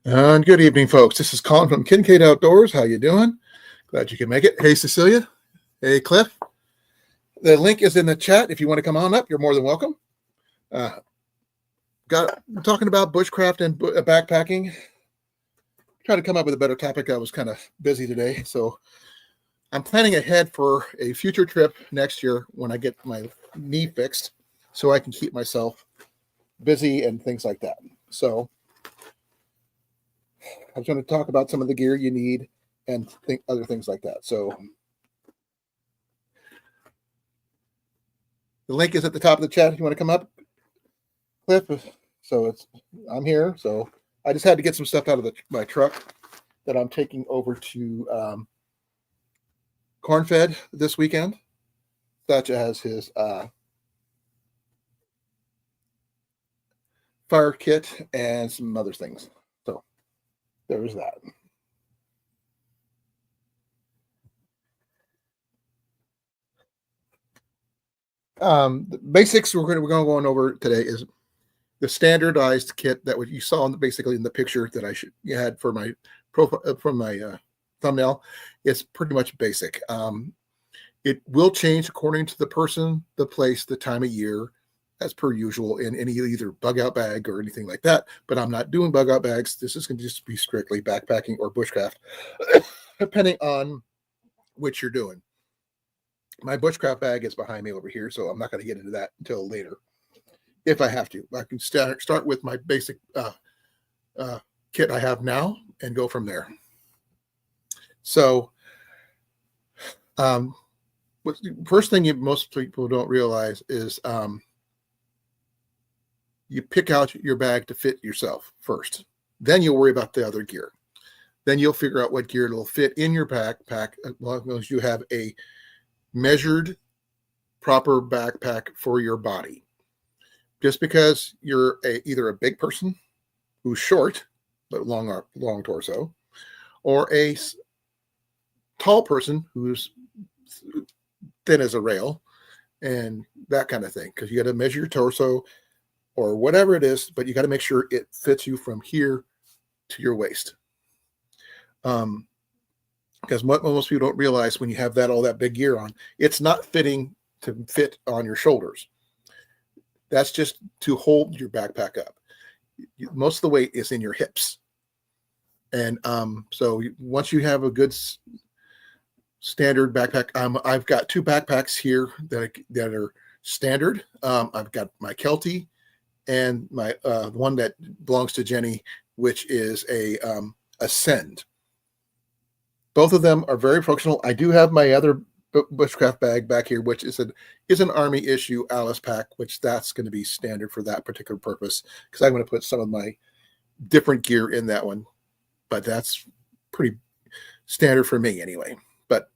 And good evening, folks. This is Colin from Kincaid Outdoors. How you doing? Glad you can make it. Hey, Cecilia. Hey, Cliff. The link is in the chat. If you want to come on up, you're more than welcome. We're talking about bushcraft and backpacking. Trying to come up with a better topic. I was kind of busy today, so I'm planning ahead for a future trip next year when I get my knee fixed, so I can keep myself busy and things like that. So I was going to talk about some of the gear you need and other things like that. So the link is at the top of the chat if you want to come up, Cliff. So I'm here. So I just had to get some stuff out of my truck that I'm taking over to Cornfed this weekend, such as his fire kit and some other things. So there's that. The basics we're going to go over today is the standardized kit that what you saw basically in the picture that you had for my profile from my thumbnail. It's pretty much basic. It will change according to the person, the place, the time of year, as per usual in any either bug out bag or anything like that. But I'm not doing bug out bags. This is going to just be strictly backpacking or bushcraft, depending on which you're doing. My bushcraft bag is behind me over here, so I'm not going to get into that until later. If I have to, I can start with my basic kit I have now and go from there. So, first thing most people don't realize is you pick out your bag to fit yourself first. Then you'll worry about the other gear. Then you'll figure out what gear will fit in your backpack as long as you have a measured, proper backpack for your body. Just because you're either a big person who's short but long torso, or a tall person who's thin as a rail, and that kind of thing, because you got to measure your torso or whatever it is, but you got to make sure it fits you from here to your waist. Because what most people don't realize when you have all that big gear on, it's not fitting to fit on your shoulders. That's just to hold your backpack up. Most of the weight is in your hips. And so once you have a good standard backpack, I've got two backpacks here that are standard. I've got my Kelty and my one that belongs to Jenny, which is a Ascend. Both of them are very functional. I do have my other bushcraft bag back here, which is an Army issue Alice pack, which that's going to be standard for that particular purpose, because I'm going to put some of my different gear in that one. But that's pretty standard for me anyway. But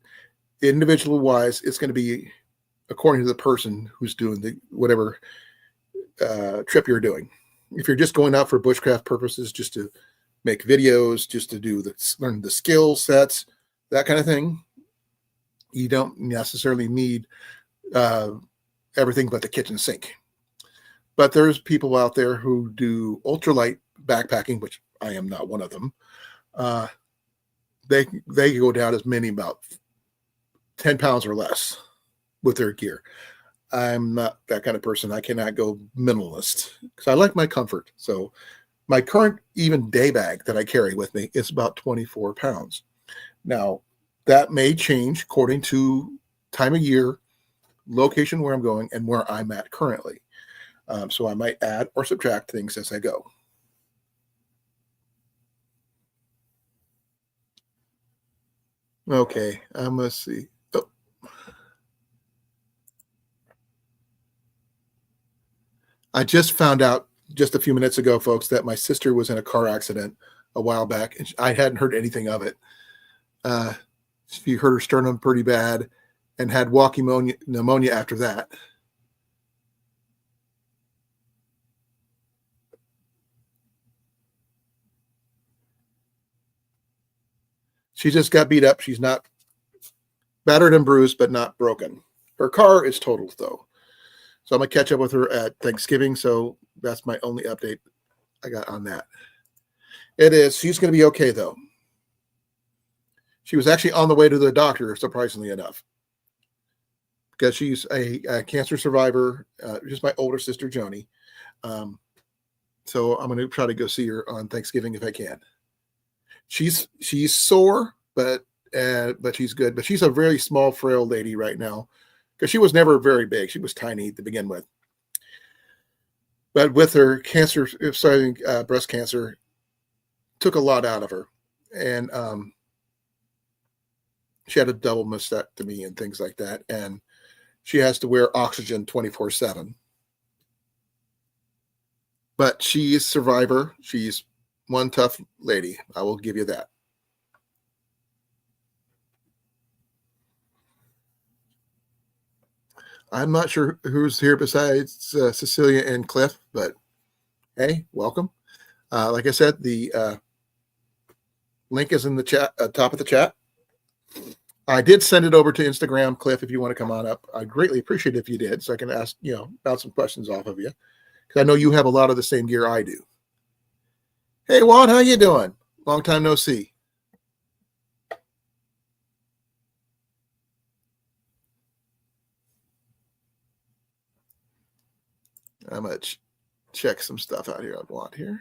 individual wise, it's going to be according to the person who's doing whatever trip you're doing. If you're just going out for bushcraft purposes, just to make videos, just to learn the skill sets, that kind of thing, you don't necessarily need everything but the kitchen sink. But there's people out there who do ultralight backpacking, which I am not one of them. They go down as many about 10 pounds or less with their gear. I'm not that kind of person. I cannot go minimalist because I like my comfort. So my current even day bag that I carry with me is about 24 pounds. Now, that may change according to time of year, location where I'm going, and where I'm at currently. So I might add or subtract things as I go. Okay, let's see. Oh. I just found out just a few minutes ago, folks, that my sister was in a car accident a while back, and I hadn't heard anything of it. She hurt her sternum pretty bad and had walking pneumonia after that. She just got beat up. She's not battered and bruised, but not broken. Her car is totaled, though. So I'm going to catch up with her at Thanksgiving. So that's my only update I got on that. It is. She's going to be okay, though. She was actually on the way to the doctor, surprisingly enough, because she's a cancer survivor, just my older sister, Joni. So I'm going to try to go see her on Thanksgiving if I can. She's sore, but she's good. But she's a very small, frail lady right now, because she was never very big. She was tiny to begin with. But with her cancer, starting breast cancer, took a lot out of her, and she had a double mastectomy and things like that, and she has to wear oxygen 24/7. But she is a survivor. She's one tough lady. I will give you that. I'm not sure who's here besides Cecilia and Cliff, but hey, welcome. Like I said, the link is in the chat, top of the chat. I did send it over to Instagram, Cliff, if you want to come on up. I'd greatly appreciate it if you did, so I can ask, bounce some questions off of you, because I know you have a lot of the same gear I do. Hey, Juan, how you doing? Long time no see. I'm going to check some stuff out here on Juan here.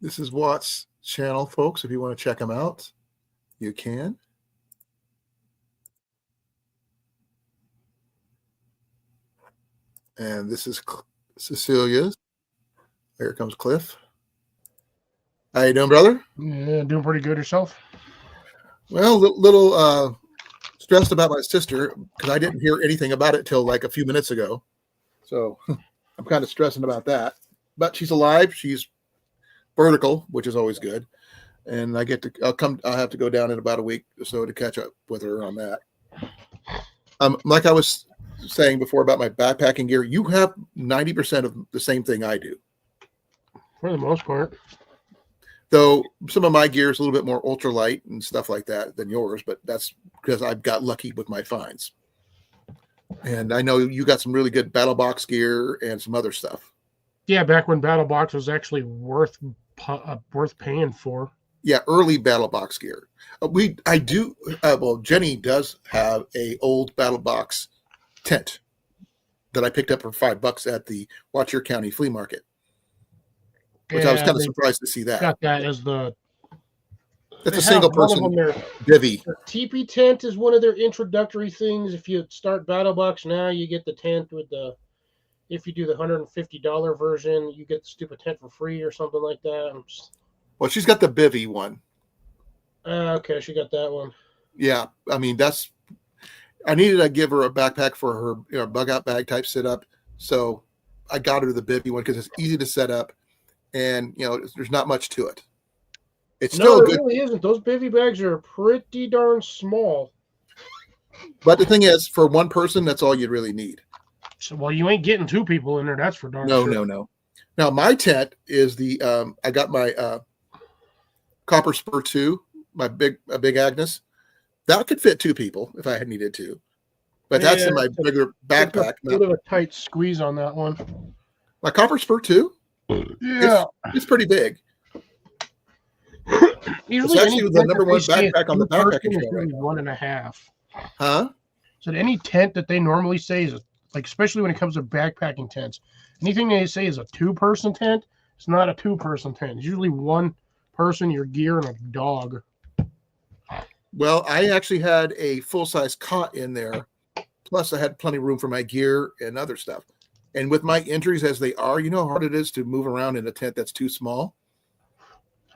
This is Watt's channel, folks. If you want to check him out, you can. And this is Cecilia's. Here comes Cliff. How you doing, brother? Yeah, doing pretty good yourself. Well, little stressed about my sister, because I didn't hear anything about it till like a few minutes ago. So I'm kind of stressing about that. But she's alive. She's vertical, which is always good. And I'll have to go down in about a week or so to catch up with her on that. Like I was saying before about my backpacking gear, you have 90% of the same thing I do. For the most part. Though some of my gear is a little bit more ultralight and stuff like that than yours, but that's because I've got lucky with my finds. And I know you got some really good battle box gear and some other stuff. Yeah, back when battle box was actually worth paying for. Yeah, early battle box gear. Jenny does have a old battle box tent that I picked up for $5 at the Watch Your County flea market. Which I was kind of surprised to see that. Got that as it's a single person D.A.V. Their teepee tent is one of their introductory things. If you start BattleBox now, you get the tent with if you do the $150 version, you get the stupid tent for free or something like that. Well, she's got the bivy one. Okay, she got that one. Yeah, I mean I needed to give her a backpack for her bug out bag type setup, so I got her the bivy one because it's easy to set up. And there's not much to it. It's still good. Really isn't. Those bivy bags are pretty darn small. But the thing is, for one person, that's all you really need. So, well, you ain't getting two people in there. That's for darn sure. No. Now my tent is I got my Copper Spur 2, my big Agnes. That could fit two people if I had needed to. But that's in my bigger backpack. A bit of a tight squeeze on that one. My Copper Spur 2. Yeah, it's pretty big. Usually it's actually the number one backpack on the backpacking trail right now. 1.5. Huh? So any tent that they normally say is especially when it comes to backpacking tents, anything they say is a 2-person tent, it's not a 2-person tent. It's usually one person, your gear, and a dog. Well, I actually had a full-size cot in there. Plus, I had plenty of room for my gear and other stuff. And with my injuries as they are, you know how hard it is to move around in a tent that's too small?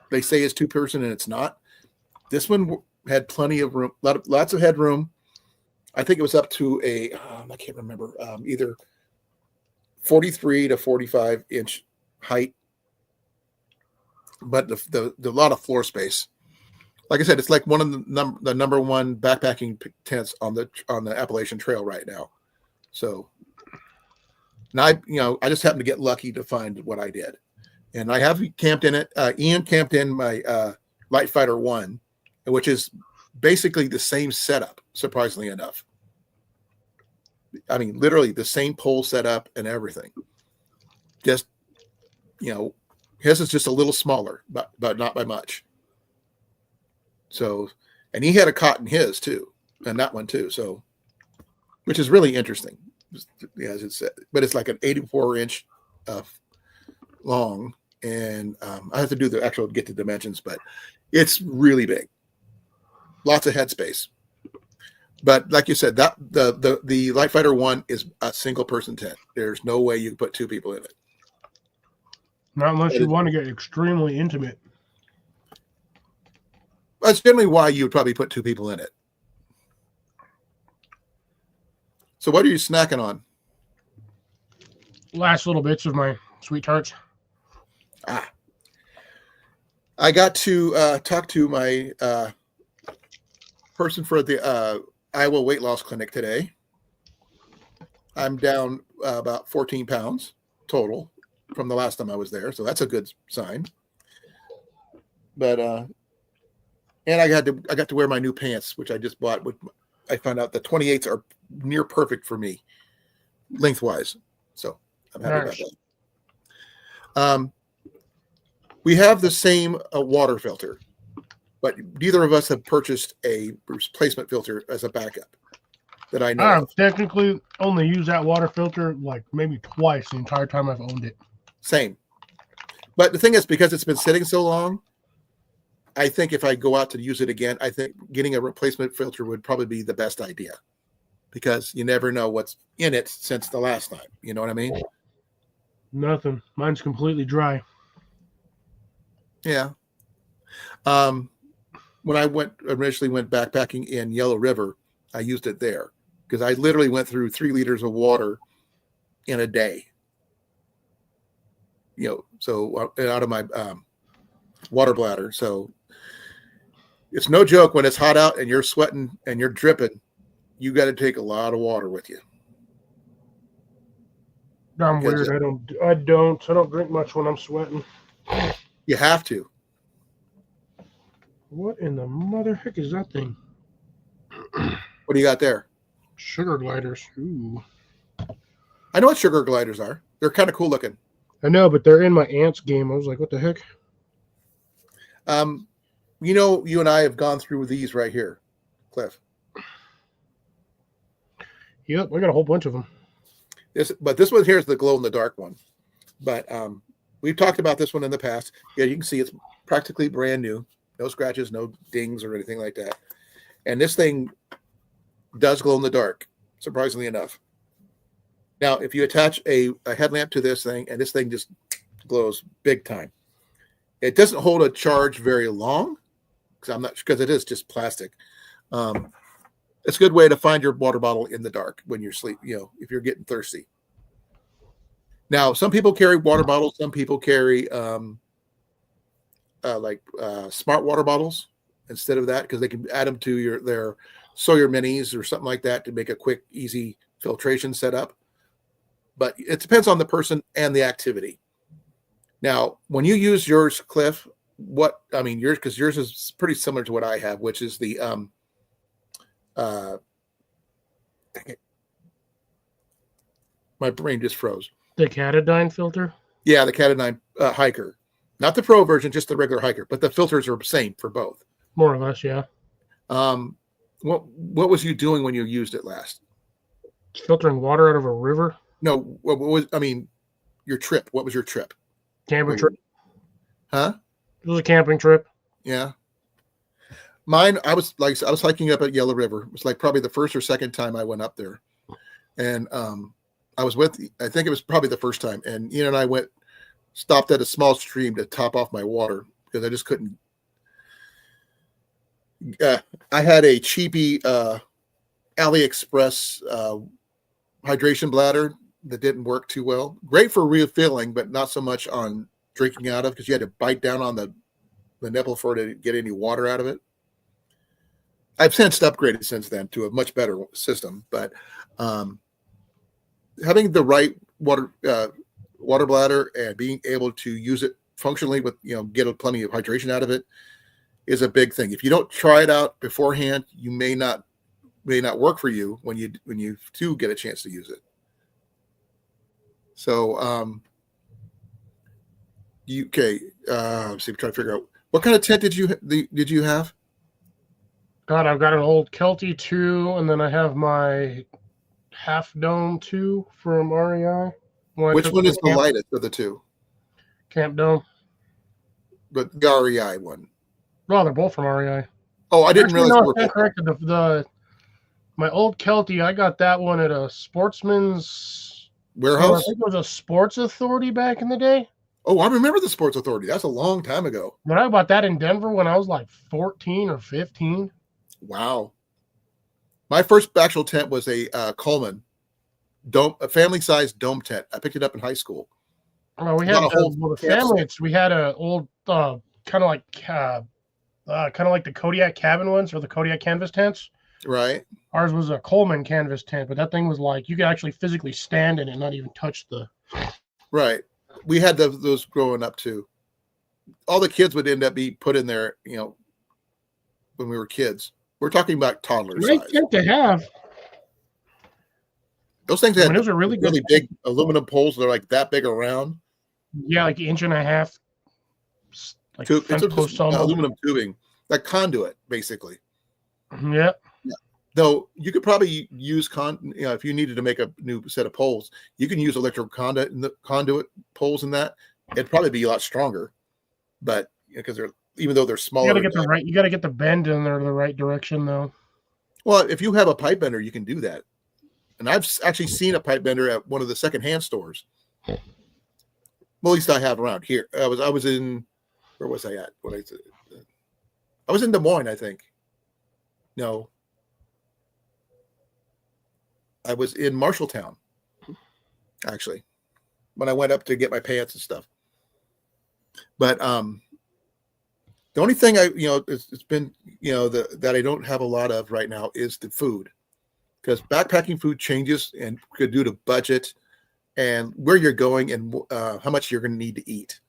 They say it's 2-person and it's not. This one had plenty of room, lots of headroom. I think it was up to I can't remember, either 43 to 45 inch height. But the lot of floor space. Like I said, it's like one of the number one backpacking tents on the Appalachian Trail right now. So. And I just happened to get lucky to find what I did. And I have camped in it. Ian camped in my Light Fighter 1, which is basically the same setup, surprisingly enough. I mean, literally the same pole setup and everything. Just, his is just a little smaller, but not by much. So, and he had a cot in his too, and that one too. So, which is really interesting, as it said. But it's like an 84-inch long, and I have to do the actual get the dimensions, but it's really big. Lots of headspace. But like you said, that the Light Fighter 1 is a single person tent. There's no way you can put two people in it. Not unless you want to get extremely intimate. That's generally why you would probably put two people in it. So what are you snacking on? Last little bits of my sweet tarts. I got to talk to my person for the Iowa Weight Loss Clinic today. I'm down about 14 pounds total from the last time I was there, so that's a good sign. But and I got to wear my new pants, which I just bought. I found out the 28s are near perfect for me, lengthwise. So I'm happy about that. We have the same water filter, but neither of us have purchased a replacement filter as a backup that I know I've of. technically only used that water filter like maybe twice the entire time I've owned it. Same. But the thing is, because it's been sitting so long, I think if I go out to use it again, I think getting a replacement filter would probably be the best idea, because you never know what's in it since the last time. You know what I mean? Nothing. Mine's completely dry. Yeah. When I initially went backpacking in Yellow River, I used it there because I literally went through 3 liters of water in a day. So out of my water bladder. So it's no joke when it's hot out and you're sweating and you're dripping. You got to take a lot of water with you. I'm weird. I don't drink much when I'm sweating. You have to. What in the mother heck is that thing? What do you got there? Sugar gliders. Ooh. I know what sugar gliders are. They're kind of cool looking. I know, but they're in my aunt's game. I was like, what the heck? You and I have gone through these right here, Cliff. Yep, I got a whole bunch of them. But this one here is the glow in the dark one. But we've talked about this one in the past. Yeah, you can see it's practically brand new. No scratches, no dings or anything like that. And this thing does glow in the dark, surprisingly enough. Now, if you attach a headlamp to this thing, and this thing just glows big time. It doesn't hold a charge very long, because it is just plastic. It's a good way to find your water bottle in the dark when you're if you're getting thirsty. Now, some people carry water bottles. Some people carry smart water bottles instead of that, because they can add them to their Sawyer Minis or something like that to make a quick, easy filtration setup. But it depends on the person and the activity. Now, when you use yours, Cliff, because yours is pretty similar to what I have, which is the my brain just froze. The Catadine filter? Yeah, the Catadine hiker. Not the pro version, just the regular hiker, but the filters are the same for both. More or less, yeah. What was you doing when you used it last? Filtering water out of a river? No, your trip. What was your trip? Camping trip. Huh? It was a camping trip. Yeah. Mine, I was hiking up at Yellow River. It was like probably the first or second time I went up there. And I think it was probably the first time. And Ian and I stopped at a small stream to top off my water because I just couldn't. I had a cheapy AliExpress hydration bladder that didn't work too well. Great for refilling, but not so much on drinking out of, because you had to bite down on the nipple for it to get any water out of it. I've since upgraded since then to a much better system, but having the right water bladder and being able to use it functionally with, get plenty of hydration out of it is a big thing. If you don't try it out beforehand, you may not may not work for you when you do get a chance to use it. So let's see, I'm trying to figure out what kind of tent did you have? God, I've got an old Kelty 2, and then I have my Half Dome 2 from REI. Which one is the lightest of the two? Camp Dome. But the REI one. No, they're both from REI. Oh, I didn't realize. No, I corrected my old Kelty. I got that one at a Sportsman's Warehouse. I think it was a Sports Authority back in the day. Oh, I remember the Sports Authority. That's a long time ago. But I bought that in Denver when I was like 14 or 15. Wow. My first actual tent was a Colan dome, a family-sized dome tent. I picked it up in high school. Well, we had the family. We had an old kind of like the Kodiak cabin ones or the Kodiak canvas tents. Right. Ours was a Coleman canvas tent, but that thing was like you could actually physically stand in it and not even touch the. Right. We had those growing up too. All the kids would end up being put in there, when we were kids. We're talking about toddlers. Great tent to have. Those things had those are really big aluminum poles. They're like that big around. Yeah, like 1.5 inches. Like it's aluminum tubing, like conduit, basically. Yeah. Though you could probably use if you needed to make a new set of poles, you can use electric conduit poles in that. It'd probably be a lot stronger, but because even though they're smaller, you got to get the bend in there the right direction though. Well, if you have a pipe bender, you can do that. And I've actually seen a pipe bender at one of the secondhand stores. Well, at least I have around here. I was in, where was I at? I was in Des Moines, I think. No. I was in Marshalltown, actually, when I went up to get my pants and stuff. But the only thing it's been, that I don't have a lot of right now is the food, because backpacking food changes and could due to budget and where you're going and how much you're going to need to eat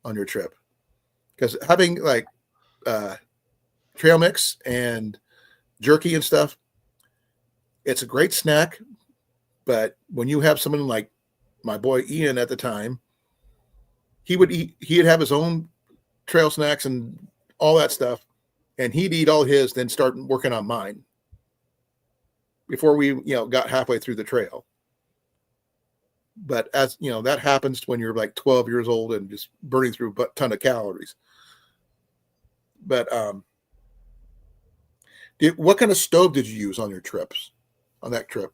on your trip. Because having like trail mix and jerky and stuff, it's a great snack, but when you have someone like my boy Ian at the time, he'd have his own trail snacks and all that stuff, and he'd eat all his, then start working on mine before we, got halfway through the trail. But as that happens when you're like 12 years old and just burning through a ton of calories. But what kind of stove did you use on your trips? On that trip?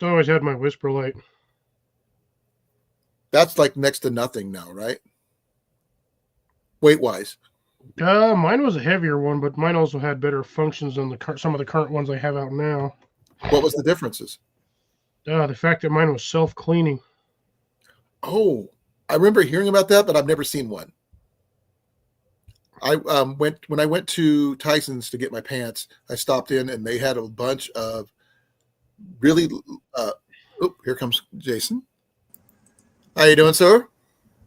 I always had my Whisper Light. That's like next to nothing now, right? Weight-wise. Mine was a heavier one, but mine also had better functions than some of the current ones I have out now. What was the differences? The fact that mine was self-cleaning. Oh, I remember hearing about that, but I've never seen one. When I went to Tyson's to get my pants, I stopped in and they had a bunch of really here comes Jason. How you doing, sir?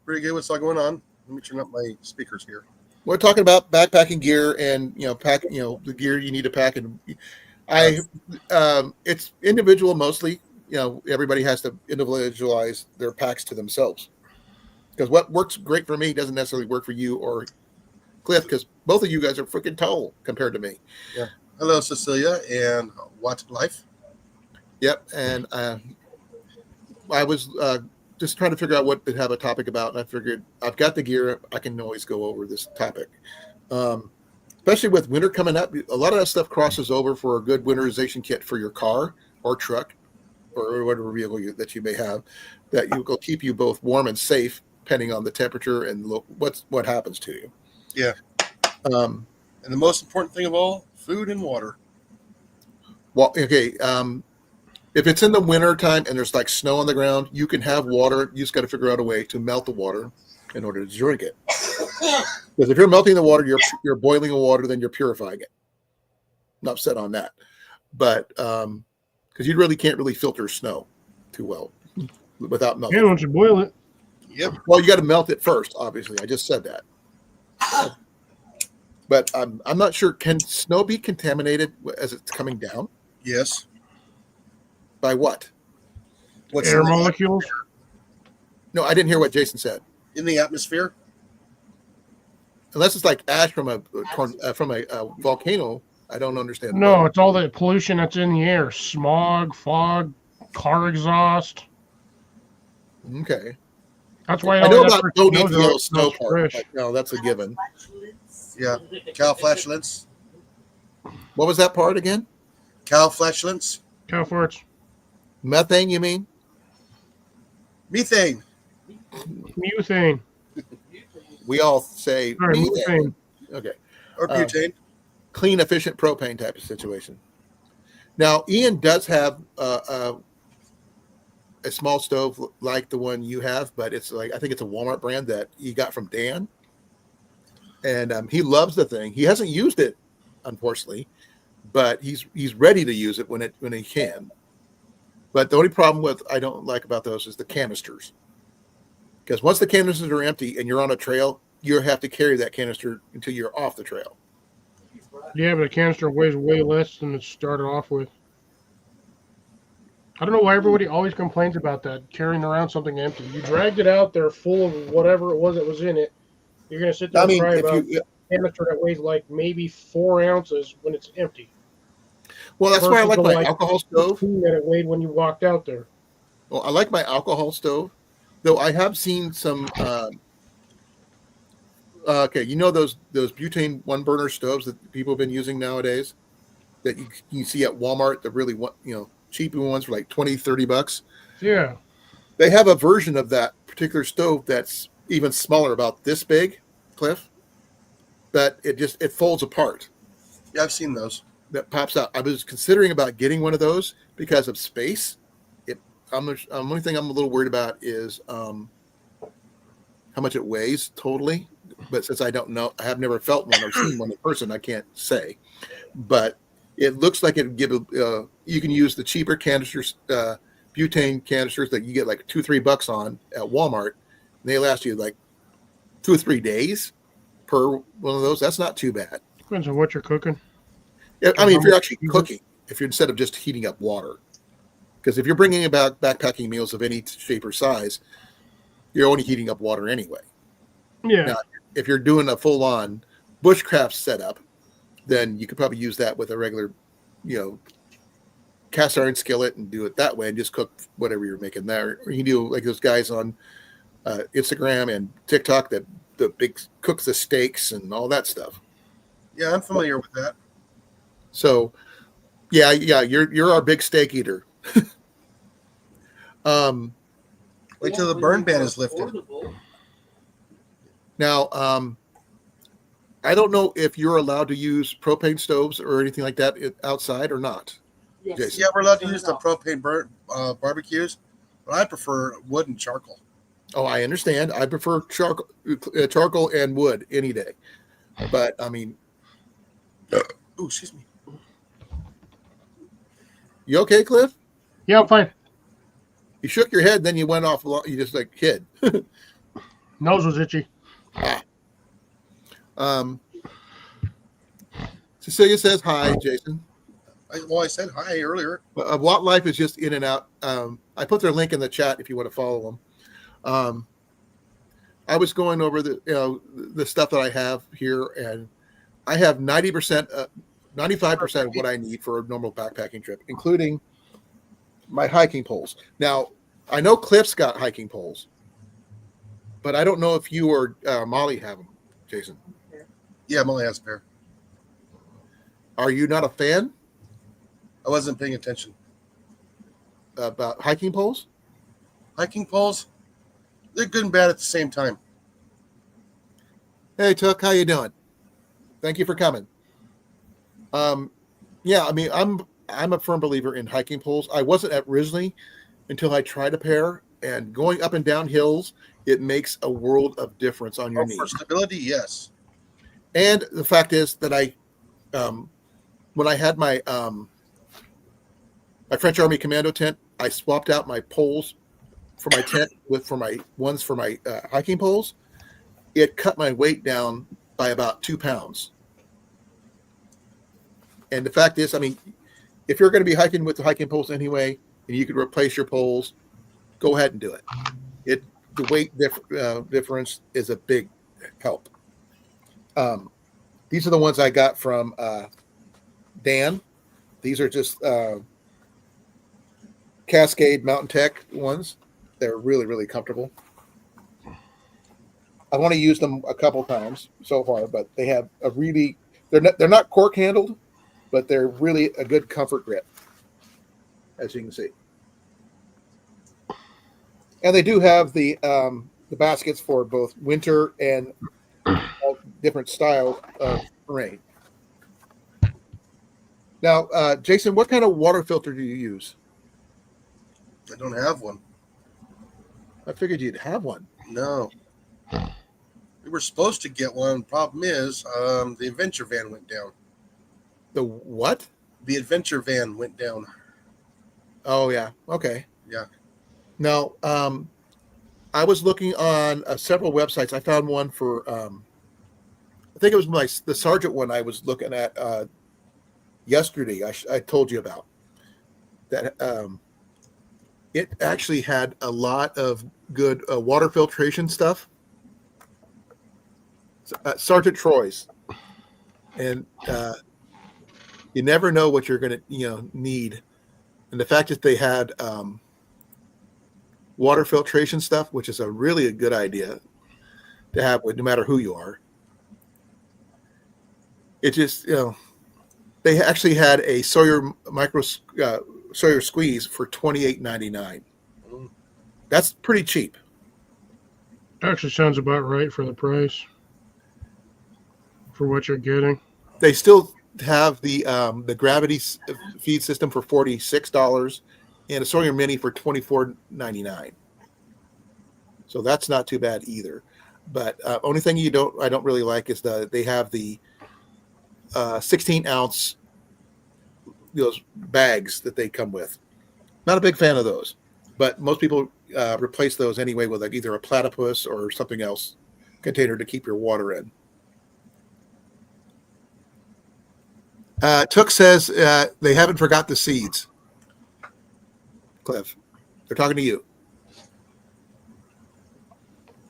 Pretty good. What's all going on? Let me turn up my speakers here. We're talking about backpacking gear and the gear you need to pack, and it's individual mostly. Everybody has to individualize their packs to themselves, because what works great for me doesn't necessarily work for you or Cliff, because both of you guys are freaking tall compared to me. Yeah. Hello, Cecilia, and What Life. Yep, and I was just trying to figure out what to have a topic about, and I figured I've got the gear. I can always go over this topic. Especially with winter coming up, a lot of that stuff crosses over for a good winterization kit for your car or truck or whatever vehicle that you may have, that will keep you both warm and safe, depending on the temperature and what happens to you. Yeah. And the most important thing of all, food and water. Well, okay. If it's in the winter time and there's like snow on the ground, you can have water. You just got to figure out a way to melt the water in order to drink it. Because if you're melting the water, you're boiling the water, then you're purifying it. I'm upset on that, but because you really can't filter snow too well without melting. Yeah, once you boil it. Yep. Well, you got to melt it first. Obviously, I just said that. But I'm not sure. Can snow be contaminated as it's coming down? Yes. By what? What's Air molecules. No, I didn't hear what Jason said. in the atmosphere? Unless it's like ash from a volcano, I don't understand. No, it's all the pollution that's in the air. Smog, fog, car exhaust. Okay. That's why I all know that about freaking don't eat snow the yellow don't snow smell part. fresh. But no, that's a given. Yeah. Cow flatulence. What was that part again? Cow flatulence. Cow farts. Methane, you mean? Methane. Methane. We all say Sorry, methane. methane. Okay. Or butane. Clean, efficient propane type of situation. Now, Ian does have a small stove like the one you have, but it's like, I think it's a Walmart brand that he got from Dan. And he loves the thing. He hasn't used it, unfortunately, but he's ready to use it when he can. But the only problem I don't like about those is the canisters. Because once the canisters are empty and you're on a trail, you have to carry that canister until you're off the trail. Yeah, but a canister weighs way less than it started off with. I don't know why everybody always complains about that, carrying around something empty. You dragged it out there full of whatever it was that was in it. You're going to sit there I and mean, cry if about you, a canister that weighs like maybe 4 ounces when it's empty. well, that's why I Versus like the, my alcohol stove. 15 that it weighed when you walked out there. Well, I like my alcohol stove, though I have seen some. Okay, you know those butane one burner stoves that people have been using nowadays that you see at Walmart, the really cheap ones for like $20-$30. Yeah. They have a version of that particular stove that's even smaller, about this big, Cliff, but it folds apart. Yeah, I've seen those. That pops out. I was considering about getting one of those because of space. Only thing I'm a little worried about is how much it weighs totally. But since I don't know, I have never felt one or seen one in person, I can't say. But it looks like it would give you can use the cheaper canisters, butane canisters that you get like $2-3 on at Walmart. And they last you like 2 or 3 days per one of those. That's not too bad. Depends on what you're cooking. I mean, if you're actually cooking, if you're instead of just heating up water, because if you're bringing about backpacking meals of any shape or size, you're only heating up water anyway. Yeah. Now, if you're doing a full-on bushcraft setup, then you could probably use that with a regular, cast iron skillet and do it that way and just cook whatever you're making there. Or you can do like those guys on Instagram and TikTok that the big cooks the steaks and all that stuff. Yeah, I'm familiar with that. So, yeah, you're our big steak eater. Wait till the burn ban is lifted. Now, I don't know if you're allowed to use propane stoves or anything like that outside or not. Jason. Yeah, we're allowed to use the propane barbecues, but I prefer wood and charcoal. Oh, I understand. I prefer charcoal and wood any day. But I mean, oh, excuse me. You okay, Cliff? Yeah, I'm fine. You shook your head, then you went off. You just like hid. Nose was itchy. Cecilia says hi, Jason. I said hi earlier. Watt Life is just in and out. I put their link in the chat if you want to follow them. I was going over the stuff that I have here, and I have 90%, 95% of what I need for a normal backpacking trip, including my hiking poles. Now, I know Cliff's got hiking poles, but I don't know if you or Molly have them, Jason. Yeah, Molly has a pair. Are you not a fan I wasn't paying attention. about hiking poles? Hiking poles, they're good and bad at the same time. Hey, Tuck, how you doing? Thank you for coming. Yeah, I mean, I'm a firm believer in hiking poles. I wasn't originally until I tried a pair, and going up and down hills, it makes a world of difference on your knees. For stability, yes. And the fact is that when I had my my French Army Commando tent, I swapped out my poles for my tent for my hiking poles. It cut my weight down by about 2 pounds. And the fact is, I mean, if you're going to be hiking with the hiking poles anyway, and you could replace your poles, go ahead and do it. The weight difference is a big help. These are the ones I got from Dan. These are just Cascade Mountain Tech ones. They're really, really comfortable. I want to use them a couple times so far, but they have a really they're not cork handled, but they're really a good comfort grip, as you can see. And they do have the baskets for both winter and all different style of terrain. Now, Jason, what kind of water filter do you use? I don't have one. I figured you'd have one. No. We were supposed to get one. Problem is, the adventure van went down. The what? The adventure van went down. Oh, yeah. Okay. Yeah. Now, I was looking on several websites. I found one for, I think it was the Sergeant one I was looking at yesterday. I told you about that. It actually had a lot of good water filtration stuff. Sergeant Troy's, and you never know what you're going to need, and the fact that they had water filtration stuff, which is a good idea to have no matter who you are. It just they actually had a Sawyer Sawyer squeeze for $28.99. That's pretty cheap. Actually sounds about right for the price. For what you're getting. They still have the gravity feed system for $46 and a Sawyer Mini for $24.99. So that's not too bad either. But only thing I don't really like is they have the 16-ounce those bags that they come with. Not a big fan of those, but most people replace those anyway with either a platypus or something else container to keep your water in. Took says they haven't forgot the seeds. Cliff, they're talking to you.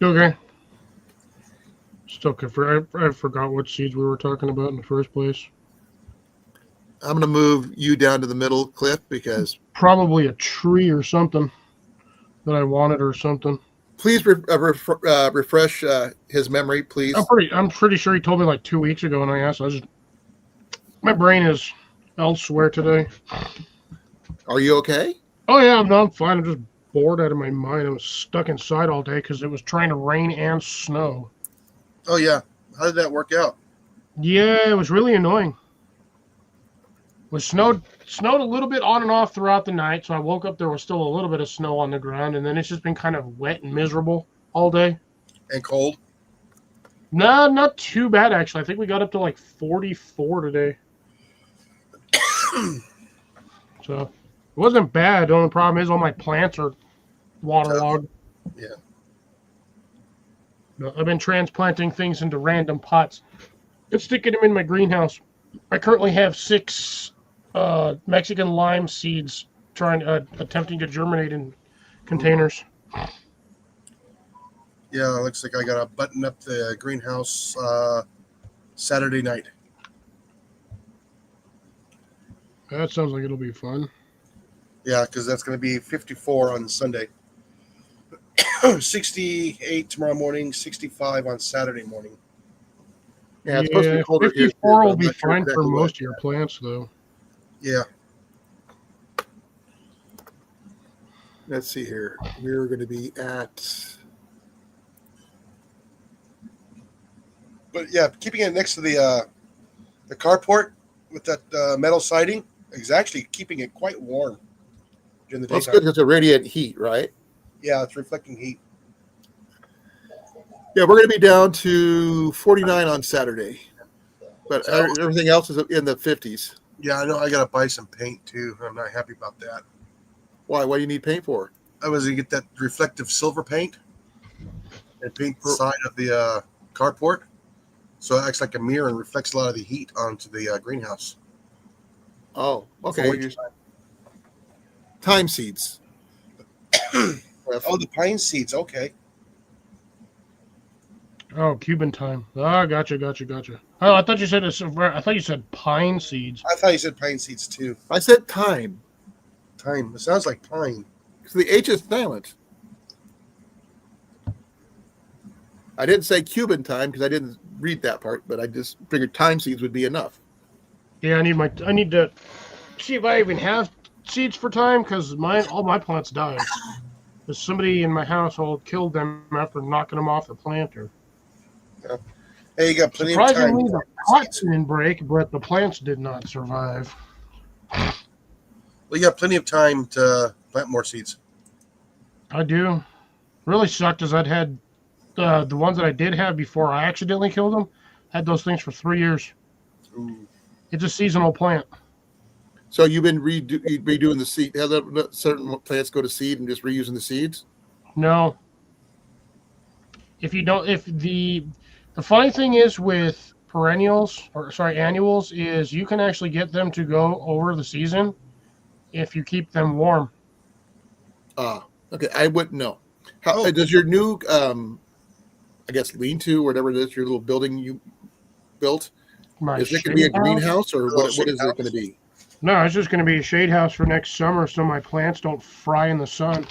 Okay. Still, I forgot what seeds we were talking about in the first place. I'm going to move you down to the middle, Cliff, because probably a tree or something that I wanted or something. Please refresh his memory, please. I'm pretty sure he told me like 2 weeks ago, and I asked. My brain is elsewhere today. Are you okay? Oh yeah, I'm fine. I'm just bored out of my mind. I was stuck inside all day because it was trying to rain and snow. Oh yeah, how did that work out? Yeah, it was really annoying. It snowed a little bit on and off throughout the night, so I woke up, there was still a little bit of snow on the ground, and then it's just been kind of wet and miserable all day. And cold? No, not too bad, actually. I think we got up to like 44 today. So, it wasn't bad. The only problem is all my plants are waterlogged. Yeah. I've been transplanting things into random pots and sticking them in my greenhouse. I currently have 6 Mexican lime seeds attempting to germinate in containers. Yeah, looks like I got to button up the greenhouse Saturday night. That sounds like it'll be fun. Yeah, because that's going to be 54 on Sunday. 68 tomorrow morning, 65 on Saturday morning. Yeah, it's supposed to be colder 54 here, will be fine for most of your plants, though. Yeah. Let's see here. We're going to be at... But yeah, keeping it next to the carport with that metal siding is actually keeping it quite warm during the daytime. That's good because it's radiant heat, right? Yeah, it's reflecting heat. Yeah, we're going to be down to 49 on Saturday, but everything else is in the 50s. Yeah, I know. I got to buy some paint too. I'm not happy about that. Why? What do you need paint for? I was going to get that reflective silver paint and paint the side of the carport so it acts like a mirror and reflects a lot of the heat onto the greenhouse. Oh, okay. For You're time seeds. Oh, the pine seeds. Okay. Oh, Cuban time. Ah, gotcha. Oh, I thought you said pine seeds. I thought you said pine seeds too. I said time. Time. It sounds like pine. So the H is silent. I didn't say Cuban time because I didn't read that part, but I just figured time seeds would be enough. Yeah, I need to see if I even have seeds for time because all my plants died. Because somebody in my household killed them after knocking them off the planter. Yeah. Hey, you got plenty of time. Surprisingly, the pots didn't break, but the plants did not survive. Well, you got plenty of time to plant more seeds. I do. Really sucked as I'd had the ones that I did have before I accidentally killed them. Had those things for 3 years. Ooh. It's a seasonal plant. So you've been redoing the seed. Have certain plants go to seed and just reusing the seeds? No. If the funny thing is with annuals is you can actually get them to go over the season if you keep them warm. Okay. I wouldn't know. How does your new I guess lean-to, whatever it is, your little building you built, is it going to be a greenhouse or what is it going to be? No, it's just going to be a shade house for next summer so my plants don't fry in the sun.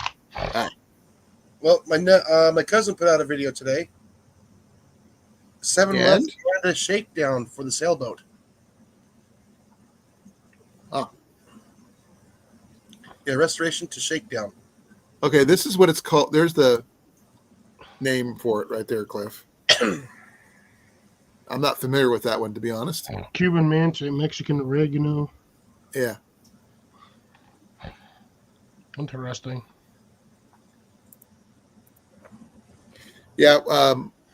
Well, my cousin put out a video today. 7 months and a shakedown for the sailboat. Oh. Yeah, restoration to shakedown. Okay, this is what it's called. There's the name for it right there, Cliff. I'm not familiar with that one, to be honest. Cuban mint, Mexican oregano. Yeah. Interesting. Yeah,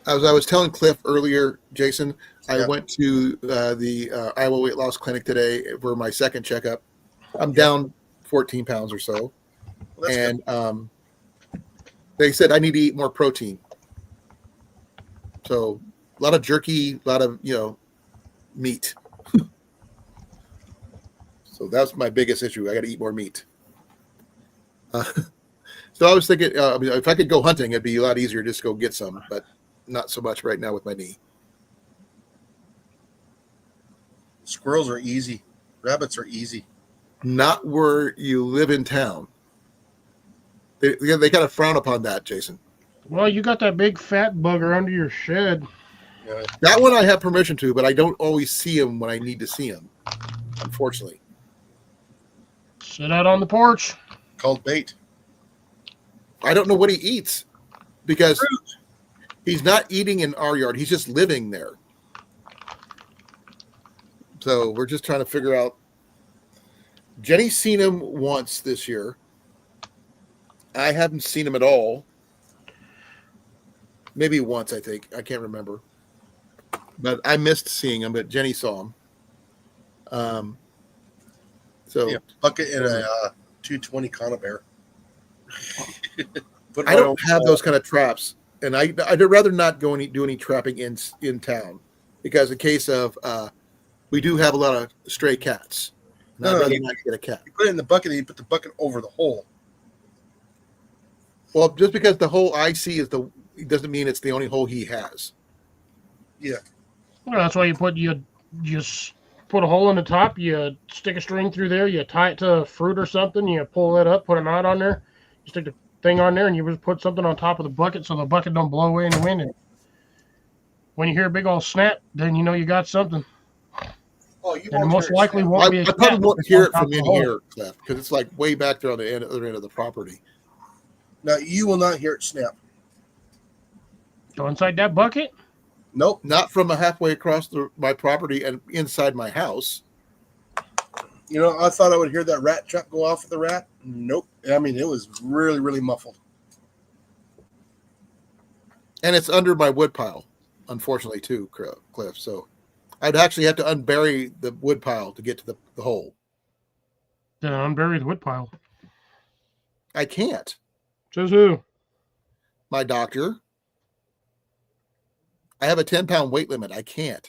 as I was telling Cliff earlier, Jason, I went to the Iowa Weight Loss Clinic today for my second checkup. I'm down 14 pounds or so. Well, and they said I need to eat more protein. So a lot of jerky, a lot of, meat. So that's my biggest issue. I got to eat more meat. So I was thinking, if I could go hunting, it'd be a lot easier just to go get some, but not so much right now with my knee. Squirrels are easy. Rabbits are easy. Not where you live in town. They kind of frown upon that, Jason. Well, you got that big fat bugger under your shed. Yeah. That one I have permission to, but I don't always see him when I need to see him, unfortunately. Sit out on the porch. Called bait. I don't know what he eats because he's not eating in our yard. He's just living there. So we're just trying to figure out. Jenny's seen him once this year. I haven't seen him at all. Maybe once, I think. I can't remember. But I missed seeing him, but Jenny saw him. Bucket in a 220 conibear. I don't have those kind of traps, and I'd rather not go and do any trapping in town because in case of we do have a lot of stray cats. I'd rather not get a cat. You put it in the bucket, and you put the bucket over the hole. Well, just because the hole I see it doesn't mean it's the only hole he has. Yeah. Well, that's why you just put a hole in the top. You stick a string through there. You tie it to fruit or something. You pull it up, put a knot on there. You stick the thing on there, and you just put something on top of the bucket so the bucket don't blow away in the wind. And when you hear a big old snap, then you know you got something. Oh, you and most likely won't be. I probably won't hear it from in here, Cliff, because it's like way back there on the other end of the property. No, you will not hear it snap. Go inside that bucket? Nope. Not from halfway across my property and inside my house. You know, I thought I would hear that rat trap go off with the rat. Nope. I mean, it was really, really muffled. And it's under my wood pile, unfortunately, too, Cliff. So I'd actually have to unbury the wood pile to get to the hole. Then unbury the wood pile. I can't. Says who? My doctor. I have a 10-pound weight limit. I can't.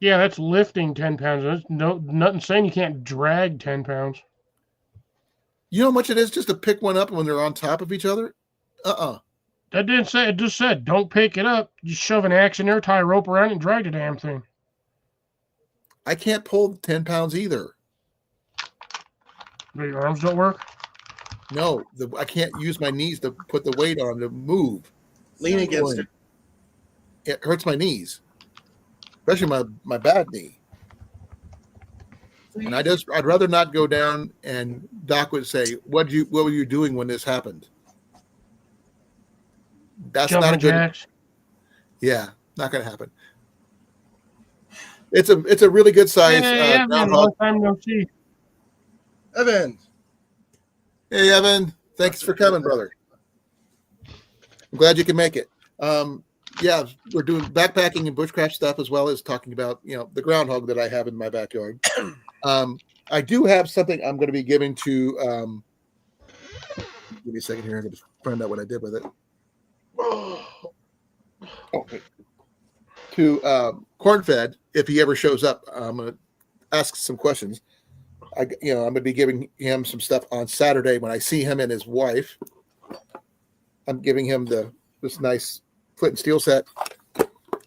Yeah, that's lifting 10 pounds. There's nothing saying you can't drag 10 pounds. You know how much it is just to pick one up when they're on top of each other? That didn't say. It just said don't pick it up. Just shove an axe in there, tie a rope around it, and drag the damn thing. I can't pull 10 pounds either. But your arms don't work? No, I can't use my knees to put the weight on to move. Lean against it. It hurts my knees, especially my bad knee. And I'd rather not go down. And Doc would say, "What were you doing when this happened?" That's Jumping not a good. jacks. Yeah, not going to happen. It's a really good size Hey, Evan, groundhog. long time no see. Evan. Hey, Evan, thanks for coming, brother. I'm glad you can make it. Yeah, we're doing backpacking and bushcraft stuff as well as talking about the groundhog that I have in my backyard. I do have something I'm going to be giving to. Give me a second here. I'm going to find out what I did with it. To Cornfed, if he ever shows up, I'm going to ask some questions. I'm going to be giving him some stuff on Saturday when I see him and his wife. I'm giving him this nice flint and steel set,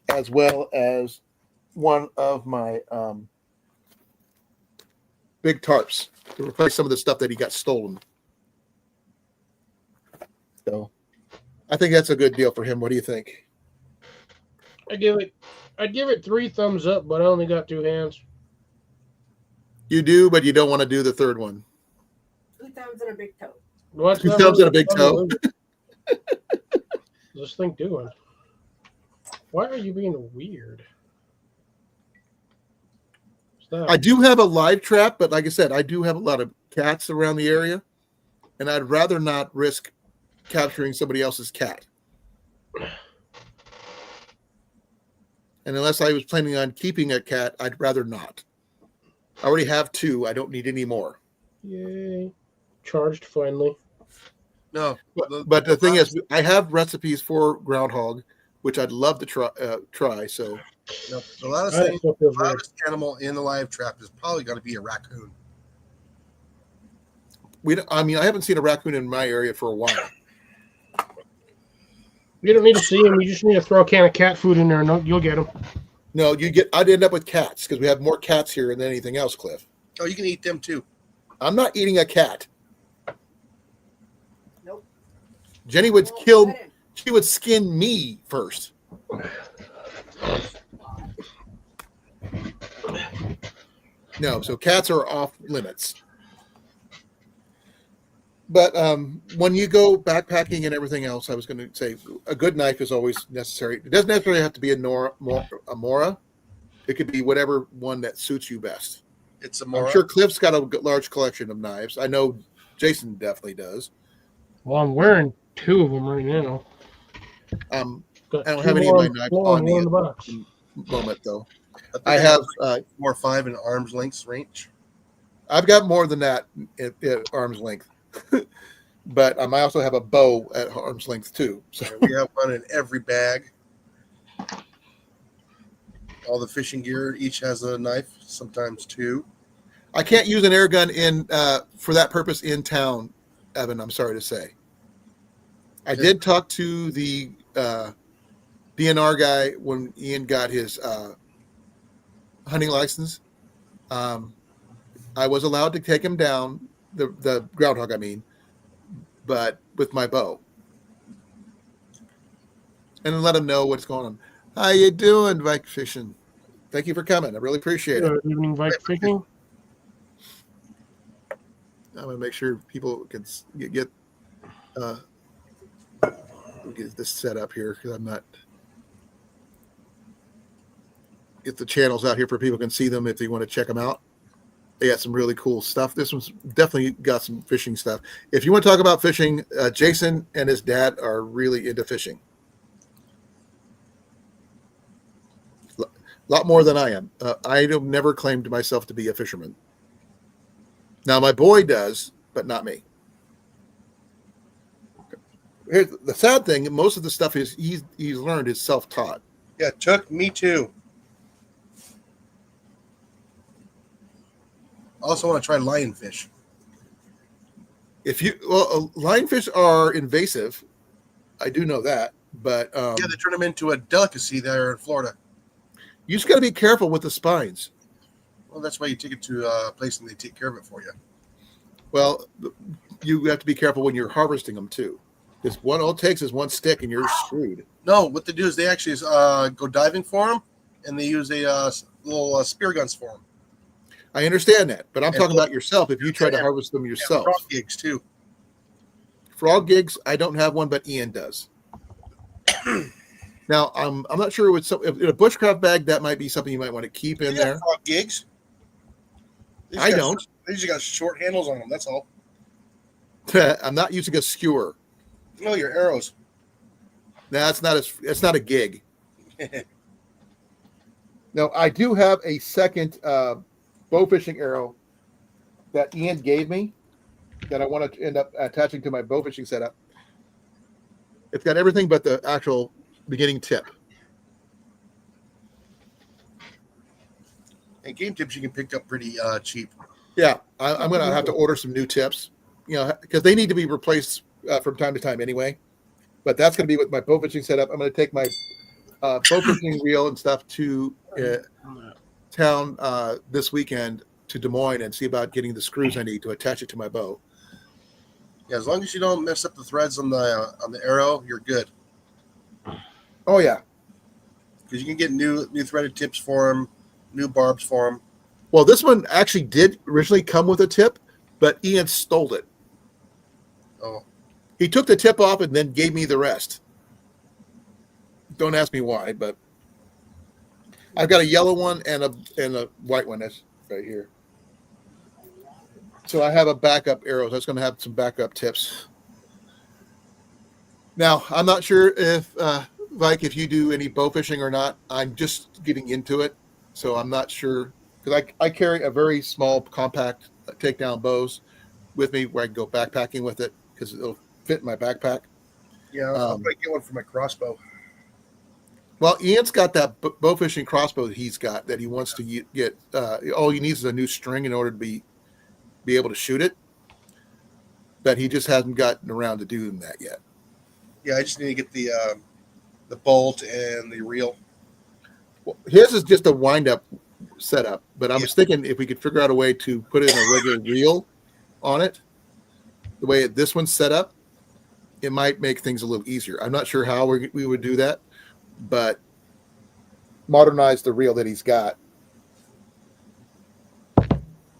as well as one of my big tarps to replace some of the stuff that he got stolen. So I think that's a good deal for him. What do you think? I'd give it 3 thumbs up, but I only got 2 hands. You do, but you don't want to do the third one. 2 thumbs and a big toe. What's 2 thumbs and a big toe. What's this thing doing? Why are you being weird? I do have a live trap, but like I said, I do have a lot of cats around the area, and I'd rather not risk capturing somebody else's cat. And unless I was planning on keeping a cat, I'd rather not. I already have 2. I don't need any more. Yay. Charged finally. No. But the thing is, I have recipes for groundhog, which I'd love to try. So the loudest animal in the live trap is probably going to be a raccoon. I haven't seen a raccoon in my area for a while. You don't need to see him. You just need to throw a can of cat food in there, and you'll get him. No, I'd end up with cats because we have more cats here than anything else, Cliff. Oh, you can eat them too. I'm not eating a cat. Nope. Jenny would kill. She would skin me first. No, so cats are off limits. But when you go backpacking and everything else, I was going to say a good knife is always necessary. It doesn't necessarily have to be a Mora. It could be whatever one that suits you best. It's a Mora. I'm sure Cliff's got a large collection of knives. I know Jason definitely does. Well, I'm wearing 2 of them right now. I don't have any of my knives on me at the moment, though. I have 4 or 5 in arm's length range. I've got more than that at arm's length. But I also have a bow at arm's length too. So we have one in every bag. All the fishing gear each has a knife, sometimes 2. I can't use an air gun for that purpose in town, Evan. I'm sorry to say. I did talk to the DNR guy when Ian got his hunting license. I was allowed to take him down. The groundhog, I mean, but with my bow, and let him know what's going on. How you doing, Vike Fishing? Thank you for coming. I really appreciate it. Good evening, Vike Fishing. I'm gonna make sure people can get this set up here because I'm not get the channels out here for people can see them if they want to check them out. They got some really cool stuff. This one's definitely got some fishing stuff. If you want to talk about fishing, Jason and his dad are really into fishing. A lot more than I am. I have never claimed myself to be a fisherman. Now, my boy does, but not me. Here's the sad thing. Most of the stuff he's learned is self-taught. Yeah, it took me too. I also want to try lionfish. Lionfish are invasive. I do know that, but Yeah, they turn them into a delicacy there in Florida. you just got to be careful with the spines. Well, that's why you take it to a place and they take care of it for you. Well, you have to be careful when you're harvesting them too, because all it takes is one stick and you're screwed. No, what they do is they actually go diving for them, and they use a little spear guns for them. I understand that, but I'm And talking about yourself. If you try to harvest them And yourself, frog gigs too. frog gigs, I don't have one, but Ian does. Now, I'm not sure if in a bushcraft bag that might be something you might want to keep in there. Frog gigs. I don't. They usually got short handles on them. That's all. I'm not using a skewer. No, your arrows. No, it's not a gig. Now, I do have a second bow fishing arrow that Ian gave me that I want to end up attaching to my bow fishing setup. It's got everything but the actual beginning tip. And game tips you can pick up pretty cheap. Yeah, I'm going to have to order some new tips, because they need to be replaced from time to time anyway. But that's going to be with my bow fishing setup. I'm going to take my bow fishing reel and stuff to town this weekend to Des Moines and see about getting the screws I need to attach it to my bow. Yeah, as long as you don't mess up the threads on the arrow, you're good. Oh yeah, Because you can get new threaded tips for them, new barbs for them. well, this one actually did originally come with a tip, but Ian stole it. Oh, He took the tip off and then gave me the rest. Don't ask me why, but I've got a yellow one and a white one. That's right here. So I have a backup arrow. So I was going to have some backup tips. Now, I'm not sure if, Mike, if you do any bow fishing or not. I'm just getting into it, so I'm not sure. Because I carry a very small, compact takedown bows with me where I can go backpacking with it because it'll fit in my backpack. yeah, I'll probably get one for my crossbow. Well, Ian's got that bow fishing crossbow that he's got that he wants to get. All he needs is a new string in order to be able to shoot it. But he just hasn't gotten around to doing that yet. Yeah, I just need to get the bolt and the reel. Well, his is just a wind-up setup, but I was thinking if we could figure out a way to put in a regular reel on it, the way this one's set up, it might make things a little easier. I'm not sure how we would do that, but modernize the reel that he's got.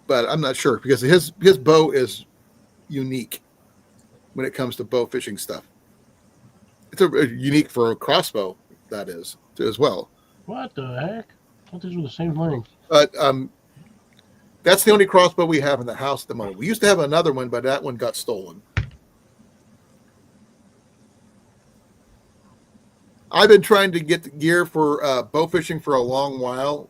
But I'm not sure because his bow is unique when it comes to bow fishing stuff. It's unique for a crossbow, that is, as well. What the heck? I thought these were the same thing. But that's the only crossbow we have in the house at the moment. We used to have another one, but that one got stolen. I've been trying to get the gear for bow fishing for a long while,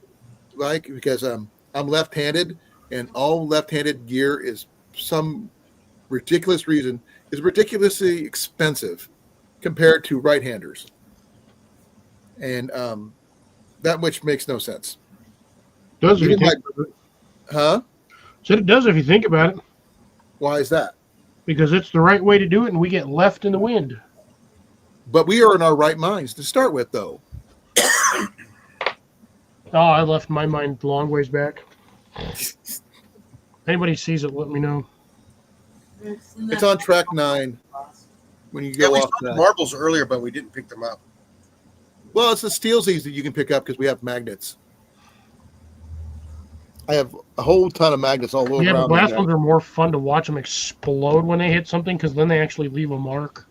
because I'm left-handed, and all left-handed gear is some ridiculous reason is ridiculously expensive compared to right-handers, and that which makes no sense. Does if you think about it. Huh? Said it does if you think about it, Why is that? because it's the right way to do it, and we get left in the wind. But we are in our right minds to start with, though. Oh, I left my mind a long ways back. Anybody sees it, let me know. It's on track 9 when you Yeah, go we off saw the that. marbles earlier, but we didn't pick them up. Well, it's the steelsies that you can pick up because we have magnets. I have a whole ton of magnets all over. Yeah, but around glass me. ones are more fun to watch them explode when they hit something, because then they actually leave a mark.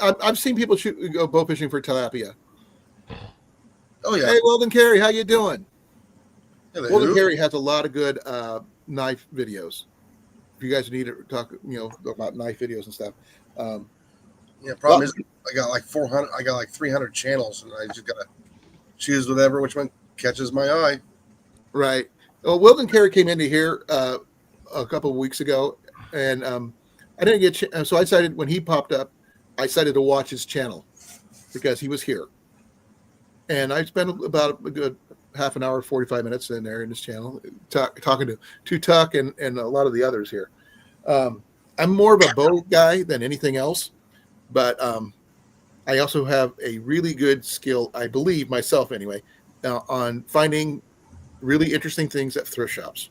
I've seen people go bow fishing for tilapia. Oh yeah, Hey, Weldon Carey, how you doing? yeah they Weldon do. Carey has a lot of good knife videos. If you guys need to talk, about knife videos and stuff. Yeah, problem is I got like 400. I got like 300 channels, and I just gotta choose which one catches my eye. Right. Well, Weldon Carey came into here a couple of weeks ago, and I didn't get so I decided when he popped up, I decided to watch his channel because he was here. and I spent about a good half an hour, 45 minutes in there in this channel, talking to Tuck and a lot of the others here. I'm more of a bow guy than anything else, but I also have a really good skill, I believe myself anyway, on finding really interesting things at thrift shops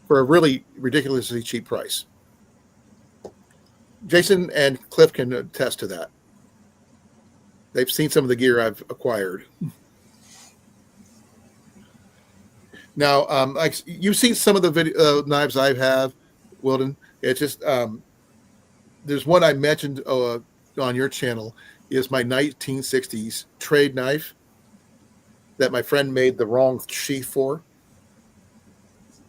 for a really ridiculously cheap price. Jason and Cliff can attest to that. They've seen some of the gear I've acquired. Now, like you've seen some of the knives I have, Wilden. It's just there's one I mentioned on your channel is my 1960s trade knife that my friend made the wrong sheath for.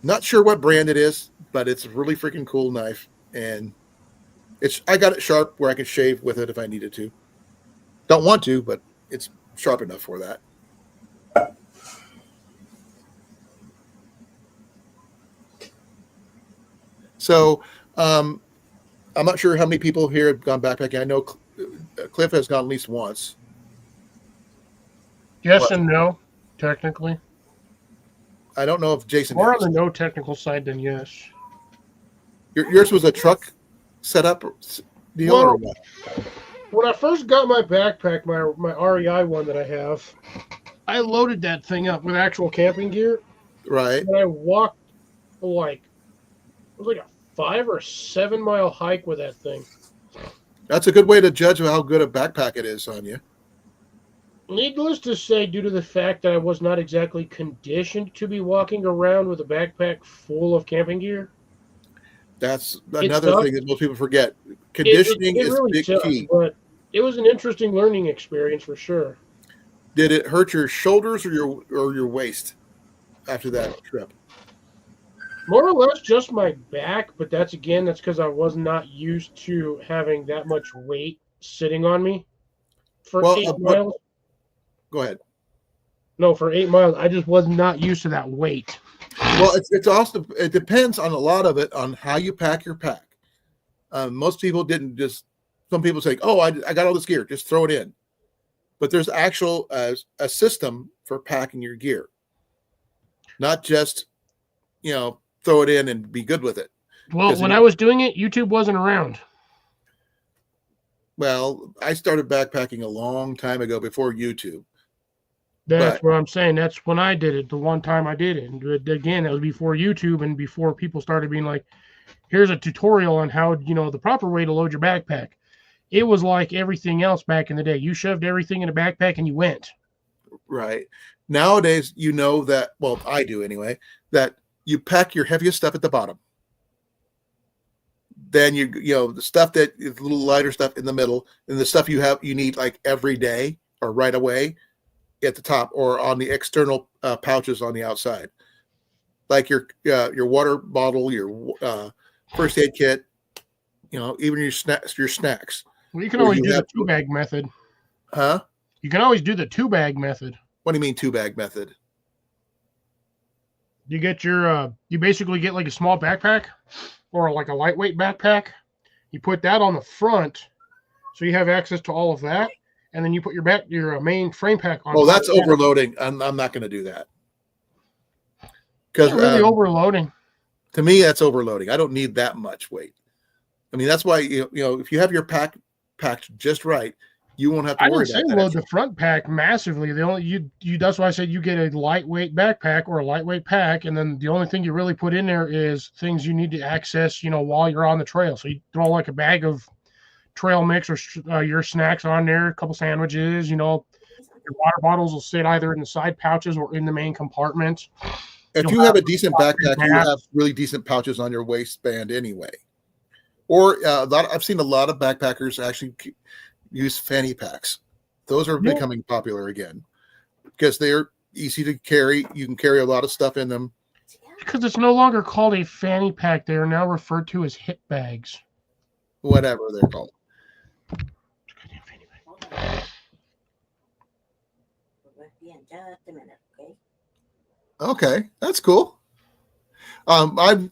Not sure what brand it is, but it's a really freaking cool knife, and I got it sharp where I can shave with it if I needed to. Don't want to, but it's sharp enough for that. So I'm not sure how many people here have gone backpacking. I know Cliff has gone at least once. Yes and no, technically. I don't know if Jason More on has. the no technical side than yes. Yours was a truck setup deal or what? When I first got my backpack, my REI one that I have, I loaded that thing up with actual camping gear. Right. And I walked it was like a 5 or 7 mile hike with that thing. That's a good way to judge how good a backpack it is on you. Needless to say, due to the fact that I was not exactly conditioned to be walking around with a backpack full of camping gear. That's another thing that most people forget. Conditioning it is really big sucked, key. but it was an interesting learning experience for sure. Did it hurt your shoulders or your waist after that trip? More or less just my back, but that's because I was not used to having that much weight sitting on me for 8 miles. Go ahead. No, for 8 miles, I just was not used to that weight. Well, it's also, it depends on a lot of it on how you pack your pack. Most people didn't just, some people say, oh, I got all this gear, just throw it in. But there's actual a system for packing your gear. Not just, throw it in and be good with it. Well, when I was doing it, YouTube wasn't around. Well, I started backpacking a long time ago before YouTube. That's what I'm saying. That's when I did it, the one time I did it. And again, that was before YouTube and before people started being like, here's a tutorial on how, the proper way to load your backpack. It was like everything else back in the day. You shoved everything in a backpack and you went. Right. Nowadays, that, well, I do anyway, that you pack your heaviest stuff at the bottom. Then the stuff that is a little lighter stuff in the middle, and the stuff you need like every day or right away at the top or on the external pouches on the outside, like your water bottle, your first aid kit, even your snacks. Well, you can always do the 2-bag method. Huh? You can always do the 2-bag method. What do you mean 2-bag method? You get you basically get like a small backpack or like a lightweight backpack. You put that on the front so you have access to all of that. And then you put your main frame pack on. Oh, that's overloading. I'm not going to do that. Because really overloading. To me, that's overloading. I don't need that much weight. I mean, that's why if you have your pack packed just right, you won't have to worry about that. I didn't say load the front pack massively. The only that's why I said you get a lightweight backpack or a lightweight pack, and then the only thing you really put in there is things you need to access, while you're on the trail. So you throw like a bag of trail mix or your snacks on there, a couple sandwiches, your water bottles will sit either in the side pouches or in the main compartment. If you have a decent backpack, you have really decent pouches on your waistband anyway. Or I've seen a lot of backpackers actually use fanny packs. Those are becoming popular again because they're easy to carry. You can carry a lot of stuff in them. Because it's no longer called a fanny pack. They are now referred to as hip bags. Whatever they're called. Just a minute, okay? Okay, that's cool. I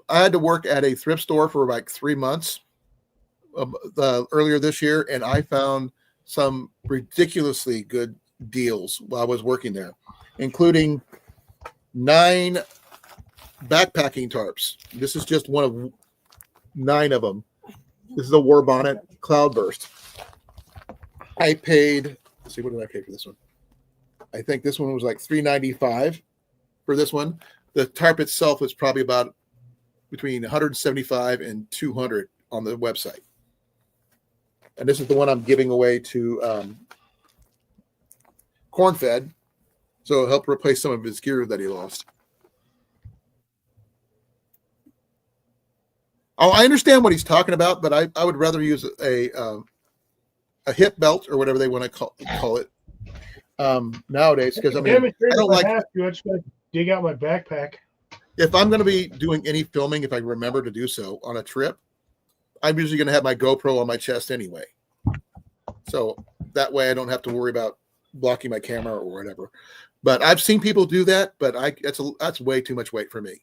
had to work at a thrift store for like 3 months earlier this year, and I found some ridiculously good deals while I was working there, including 9 backpacking tarps. This is just one of 9 of them. This is a War Bonnet Cloudburst. I paid, let's see, what did I pay for this one? I think this one was like $395 for this one. The tarp itself was probably about between $175 and $200 on the website. And this is the one I'm giving away to Cornfed, so it'll help replace some of his gear that he lost. Oh, I understand what he's talking about, but I would rather use a hip belt or whatever they want to call it nowadays, because I mean, I don't like. I just gotta dig out my backpack. If I'm going to be doing any filming, if I remember to do so on a trip, I'm usually going to have my GoPro on my chest anyway. So that way I don't have to worry about blocking my camera or whatever. But I've seen people do that, but that's way too much weight for me.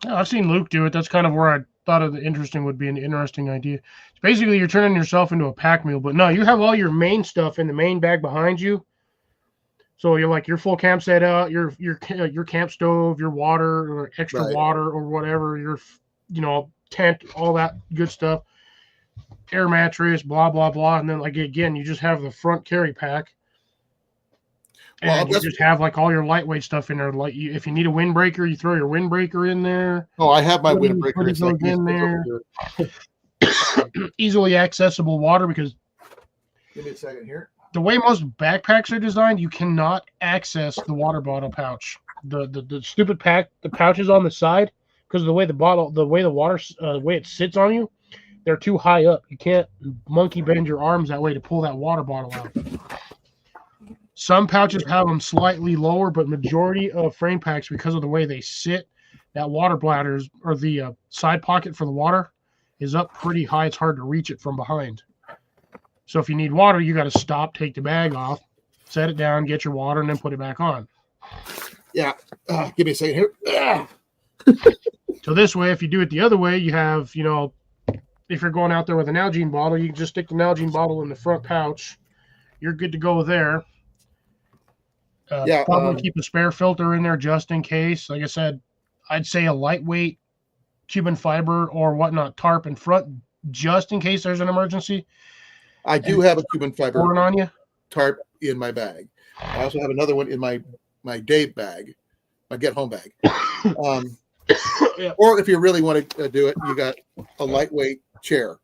Yeah, I've seen Luke do it. That's kind of where I thought of the interesting would be an interesting idea. It's basically you're turning yourself into a pack mule, but no, you have all your main stuff in the main bag behind you. So you're like your full camp set out, your camp stove, your water or extra water or whatever, your tent, all that good stuff, air mattress, blah blah blah, and then like again, you just have the front carry pack, and you just have like all your lightweight stuff in there. Like if you need a windbreaker, you throw your windbreaker in there. Oh, I have my windbreaker. It's like in there. Easily accessible water because. Give me a second here. The way most backpacks are designed, you cannot access the water bottle pouch. The stupid pack, the pouches on the side, because of the way the way it sits on you, they're too high up. You can't monkey bend your arms that way to pull that water bottle out. Some pouches have them slightly lower, but majority of frame packs, because of the way they sit, that water bladders or the side pocket for the water is up pretty high. It's hard to reach it from behind. So if you need water, you got to stop, take the bag off, set it down, get your water, and then put it back on. Yeah. Give me a second here. So this way, if you do it the other way, you have, if you're going out there with an Nalgene bottle, you can just stick the Nalgene bottle in the front pouch. You're good to go there. Probably keep a spare filter in there just in case. Like I said, I'd say a lightweight Cuban fiber or whatnot tarp in front just in case there's an emergency. I do have a Cuban fiber on you? tarp in my bag. I also have another one in my D.A.V bag, my get home bag. Yeah. Or if you really want to do it, you got a lightweight chair.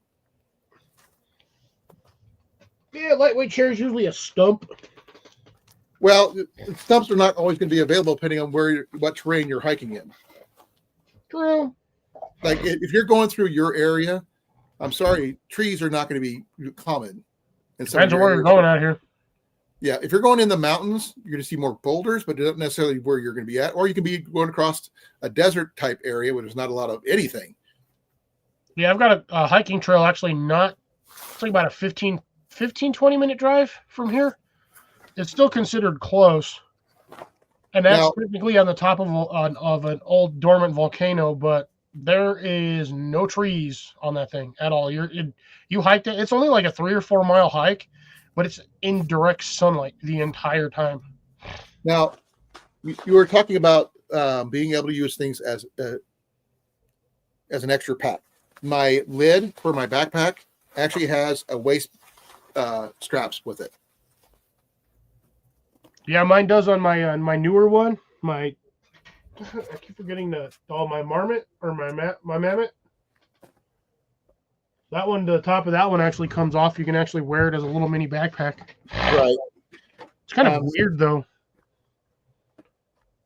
Yeah, lightweight chair is usually a stump. Well, stumps are not always going to be available depending on what terrain you're hiking in. True. Like if you're going through your area, I'm sorry, trees are not going to be common. Depends on where you're going out here. Yeah, if you're going in the mountains, you're going to see more boulders, but not necessarily where you're going to be at. Or you can be going across a desert type area where there's not a lot of anything. Yeah, I've got a hiking trail actually it's like about a 15, 20 minute drive from here. It's still considered close. And that's technically on the top of an old dormant volcano, but there is no trees on that thing at all. You hiked it. It's only like a 3 or 4 mile hike, but it's in direct sunlight the entire time. Now, you were talking about being able to use things as an extra pack. My lid for my backpack actually has a waist straps with it. Yeah, mine does on my newer one. I keep forgetting my marmot or my mammoth. That one, the top of that one actually comes off. You can actually wear it as a little mini backpack. Right. It's kind of weird though.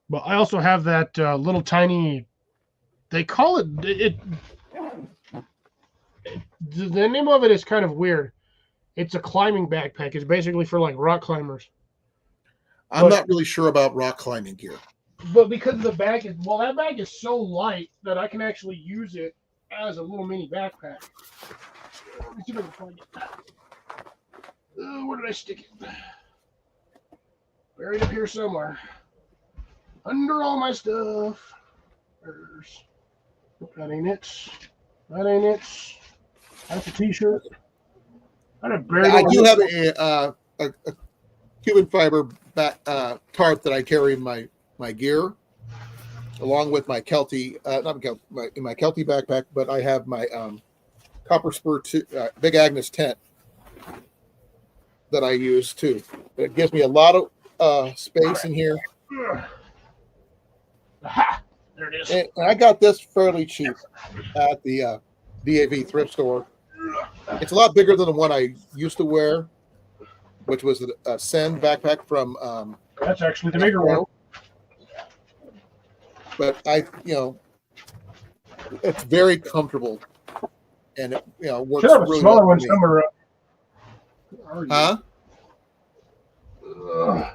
But I also have that little tiny. They call it. The name of it is kind of weird. It's a climbing backpack. It's basically for like rock climbers. I'm not really sure about rock climbing gear. But because the bag that bag is so light that I can actually use it as a little mini backpack. Let me see if I can find it. Where did I stick it? Buried up here somewhere. Under all my stuff. That ain't it. That ain't it. That's a t-shirt. I had buried I over do this have a Cuban fiber tarp that I carry in my gear, along with my Kelty, in my Kelty backpack. But I have my copper spur Big Agnes tent that I use too. It gives me a lot of space in here. Aha! There it is. And I got this fairly cheap at the D.A.V thrift store. It's a lot bigger than the one I used to wear, which was a Sen backpack from. That's actually the bigger one. But it's very comfortable, and it works Should have a really smaller well one for me. somewhere. Where are you? Huh? Ugh.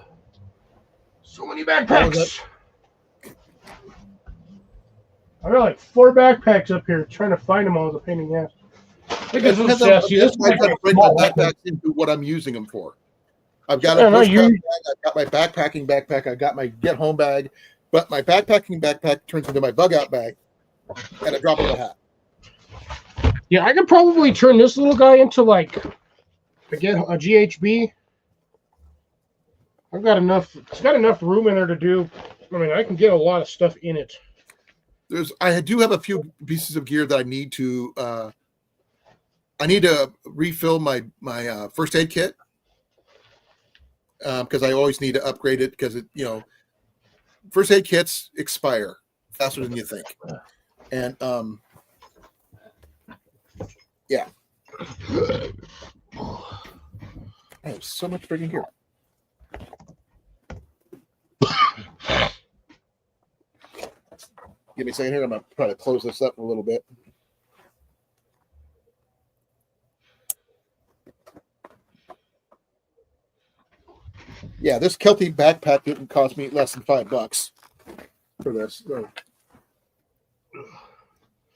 So many What was backpacks. I got like 4 backpacks up here. Trying to find them all is a pain in the ass. Look at this sassy. This I is got like to a break my small one. backpacks into what I'm using them for. I've got Yeah, a no, bushcraft bag. I've got my backpacking backpack. I got my get home bag, but my backpacking backpack turns into my bug out bag at a drop of a hat. Yeah, I could probably turn this little guy into like again a GHB. I've got enough. It's got enough room in there to do. I mean, I can get a lot of stuff in it. I do have a few pieces of gear that I need to. I need to refill my first aid kit because I always need to upgrade it because first aid kits expire faster than you think, and yeah, I have so much freaking gear. Give me a second here. I'm gonna try to close this up a little bit. Yeah, this Kelty backpack didn't cost me less than $5 for this. So.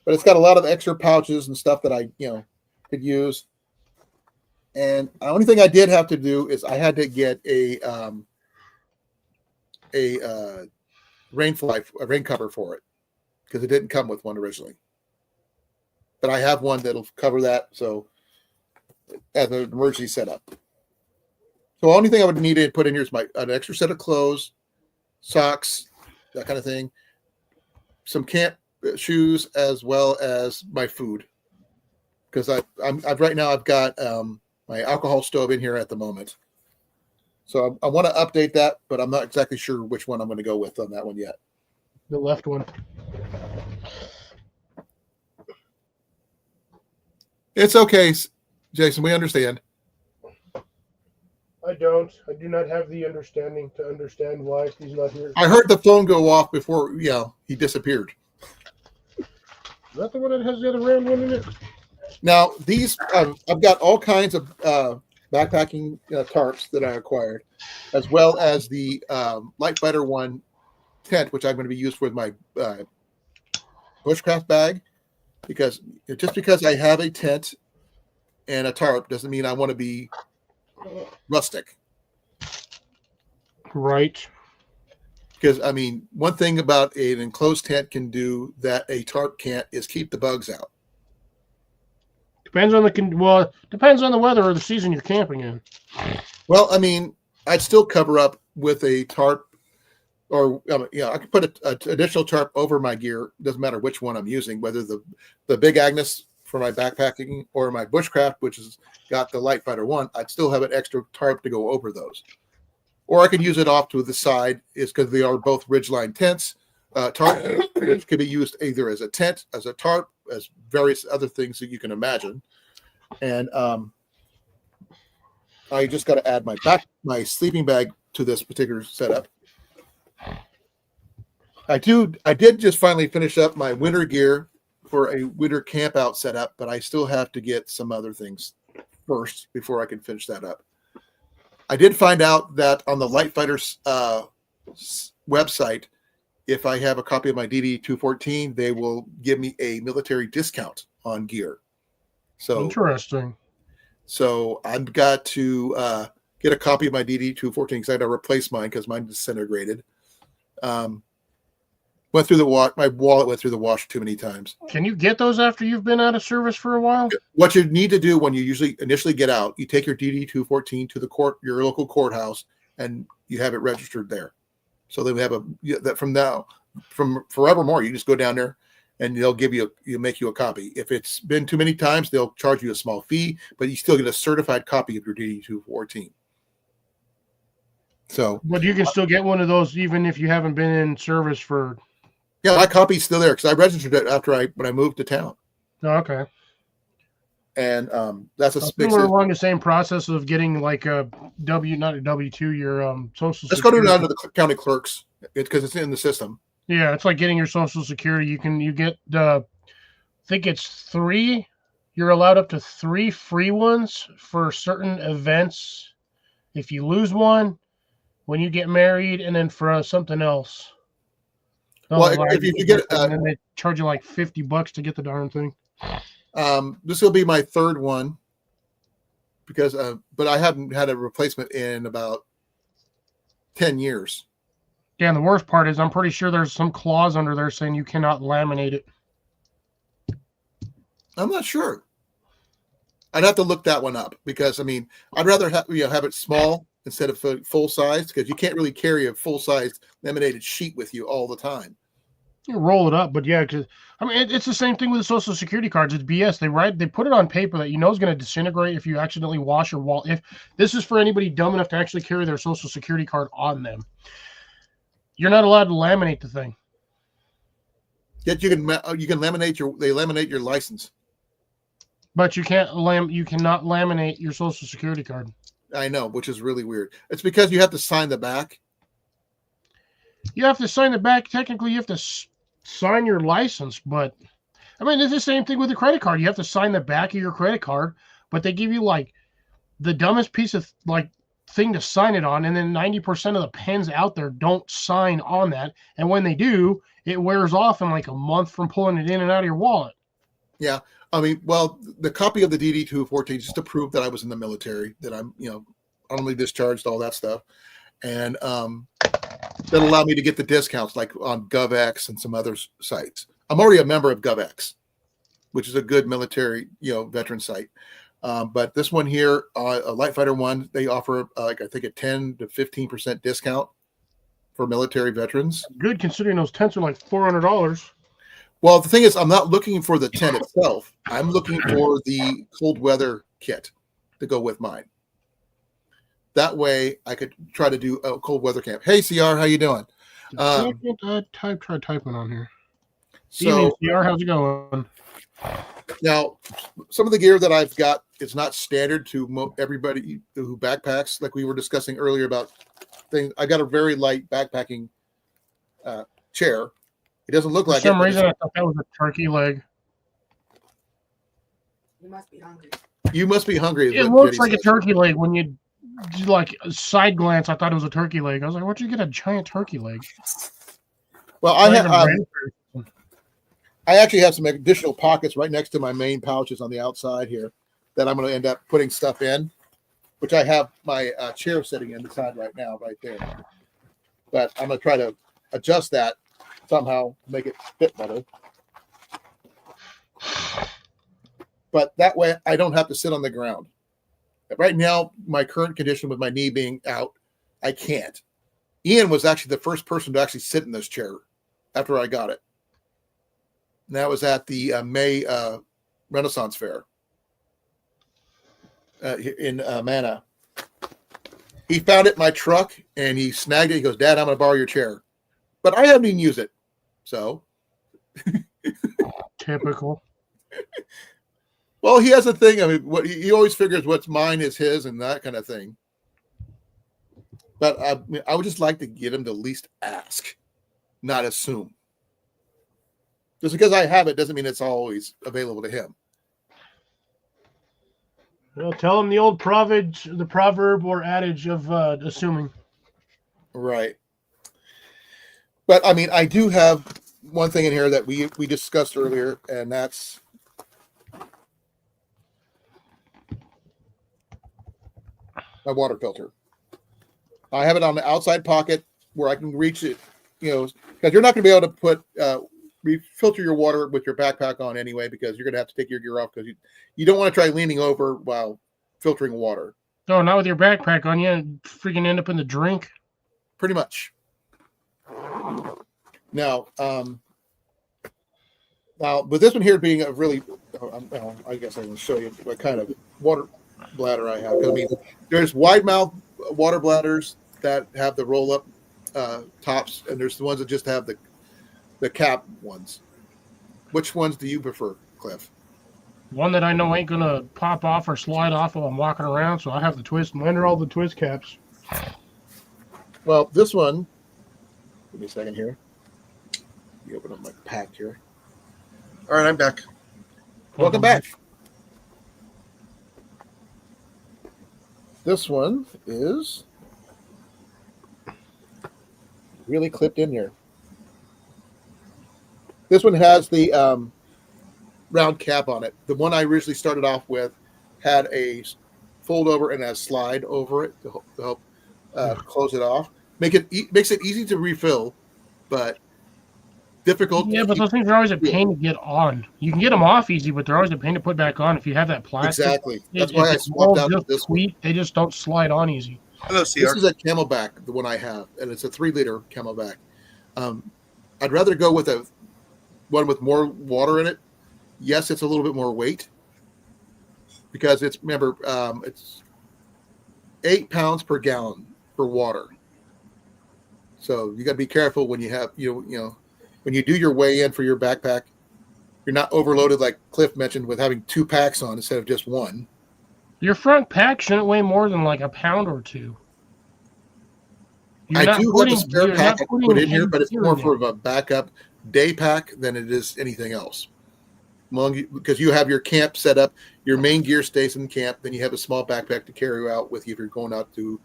But it's got a lot of extra pouches and stuff that I, could use. And the only thing I did have to do is I had to get a rain cover for it because it didn't come with one originally. But I have one that'll cover that, so as an emergency setup. So the only thing I would need to put in here is an extra set of clothes, socks, that kind of thing, some camp shoes, as well as my food. Because I've right now I've got my alcohol stove in here at the moment. So I want to update that, but I'm not exactly sure which one I'm going to go with on that one yet. The left one. It's okay, Jason. We understand. I don't. I do not have the understanding to understand why he's not here. I heard the phone go off before he disappeared. Is that the one that has the other round one in it? Now these I've got all kinds of backpacking tarps that I acquired, as well as the Light Fighter 1 tent, which I'm going to be used with my bushcraft bag, because just because I have a tent and a tarp doesn't mean I want to be rustic. Right. Because I mean, one thing about an enclosed tent can do that a tarp can't is keep the bugs out. Depends on the weather or the season you're camping in. Well, I mean, I'd still cover up with a tarp, or I could put an additional tarp over my gear. Doesn't matter which one I'm using, whether the Big Agnes for my backpacking or my bushcraft, which has got the Light Fighter 1. I'd still have an extra tarp to go over those, or I could use it off to the side. Is because they are both ridgeline tents. Tarp, which could be used either as a tent, as a tarp, as various other things that you can imagine. And I just got to add my sleeping bag to this particular setup. I did just finally finish up my winter gear for a winter camp out setup, but I still have to get some other things first before I can finish that up. I did find out that on the Light Fighters website, if I have a copy of my DD-214, they will give me a military discount on gear. So interesting. So I've got to get a copy of my DD-214 because I had to replace mine because mine disintegrated. Went through the wash. My wallet went through the wash too many times. Can you get those after you've been out of service for a while? What you need to do when you usually initially get out, you take your DD-214 to the court, your local courthouse, and you have it registered there. So they have that from forevermore. You just go down there, and they'll make you a copy. If it's been too many times, they'll charge you a small fee, but you still get a certified copy of your DD-214. So, but you can still get one of those even if you haven't been in service for. Yeah, my copy's still there because I registered it when I moved to town. Oh, okay. And that's similar along the same process of getting like a not a W-2, your social. Let's go down to the county clerks because it's in the system. Yeah, it's like getting your social security. You get I think it's 3. You're allowed up to 3 free ones for certain events. If you lose one, when you get married, and then for something else. Well, if you get and then they charge you like $50 to get the darn thing. This will be my 3rd one because, but I haven't had a replacement in about 10 years. Yeah, and the worst part is I'm pretty sure there's some clause under there saying you cannot laminate it. I'm not sure. I'd have to look that one up because I'd rather have it small instead of full size because you can't really carry a full size laminated sheet with you all the time. You roll it up, but yeah, because it's the same thing with the social security cards. It's BS. They put it on paper that is going to disintegrate if you accidentally wash your wallet. If this is for anybody dumb enough to actually carry their social security card on them, you're not allowed to laminate the thing. Yet you can laminate your license, but you cannot laminate your social security card. I know, which is really weird. It's because you have to sign the back. You have to sign the back. Technically, you have to sign your license, but it's the same thing with the credit card. You have to sign the back of your credit card, but they give you like the dumbest piece of like thing to sign it on, and then 90% of the pens out there don't sign on that, and when they do, it wears off in like a month from pulling it in and out of your wallet. Yeah, the copy of the DD-214 just to prove that I was in the military, that I'm honorably discharged, all that stuff, and that allowed me to get the discounts like on GovX and some other sites. I'm already a member of GovX, which is a good military, veteran site. But this one here, a Light Fighter one, they offer I think a 10 to 15% discount for military veterans. Good, considering those tents are like $400. Well, the thing is, I'm not looking for the tent itself. I'm looking for the cold weather kit to go with mine. That way, I could try to do a cold weather camp. Hey, CR, how you doing? Try typing on here. So, CR, how's it going? Now, some of the gear that I've got is not standard to everybody who backpacks, like we were discussing earlier about things. I got a very light backpacking chair. It doesn't look like it. For some reason, I thought that was a turkey leg. You must be hungry. You must be hungry. It looks like a turkey leg when you like side glance. I thought it was a turkey leg. I was like, "Where'd you get a giant turkey leg?" Well, I actually have some additional pockets right next to my main pouches on the outside here that I'm going to end up putting stuff in, which I have my chair sitting inside right now, right there. But I'm going to try to adjust that somehow, make it fit better. But that way I don't have to sit on the ground. Right now, my current condition with my knee being out, I can't. Ian was actually the first person to actually sit in this chair after I got it. And that was at the May Renaissance Fair in Mana. He found it in my truck and he snagged it. He goes, "Dad, I'm going to borrow your chair." But I haven't even used it. So. Typical. Well, he has a thing. What he always figures what's mine is his and that kind of thing. But I would just like to get him to at least ask, not assume. Just because I have it doesn't mean it's always available to him. Well, tell him the proverb or adage of assuming. Right. But I do have one thing in here that we discussed earlier, and that's my water filter. I have it on the outside pocket where I can reach it because you're not going to be able to put filter your water with your backpack on anyway, because you're going to have to take your gear off because you don't want to try leaning over while filtering water. No, not with your backpack on. You freaking end up in the drink. Pretty much. Now, with this one here being a really, I guess I can show you what kind of water bladder I have. I mean, there's wide mouth water bladders that have the roll up tops, and there's the ones that just have the cap ones. Which ones do you prefer, Cliff? One that I know ain't gonna pop off or slide off while I'm walking around, so I have the twist. Mine are all the twist caps. Well, this one. Give me a second here. You open up my pack here. All right, I'm back. Welcome back. This one is really clipped in there. This one has the round cap on it. The one I originally started off with had a fold over and a slide over it to help close it off. Makes it easy to refill, but difficult. Yeah, but those things are always a pain to get on. You can get them off easy, but they're always a pain to put back on if you have that plastic. Exactly. That's why I swapped out to this one. They just don't slide on easy. Hello, CR. This is a Camelback, the one I have, and it's a 3-liter Camelback. I'd rather go with a one with more water in it. Yes, it's a little bit more weight because it's 8 pounds per gallon for water. So you got to be careful when you have when you do your weigh in for your backpack. You're not overloaded like Cliff mentioned with having 2 packs on instead of just one. Your front pack shouldn't weigh more than like a pound or 2. I do have a spare pack I put in here, but it's more for a backup day pack than it is anything else. Because you have your camp set up, your main gear stays in camp, then you have a small backpack to carry out with you if you're going out to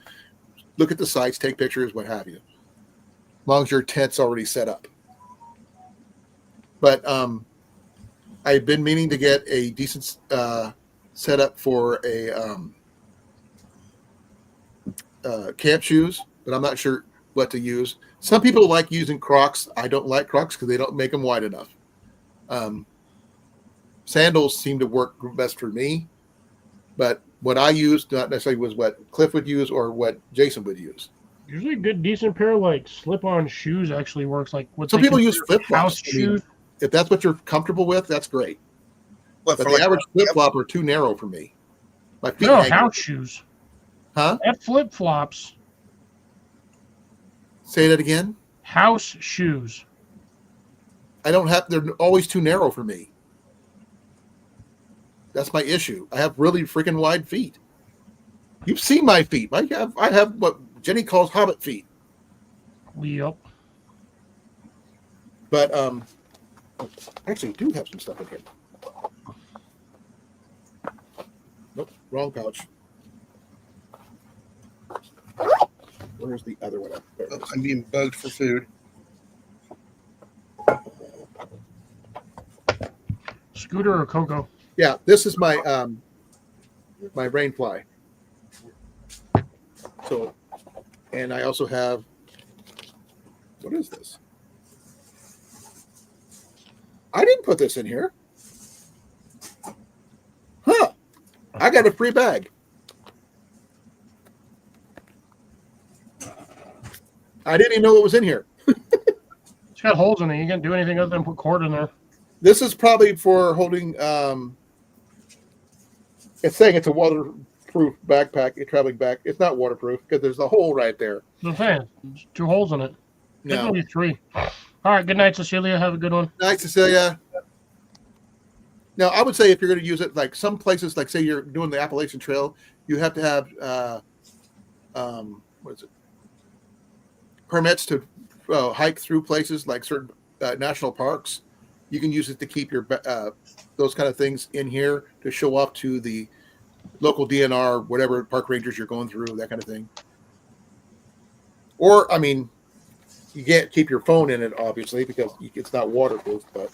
look at the sites, take pictures, what have you. As long as your tent's already set up. But I've been meaning to get a decent setup for a camp shoes, but I'm not sure what to use. Some people like using Crocs. I don't like Crocs because they don't make them wide enough. Sandals seem to work best for me, but what I used not necessarily was what Cliff would use or what Jason would use. Usually a good, decent pair of like slip-on shoes actually works. Like what some people use flip-flops. House shoes. If that's what you're comfortable with, that's great. But the average flip-flop are too narrow for me. My feet house shoes. Huh? At flip-flops. Say that again. House shoes. They're always too narrow for me. That's my issue. I have really freaking wide feet. You've seen my feet. I have what Jenny calls hobbit feet. Yep. But I actually do have some stuff in here. Nope, wrong pouch. Where's the other one? I'm being bugged for food. Scooter or Coco? Yeah, this is my my rainfly. So, and I also have, what is this? I didn't put this in here. Huh. I got a free bag. I didn't even know what was in here. It's got holes in it. You can't do anything other than put cord in there. This is probably for holding, it's saying it's a waterproof backpack, a traveling back. It's not waterproof because there's a hole right there. That's what I'm saying. There's 2 holes in it. No. Maybe 3. All right. Good night, Cecilia. Have a good one. Night, Cecilia. Now, I would say if you're going to use it, like some places, like say you're doing the Appalachian Trail, you have to have, what is it? Permits to hike through places like certain national parks. You can use it to keep your those kind of things in here to show off to the local DNR, whatever park rangers you're going through, that kind of thing. Or, I mean, you can't keep your phone in it, obviously, because it's not waterproof, but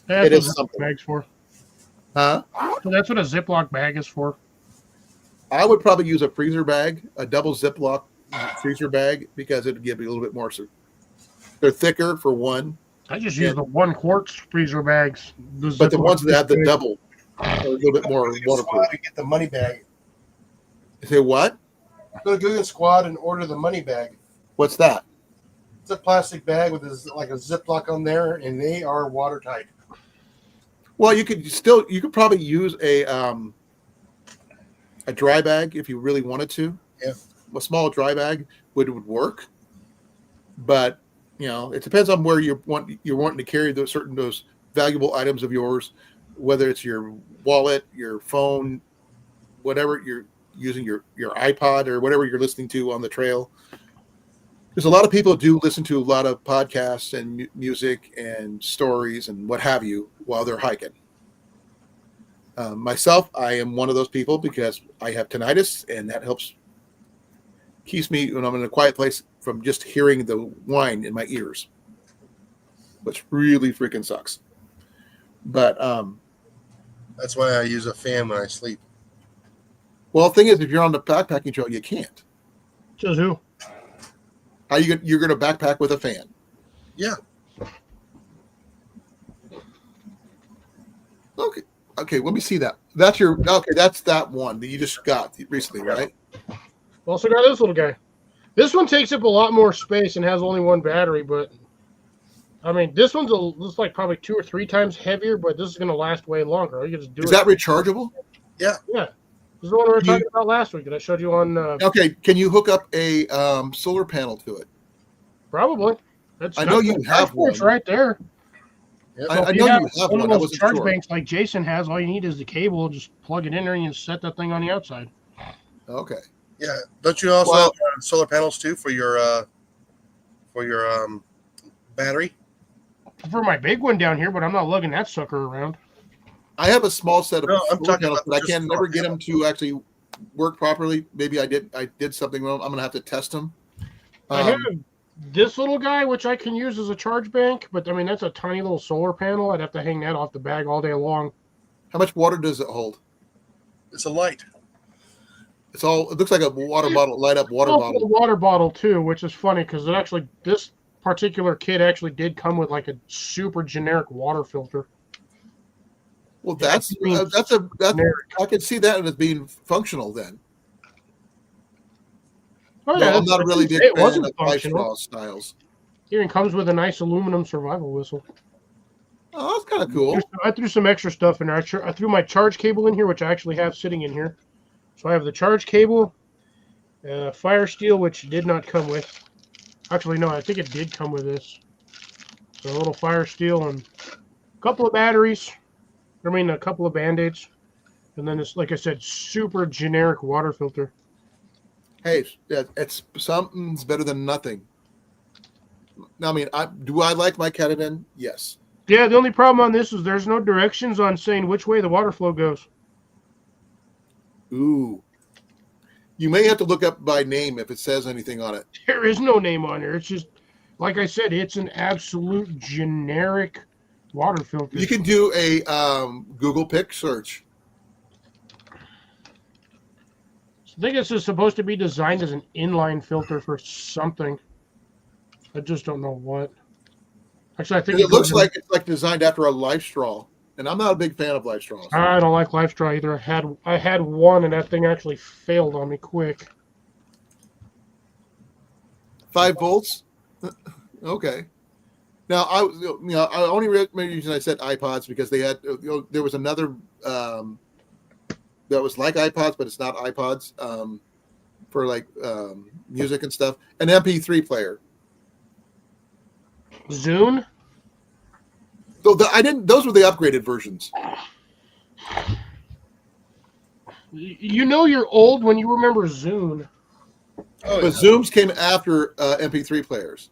That's it is something. Bag's for. Huh? So that's what a Ziploc bag is for. I would probably use a freezer bag, a double Ziploc freezer bag, because it would give you a little bit more They're thicker for one, I just use the 1 quart freezer bags. but the ones that have the double are a little bit more waterproof. And get the money bag. Say what? Go to Google Squad and order the money bag. What's that? It's a plastic bag with like a Ziploc on there, and they are watertight. Well, you could probably use a dry bag if you really wanted to. Yeah. A small dry bag would work, but it depends on where you're wanting to carry those valuable items of yours, whether it's your wallet, your phone, whatever you're using, your iPod or whatever you're listening to on the trail. Because a lot of people do listen to a lot of podcasts and music and stories and what have you while they're hiking. Myself, I am one of those people because I have tinnitus, and that keeps me, when I'm in a quiet place, from just hearing the whine in my ears, which really freaking sucks. But that's why I use a fan when I sleep. Well, the thing is, if you're on the backpacking trail, you can't. Says who? How you're going to backpack with a fan? Yeah. Okay. Let me see that. That's that one that you just got recently, right? Also got this little guy. This one takes up a lot more space and has only 1 battery, but I mean, this one's like probably 2 or 3 times heavier, but this is going to last way longer. You can just do Is that rechargeable? Yeah. Yeah. This is the one we were talking about last week that I showed you on. Okay, can you hook up a solar panel to it? Probably. I know you have one. It's right there. Yep. I know you have one one. of I those wasn't charge sure. banks like Jason has. All you need is the cable. Just plug it in there and you set that thing on the outside. Okay. Yeah. Don't you also have solar panels too for your battery? For my big one down here, but I'm not lugging that sucker around. I have a small set of I'm solar talking panels, about but I just can solar never get them to actually work properly. Maybe I did something wrong. I'm going to have to test them. I have this little guy, which I can use as a charge bank, but I mean, that's a tiny little solar panel. I'd have to hang that off the bag all day long. How much water does it hold? It's a light. It looks like a water bottle, light up water Also bottle. a water bottle too, which is funny because this particular kit actually did come with like a super generic water filter. Well, I can see that as being functional then. Oh, No, yeah, I'm not a really big it fan wasn't of functional. lifestyle styles. Even comes with a nice aluminum survival whistle. Oh, that's kind of cool. I threw some extra stuff in there. I threw my charge cable in here, which I actually have sitting in here. So I have the charge cable, fire steel, which did not come with. Actually, no, I think it did come with this. So a little fire steel and a couple of batteries. A couple of Band-Aids. And then this, like I said, super generic water filter. Hey, it's something's better than nothing. Now, I mean, do I like my Cataden? Yes. Yeah, the only problem on this is there's no directions on saying which way the water flow goes. Ooh. You may have to look up by name if it says anything on it. There is no name on there. It's just, like I said, it's an absolute generic water filter. You can do a Google pic search. I think this is supposed to be designed as an inline filter for something. I just don't know what. Actually, I think It looks like it's like designed after a life straw, and I'm not a big fan of life straws. I don't like life straw either. I had one, and that thing actually failed on me quick. 5 volts. Okay. Now I only reason I said iPods because they had there was another that was like iPods, but it's not iPods for like music and stuff. An MP3 player. Zune? Those were the upgraded versions. You know you're old when you remember Zune. Oh, But Zooms came after MP3 players.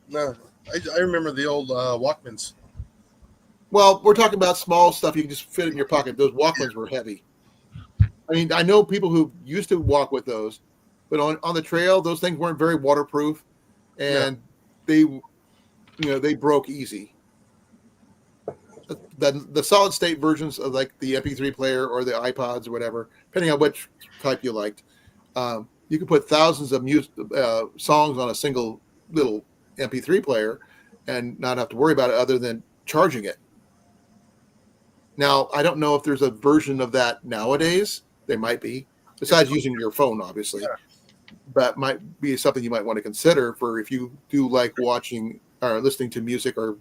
No, I remember the old Walkmans. Well, we're talking about small stuff you can just fit in your pocket. Those Walkmans were heavy. I mean, I know people who used to walk with those, but on the trail, those things weren't very waterproof, and they broke easy. The solid state versions of like the MP3 player or the iPods or whatever, depending on which type you liked, you could put thousands of songs on a single little MP3 player and not have to worry about it other than charging it. Now, I don't know if there's a version of that nowadays. There might be, besides using your phone, obviously. Yeah. But might be something you might want to consider for if you do like watching or listening to music or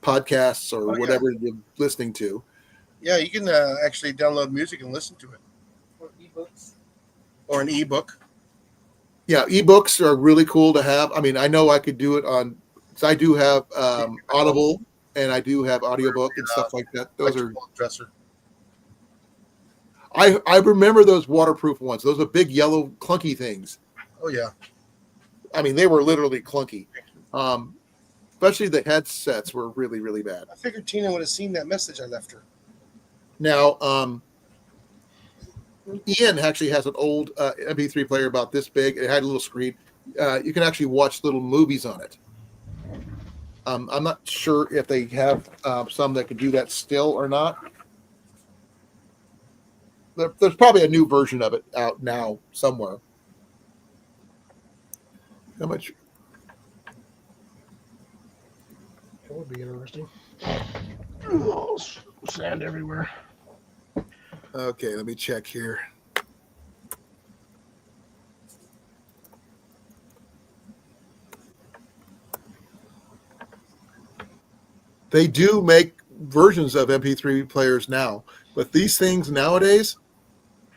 podcasts or whatever you're listening to. Yeah, you can actually download music and listen to it. Or ebooks. Or an ebook. Yeah, ebooks are really cool to have. I mean, I know I could do it on, because I do have Audible and I do have audiobook and stuff like that. Those are. Dresser. I remember those waterproof ones. Those are big yellow clunky things. Oh yeah. I mean, they were literally clunky. Especially the headsets were really, really bad. I figured Tina would have seen that message I left her. Now, Ian actually has an old MP3 player about this big. It had a little screen. You can actually watch little movies on it. I'm not sure if they have some that can do that still or not. There's probably a new version of it out now somewhere. How much? That would be interesting. Oh, sand everywhere. Okay, let me check here. They do make versions of MP3 players now, but these things nowadays,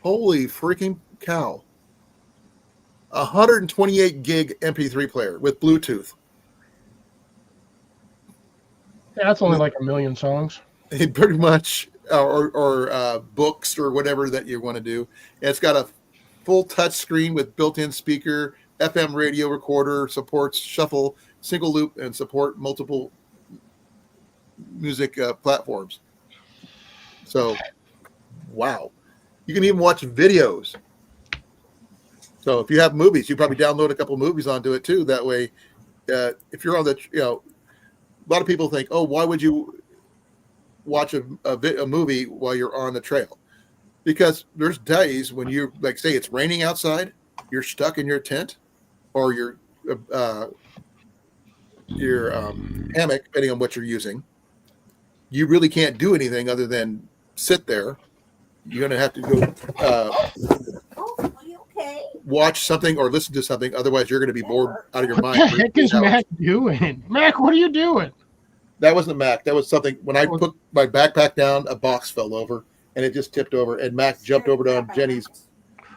holy freaking cow. 128 gig MP3 player with Bluetooth. Yeah, that's only like 1 million songs. Pretty much, or books or whatever that you want to do. It's got a full touch screen with built-in speaker, FM radio recorder, supports shuffle, single loop, and support multiple music platforms. So, wow. You can even watch videos. So if you have movies, you probably download a couple movies onto it too. That way, if you're on the, a lot of people think, oh, why would you watch a movie while you're on the trail? Because there's days when you, like, say it's raining outside, you're stuck in your tent or your hammock, depending on what you're using. You really can't do anything other than sit there. You're going to have to go Are you okay? watch something or listen to something. Otherwise, you're going to be bored out of your What mind. the heck is Mac doing? Mac, what are you doing? That wasn't Mac. That was something. When I put my backpack down, a box fell over and it just tipped over. And Mac jumped over on Jenny's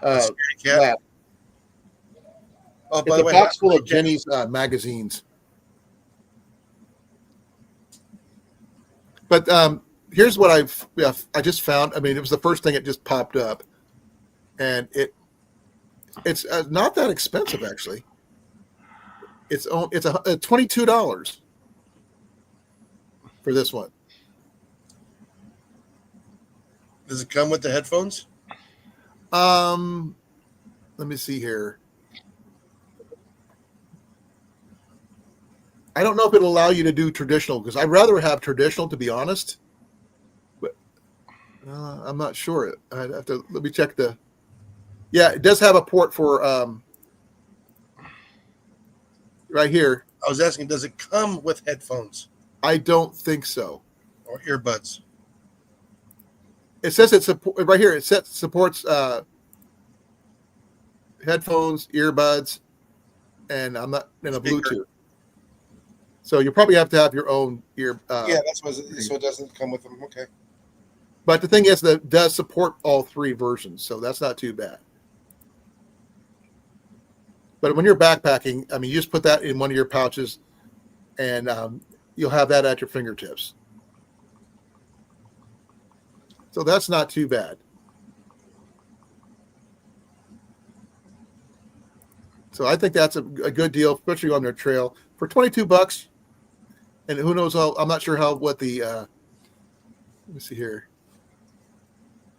lap. Oh, by It's the a way, box full of Jenny's magazines. But here's what I just found. I mean, it was the first thing that just popped up, and it's not that expensive actually. It's $22 for this one. Does it come with the headphones? Let me see here. I don't know if it'll allow you to do traditional, because I'd rather have traditional, to be honest. But I'm not sure. I'd have to let me check the. Yeah, it does have a port for right here. I was asking, does it come with headphones I don't think so. or earbuds? It says it's right here. It supports headphones, earbuds, and I'm not in a Speaker. Bluetooth. So you probably have to have your own ear. Yeah, that's what. So it doesn't come with them. Okay. But the thing is that it does support all three versions, so that's not too bad. But when you're backpacking, I mean, you just put that in one of your pouches, and you'll have that at your fingertips. So that's not too bad. So I think that's a good deal, especially on their trail for $22. And who knows how? I'm not sure what the. Let me see here.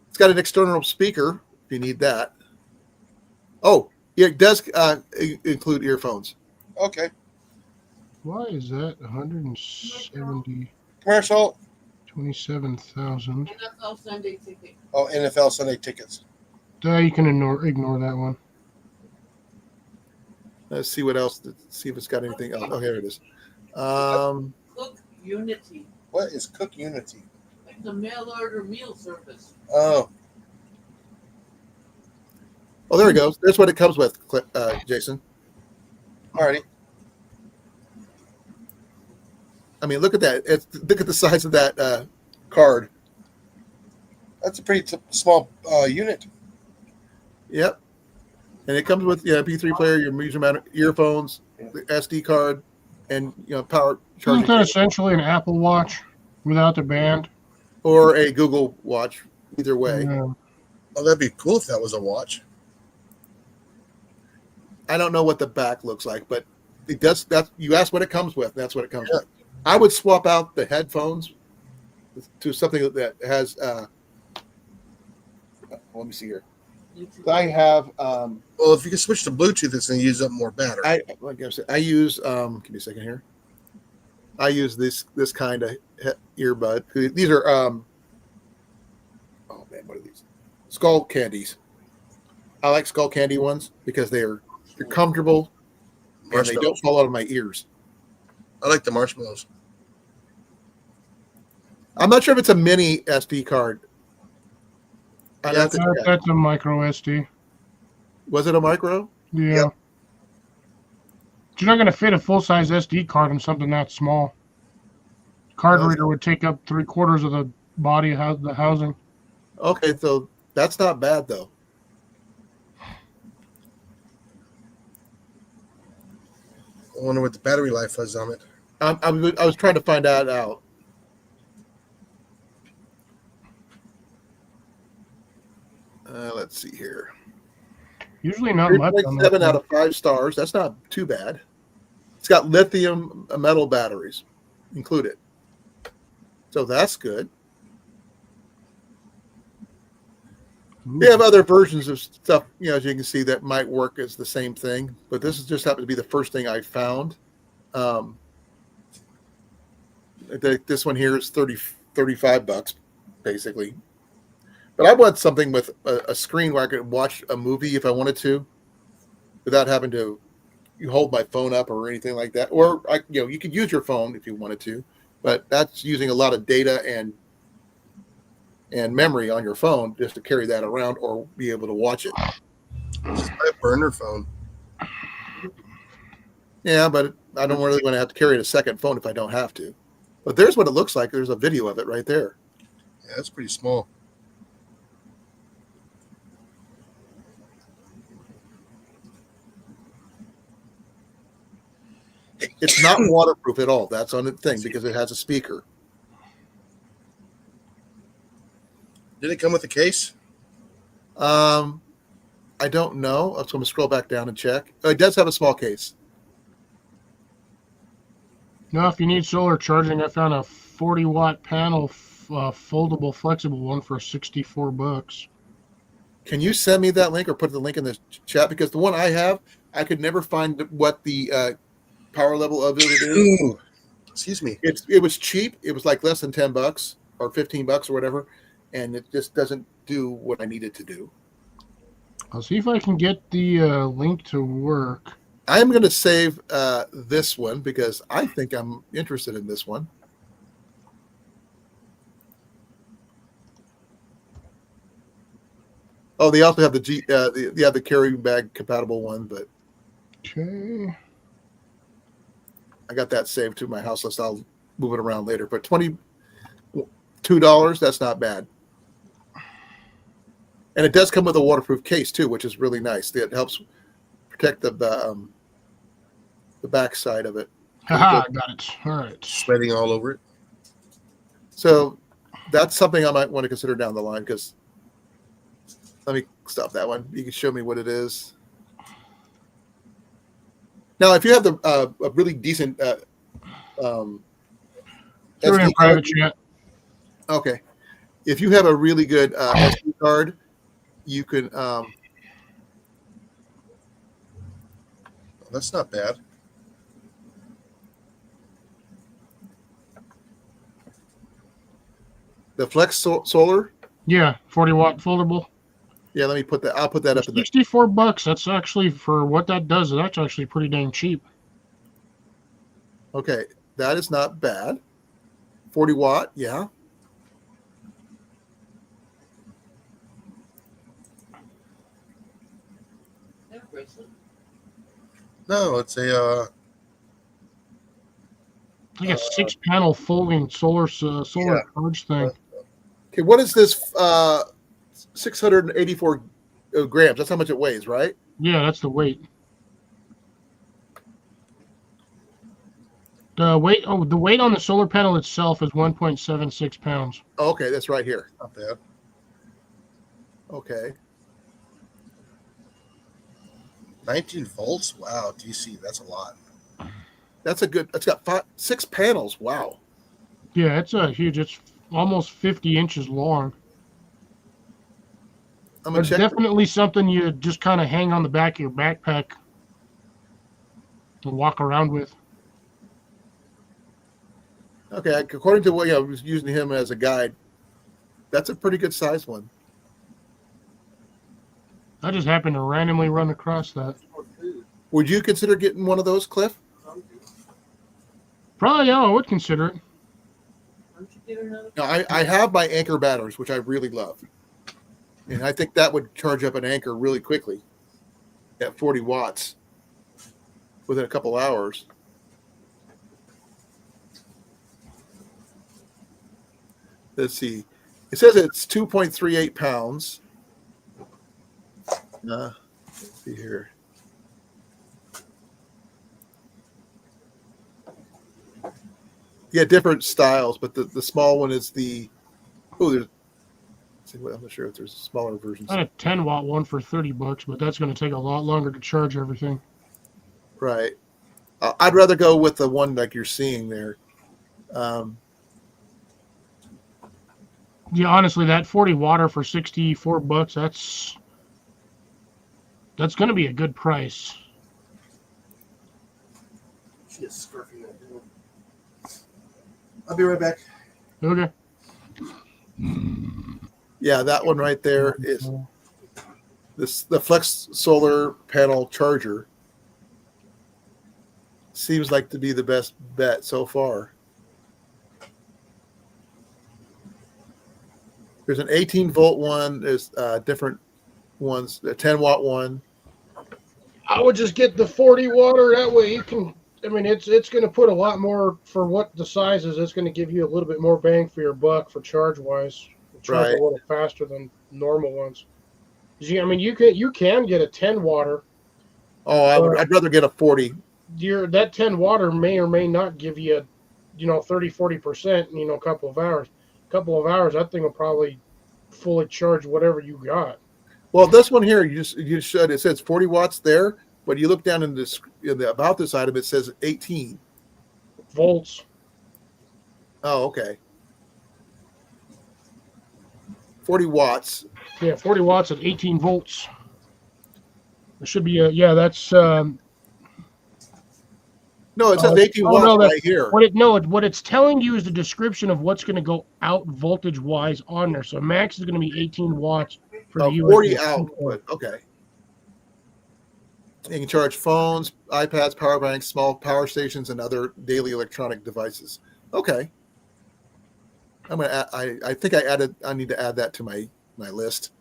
It's got an external speaker if you need that. Oh, yeah, it does include earphones. Okay. Why is that 170, Commercial. 27,000? NFL Sunday ticket. Oh, NFL Sunday tickets. You can ignore that one. Let's see what else. See if it's got anything else. Oh, here it is. Cook Unity. What is Cook Unity? Like the mail order meal service. Oh, Oh, there it goes. There's what it comes with, Jason. alrighty. I mean, look at that. Look at the size of that card. That's a pretty small unit. Yep. And it comes with MP3 player, your music earphones, the SD card, and power Isn't charging that essentially an Apple Watch without the band? or a Google Watch. Either way, Yeah. Oh, that'd be cool if that was a watch. I don't know what the back looks like, but it does. That you asked what it comes with. That's what it comes with. I would swap out the headphones to something that has. Let me see here. I have. Well, if you can switch to Bluetooth, it's going to use up more battery. I use. Give me a second here. I use this kind of earbud. These are. Oh man, what are these? Skull candies. I like skull candy ones because they're comfortable and they don't fall out of my ears. I like the marshmallows. I'm not sure if it's a mini SD card. I'd have to check. That's a micro SD. Was it a micro? Yeah. Yep. But you're not going to fit a full-size SD card in something that small. Card reader would take up 3/4 of the body of the housing. Okay, so that's not bad though. I wonder what the battery life was on it. I was trying to find that out. Let's see here. Usually not much. On 3.7 that out of 5 stars. That's not too bad. It's got lithium metal batteries included. So that's good. thing. We have other versions of stuff, as you can see, that might work as the same thing. But this is just happened to be the first thing I found. This one here is $35, basically. But I want something with a screen where I could watch a movie if I wanted to, without having to hold my phone up or anything like that. Or you could use your phone if you wanted to, but that's using a lot of data and memory on your phone just to carry that around or be able to watch it. Just buy a burner phone. Yeah, but I don't really want to have to carry a second phone if I don't have to. But there's what it looks like. There's a video of it right there. Yeah, that's pretty small. It's not waterproof at all. That's on the thing because it has a speaker. Did it come with a case? I don't know. I'm going to scroll back down and check. Oh, it does have a small case. Now, if you need solar charging, I found a 40-watt panel, foldable, flexible one for $64. Can you send me that link or put the link in the chat? Because the one I have, I could never find what the power level of it is. Ooh, excuse me. It was cheap. It was like less than $10 or $15 or whatever, and it just doesn't do what I need it to do. I'll see if I can get the link to work. I'm going to save this one because I think I'm interested in this one. Oh, they also have the carry bag compatible one, but Okay. I got that saved to my house list. I'll move it around later. But $22, that's not bad. And it does come with a waterproof case too, which is really nice. It helps protect the back side of it. Haha, I got it. All right. Sweating all over it. So that's something I might want to consider down the line because let me stop that one. You can show me what it is. Now, if you have a really decent Throw it in SD private card, chat. okay. If you have a really good SD card, you can. That's not bad. The Flex Solar. Yeah, 40-watt foldable. Yeah, let me put that. I'll put that up in the. $64. That's actually for what that does. That's actually pretty dang cheap. Okay, that is not bad. 40 watt, yeah. That bracelet. No, it's a It's like a 6-panel folding solar charge thing. Okay, what is this? 684 grams. That's how much it weighs, right? Yeah, that's the weight. The weight on the solar panel itself is 1.76 pounds. Oh, okay, that's right here. not bad. Okay. 19 volts. Wow, DC. That's a lot. That's a good. It's got 6 panels. Wow. Yeah, it's a huge. It's almost 50 inches long. I'm gonna It's check. definitely something you just kind of hang on the back of your backpack and walk around with. Okay, according to what I was using him as a guide, that's a pretty good size one. I just happened to randomly run across that. For food. Would you consider getting one of those, Cliff? Probably, yeah, I would consider it. Why don't you get another? No, I have my anchor batteries, which I really love, and I think that would charge up an anchor really quickly at 40 watts within a couple hours. Let's see. It says it's 2.38 pounds. Let's see here. Yeah, different styles, but the small one is the. Oh, there's. I'm not sure if there's smaller versions. I had a 10-watt one for $30, but that's going to take a lot longer to charge everything. Right. I'd rather go with the one like you're seeing there. Yeah, honestly, that 40 water for $64, that's going to be a good price. She is scarfing that down. I'll be right back. Okay. Yeah, that one right there is the Flex Solar Panel Charger. Seems like to be the best bet so far. There's an 18-volt one. There's different ones. A 10-watt one. I would just get the 40 water. That way you can. I mean, it's going to put a lot more for what the size is. It's going to give you a little bit more bang for your buck for charge wise. Charge Right. a little faster than normal ones. I mean, you can get a 10 water. Oh, I'd rather get a 40. That 10 water may or may not give you, 30-40% in a couple of hours. That thing will probably fully charge whatever you got. Well, this one here, you should. It says 40 watts there, but you look down in the about this item, it says 18 volts. Oh, okay. 40 watts. Yeah, 40 watts at 18 volts. There should be that's. No, it says 18 watts right here. What it's telling you is the description of what's going to go out voltage wise on there. So max is going to be 18 watts for the USB. 40 output. Okay. You can charge phones, iPads, power banks, small power stations, and other daily electronic devices. Okay. I'm gonna. I think I need to add that to my list.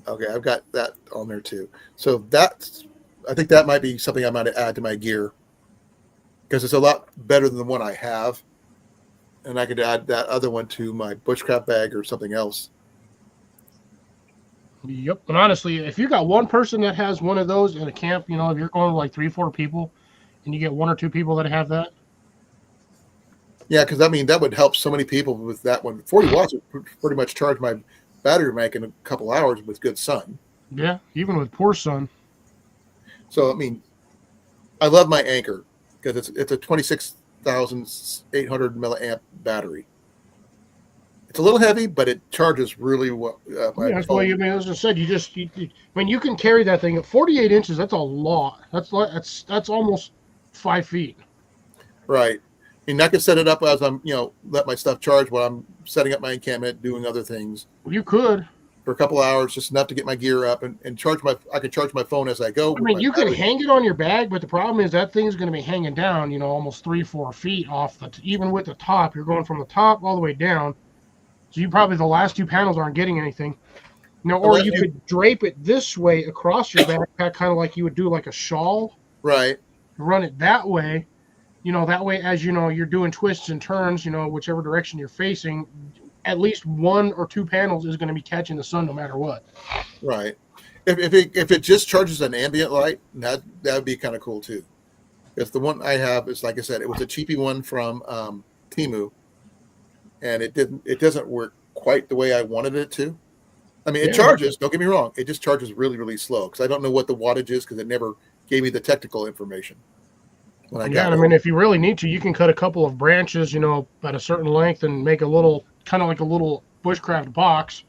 Okay, I've got that on there too. So I think that might be something I might add to my gear because it's a lot better than the one I have, and I could add that other one to my bushcraft bag or something else. Yep. And honestly, if you got one person that has one of those in a camp, if you're going with like 3-4 people, and you get 1 or 2 people that have that. Yeah, because that would help so many people with that one. 40 watts would pretty much charge my battery bank in a couple hours with good sun. Yeah, even with poor sun. So I love my Anchor because it's a 26,800 milliamp battery. It's a little heavy, but it charges really well. That's why as I said, you can carry that thing at 48 inches. That's a lot. That's almost 5 feet. Right. And I can set it up as I'm, let my stuff charge while I'm setting up my encampment, doing other things You could. for a couple of hours, just enough to get my gear up and I can charge my phone as I go. I mean, you can hang it on your bag, but the problem is that thing's going to be hanging down, almost 3-4 feet off even with the top. You're going from the top all the way down. So you probably, the last 2 panels aren't getting anything. Or you could drape it this way across your backpack, kind of like you would do like a shawl. Right. Run it that way. That way, as you're doing twists and turns, whichever direction you're facing, at least 1 or 2 panels is going to be catching the sun no matter what. Right. If it just charges an ambient light, that would be kind of cool too. Because the one I have is, like I said, it was a cheapy one from Temu, and it doesn't work quite the way I wanted it to. I mean, it charges. Don't get me wrong. It just charges really, really slow because I don't know what the wattage is because it never gave me the technical information. I mean, if you really need to, you can cut a couple of branches, at a certain length and make a little, kind of like a little bushcraft box,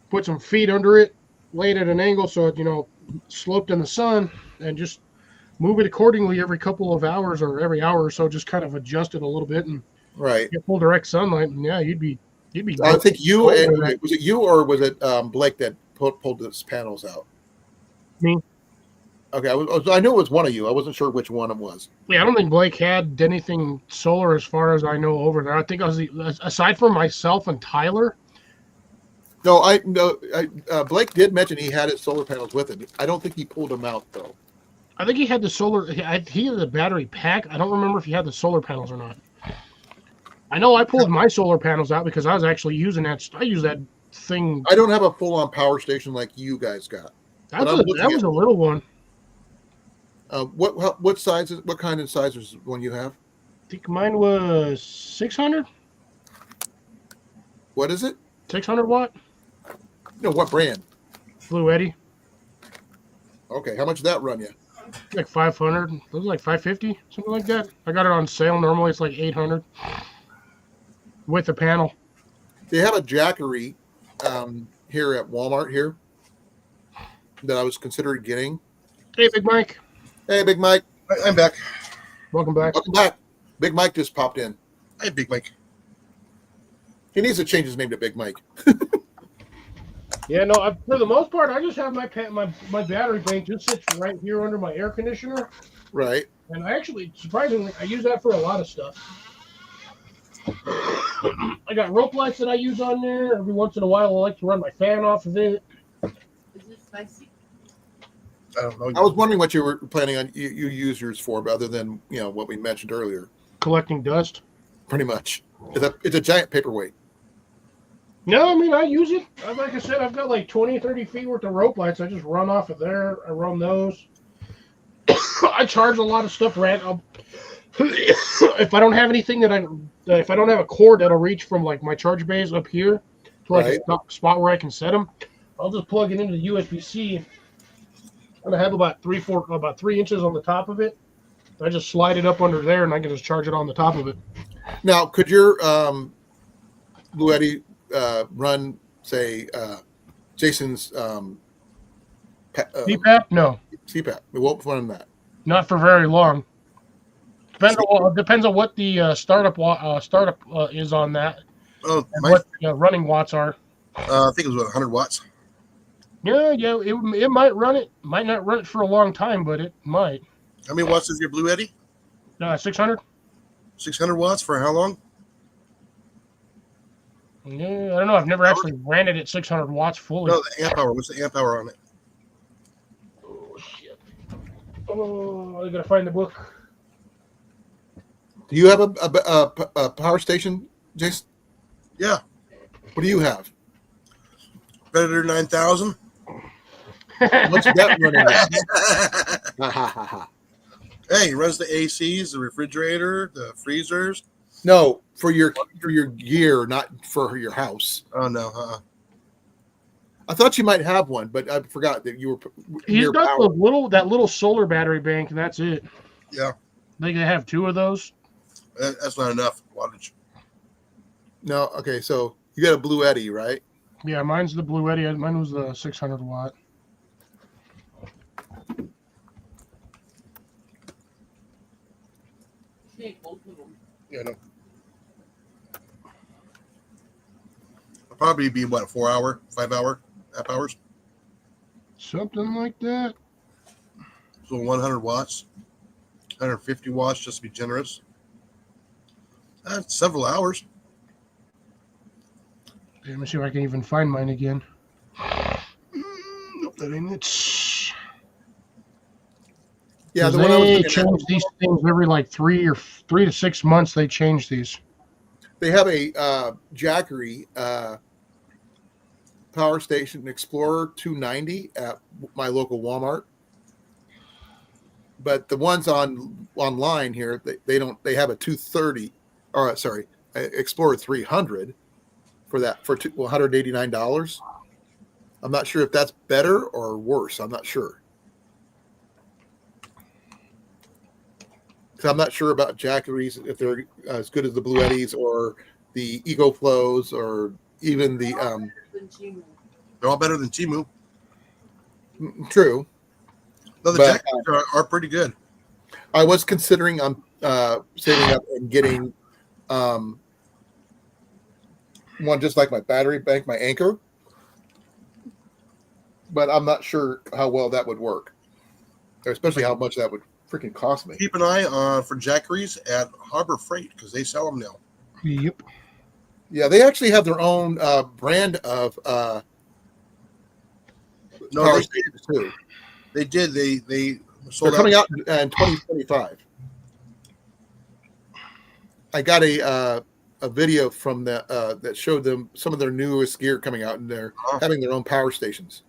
put some feet under it, lay it at an angle so it, sloped in the sun, and just move it accordingly every couple of hours or every hour or so, just kind of adjust it a little bit and get full direct sunlight. And yeah, you'd be. I think you, was it you or was it Blake that pulled those panels out? Me. Okay, I knew it was one of you. I wasn't sure which one it was. Yeah, I don't think Blake had anything solar as far as I know over there. I think I was aside from myself and Tyler. No, Blake did mention he had his solar panels with him. I don't think he pulled them out though. I think he had the solar. He had the battery pack. I don't remember if he had the solar panels or not. I know I pulled my solar panels out because I was actually using that. I use that thing. I don't have a full-on power station like you guys got. That was a little one. What sizes? What kind of sizes one you have? I think mine was 600. What is it? 600 watt. No, what brand? Blue Eddy. Okay, how much did that run you? Like 500. It was like 550, something like that. I got it on sale. Normally it's like 800 with the panel. They have a Jackery here at Walmart here that I was considering getting. Hey, Big Mike. Hey, Big Mike. I'm back. Welcome back. Welcome back. Big Mike just popped in. Hey, Big Mike. He needs to change his name to Big Mike. Yeah, no. For the most part, I just have my battery bank just sits right here under my air conditioner. Right. And I actually, surprisingly, I use that for a lot of stuff. I got rope lights that I use on there. Every once in a while, I like to run my fan off of it. Is it spicy? I don't know. I was wondering what you were planning on you use yours for, other than what we mentioned earlier. Collecting dust. Pretty much. It's a giant paperweight. No, I mean, I use it. Like I said, I've got like 20, 30 feet worth of rope lights. I just run off of there. I run those. I charge a lot of stuff random. If I don't have anything if I don't have a cord that'll reach from like my charge bays up here to like a spot where I can set them, I'll just plug it into the USB-C. And I have about 3 inches on the top of it. I just slide it up under there, and I can just charge it on the top of it. Now, could your Blue Eddy run, say, Jason's CPAP? No. CPAP. It won't run that. Not for very long. Depends on what the startup is on that. Oh, and what running watts are. I think it was 100 watts. Yeah, it might run it. Might not run it for a long time, but it might. How many watts is your Blue Eddy? 600. 600 watts for how long? Yeah, I don't know. I've never actually ran it at 600 watts fully. No, the amp hour. What's the amp hour on it? Oh, shit. Oh, I gotta find the book. Do you have a power station, Jason? Yeah. What do you have? Predator 9000. What's that running? Hey, he runs the ACs, the refrigerator, the freezers. No, for your gear, not for your house. Oh no, I thought you might have one, but I forgot that you were. He's got that little solar battery bank, and that's it. Yeah. They can have 2 of those. That's not enough wattage. No, okay, so you got a Blue Eddy, right? Yeah, mine's the Blue Eddy. Mine was the 600 watt. Take both of them. Yeah, no. It'll probably be what, 4 hour, 5 hour, half hours. Something like that. So 100 watts, 150 watts, just to be generous. That's several hours. Okay, let me see if I can even find mine again. Nope, that ain't it. Yeah, 'Cause the one I was they looking at, change these things every like 3 to 6 months. They change these. they have a Jackery Power Station Explorer 290 at my local Walmart. But the ones online here, they don't. They have a 230, or sorry, Explorer 300 for that for $189. I'm not sure if that's better or worse. I'm not sure. Because I'm not sure about Jackeries, if they're as good as the Blue Eddies or the Eco Flows or even the They're all better than Timu. True. No, the But, jackets are pretty good. I was considering saving up and getting one just like my battery bank, my Anchor, but I'm not sure how well that would work, especially how much that would freaking cost me. Keep an eye for Jackeries at Harbor Freight because they sell them now. Yep. Yeah, they actually have their own brand of No, power they stations too. They did. They They're sold coming out. out in 2025. I got a video from that showed them some of their newest gear coming out, and they're having their own power stations.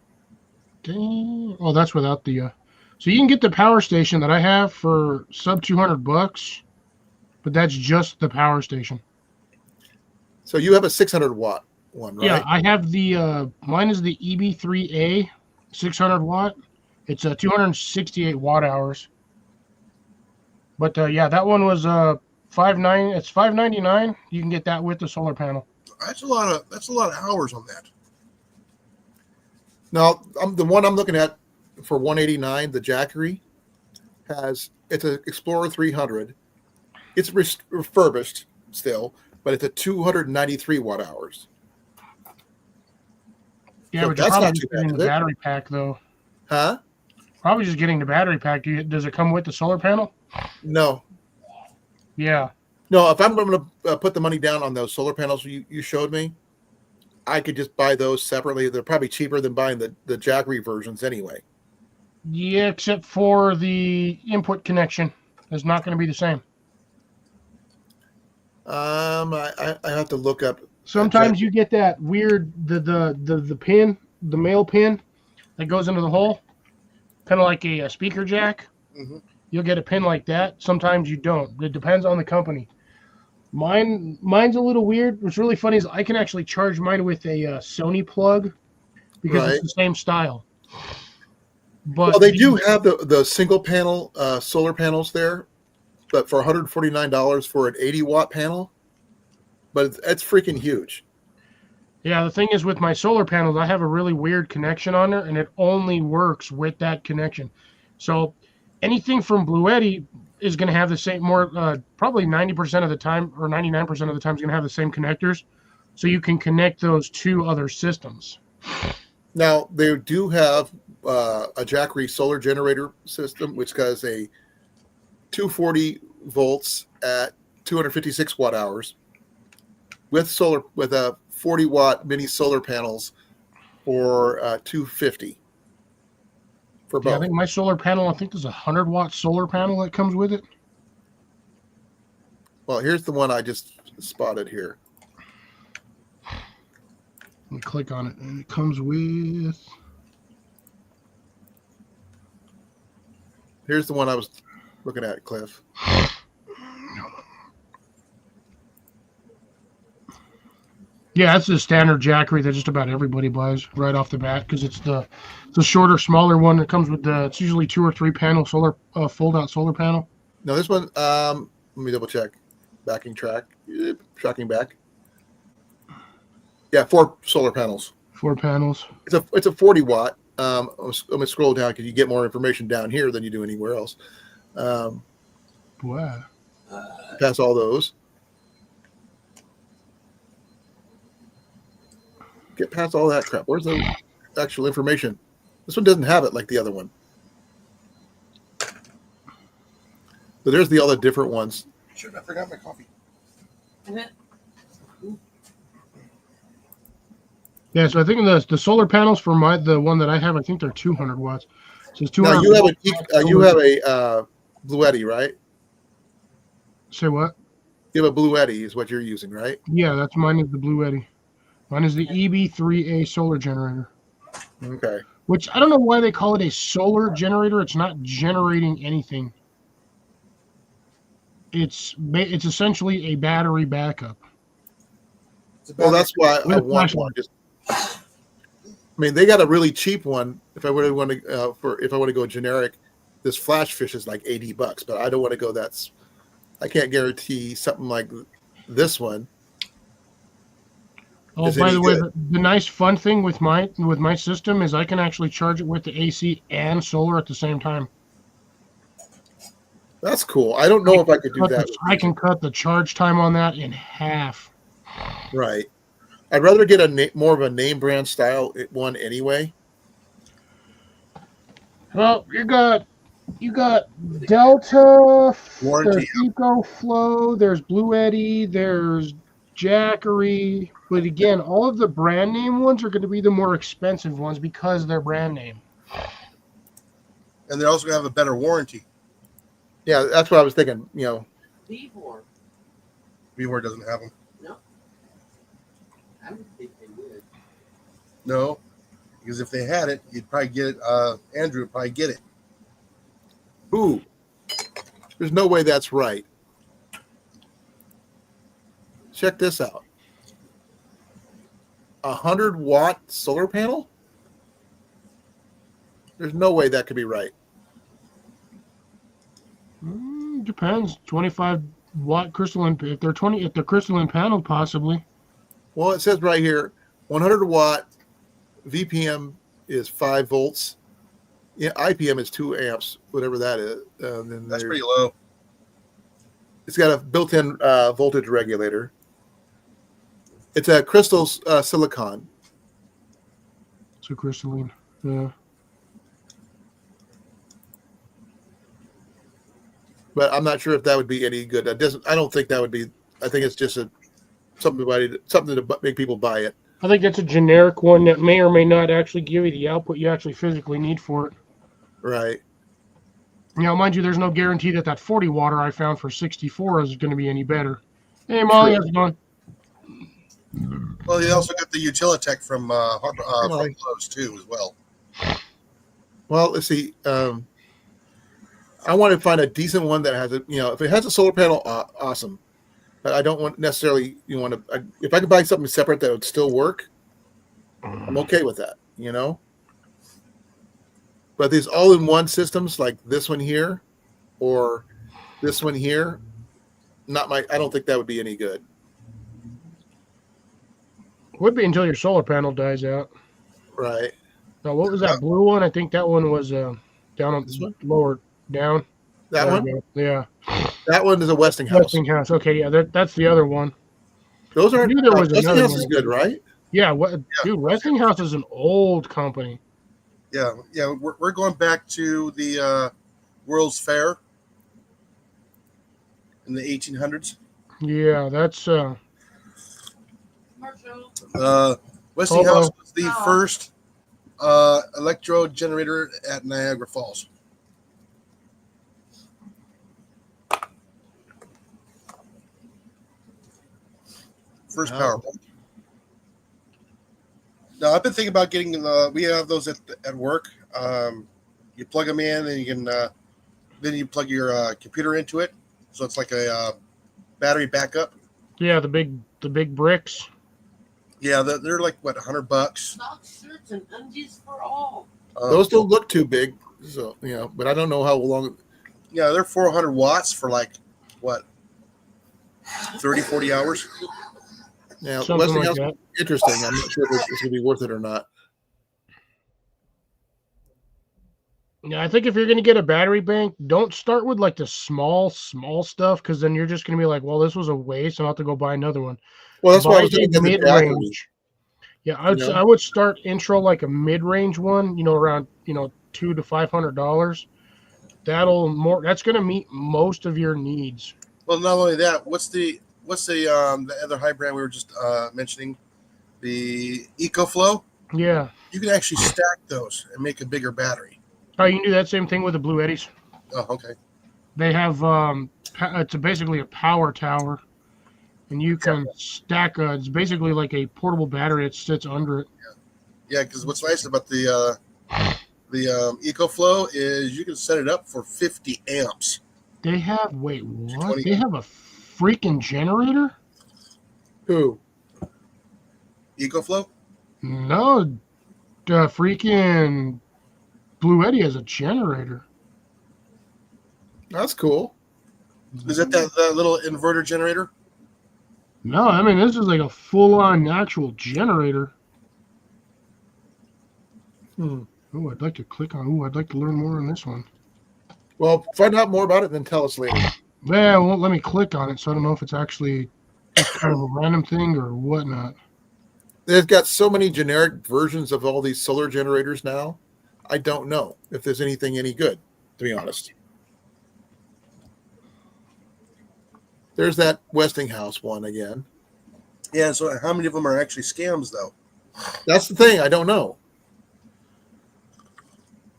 Okay. Oh, that's without the. So you can get the power station that I have for sub $200, but that's just the power station. So you have a 600 watt one, right? Yeah, I have the. Mine is the EB3A, 600 watt. It's 268 watt hours. But yeah, that one was $5.9. It's $5.99. You can get that with the solar panel. That's a lot of hours on that. Now, the one I'm looking at for 189, the Jackery it's an Explorer 300. It's refurbished still, but it's a 293 watt hours. Yeah, So but you're that's probably not just too bad, getting is the it? battery pack though. Huh? Probably just getting the battery pack. Does it come with the solar panel? No. Yeah. No, if I'm going to put the money down on those solar panels you showed me, I could just buy those separately. They're probably cheaper than buying the Jackery versions anyway. Yeah, except for the input connection. It's not going to be the same. I have to look up. Sometimes you get that weird the pin, the male pin that goes into the hole, kind of like a speaker jack. Mm-hmm. You'll get a pin like that. Sometimes you don't. It depends on the company. Mine's a little weird. What's really funny is I can actually charge mine with a Sony plug because Right. it's the same style. But Well, they do have the single panel solar panels there, but for $149 for an 80 watt panel, but it's freaking huge. Yeah, the thing is with my solar panels, I have a really weird connection on there, and it only works with that connection. So anything from Blue Eddy is going to have the same, probably 90% of the time or 99% of the time is going to have the same connectors. So you can connect those to other systems. Now, they do have a Jackery solar generator system, which has a 240 volts at 256 watt hours with a 40 watt mini solar panels for 250 for both. Yeah, I think my solar panel, there's a 100-watt solar panel that comes with it. Well, here's the one I just spotted here. Let me click on it, and it comes with. Here's the one I was looking at, Cliff. Yeah, that's the standard Jackery that just about everybody buys right off the bat because it's the shorter, smaller one that comes with it's usually 2 or 3 panel solar fold-out solar panel. No, this one. Let me double check. Tracking back. Yeah, 4 solar panels. 4 panels. It's a 40 watt. I'm gonna scroll down because you get more information down here than you do anywhere else. Wow. Pass all those. Get past all that crap. Where's the actual information? This one doesn't have it like the other one. But there's the other different ones. Shoot, I forgot my coffee. Yeah, so I think the solar panels for the one that I have, I think they're 200 watts. So it's 200. Now you have a Blue Eddy, right? Say what? You have a Blue Eddy is what you're using, right? Yeah, that's mine. Is the Blue Eddy. Mine is the EB3A solar generator. Okay. Which I don't know why they call it a solar generator. It's not generating anything. It's essentially a battery backup. Well, that's why I want one. I mean, they got a really cheap one. If I would want to if I want to go generic, this flash fish is like $80, but I don't want to go that. I can't guarantee something like this one. Oh, by the way, the nice fun thing with my system is I can actually charge it with the AC and solar at the same time. That's cool. I don't know if I could do that. I can cut the charge time on that in half. Right. I'd rather get more of a name brand style one anyway. Well, you got Delta, Warranty. there's EcoFlow, there's Blue Eddy, there's Jackery. But again, all of the brand name ones are going to be the more expensive ones because they're brand name. And they also have a better warranty. Yeah, that's what I was thinking. D.A.V. V-War doesn't have them. No. I would think they would. No, because if they had it, you'd probably get it. Andrew would probably get it. Ooh, there's no way that's right. Check this out. 100-watt solar panel? There's no way that could be right. Depends. 25-watt crystalline. If they're crystalline panel, possibly. Well, it says right here, 100-watt VPM is 5 volts. Yeah, IPM is 2 amps, whatever that is. Then That's pretty low. It's got a built-in voltage regulator. It's a crystal silicon. So crystalline. Yeah. But I'm not sure if that would be any good. I don't think that would be. I think it's just something to make people buy it. I think that's a generic one that may or may not actually give you the output you actually physically need for it. Right. Now, mind you, there's no guarantee that 40 water I found for 64 is going to be any better. Hey, Molly, how's it going? Well, you also got the Utilitech from Lowe's too, as well. Well, let's see. I want to find a decent one that has if it has a solar panel, awesome. But I don't want necessarily if I could buy something separate that would still work, I'm okay with that, But these all-in-one systems like this one here or this one here, I don't think that would be any good. Would be until your solar panel dies out. Right. Now, what was that blue one? I think that one was down on lower down. That one? Yeah. That one is a Westinghouse. Westinghouse. Okay, yeah, that's the other one. Those are Westinghouse is good, right? Yeah, dude, Westinghouse is an old company. Yeah. We're going back to the World's Fair in the 1800s. Yeah, that's Westinghouse was the first electro generator at Niagara Falls. First power plant. Now I've been thinking about getting. We have those at work. You plug them in, and you can. Then you plug your computer into it, so it's like a battery backup. Yeah, the big bricks. Yeah, they're like what, $100. Socks, shirts, and undies for all. Those don't look too big, so but I don't know how long. Yeah, they're 400 watts for like what, 30, 40 hours. Yeah, Something Westinghouse, like that. interesting. I'm not sure if it's going to be worth it or not. Yeah, I think if you're going to get a battery bank, don't start with like the small stuff, because then you're just going to be like, well, this was a waste, and I'll have to go buy another one. Well, that's why I was looking at the battery. Yeah, I would start intro like a mid-range one, around $200 to $500. That's gonna meet most of your needs. Well, not only that, what's the the other high brand we were just mentioning, the EcoFlow? Yeah. You can actually stack those and make a bigger battery. Oh, you can do that same thing with the Blue Eddies. Oh, okay. They have it's basically a power tower, and you can stack. It's basically like a portable battery that sits under it. Yeah, because what's nice about the EcoFlow is you can set it up for 50 amps. They have what? 220. They have a freaking generator? Who? EcoFlow? No, the freaking Blue Eddy has a generator. That's cool. Is that little inverter generator? No, I mean this is like a full-on actual generator. Hmm. Oh, I'd like to click on. Oh, I'd like to learn more on this one. Well, find out more about it, then tell us later. Yeah, it won't let me click on it, so I don't know if it's actually just kind of a random thing or whatnot. They've got so many generic versions of all these solar generators now. I don't know if there's anything any good, to be honest. There's that Westinghouse one again. Yeah, so how many of them are actually scams, though? That's the thing. I don't know.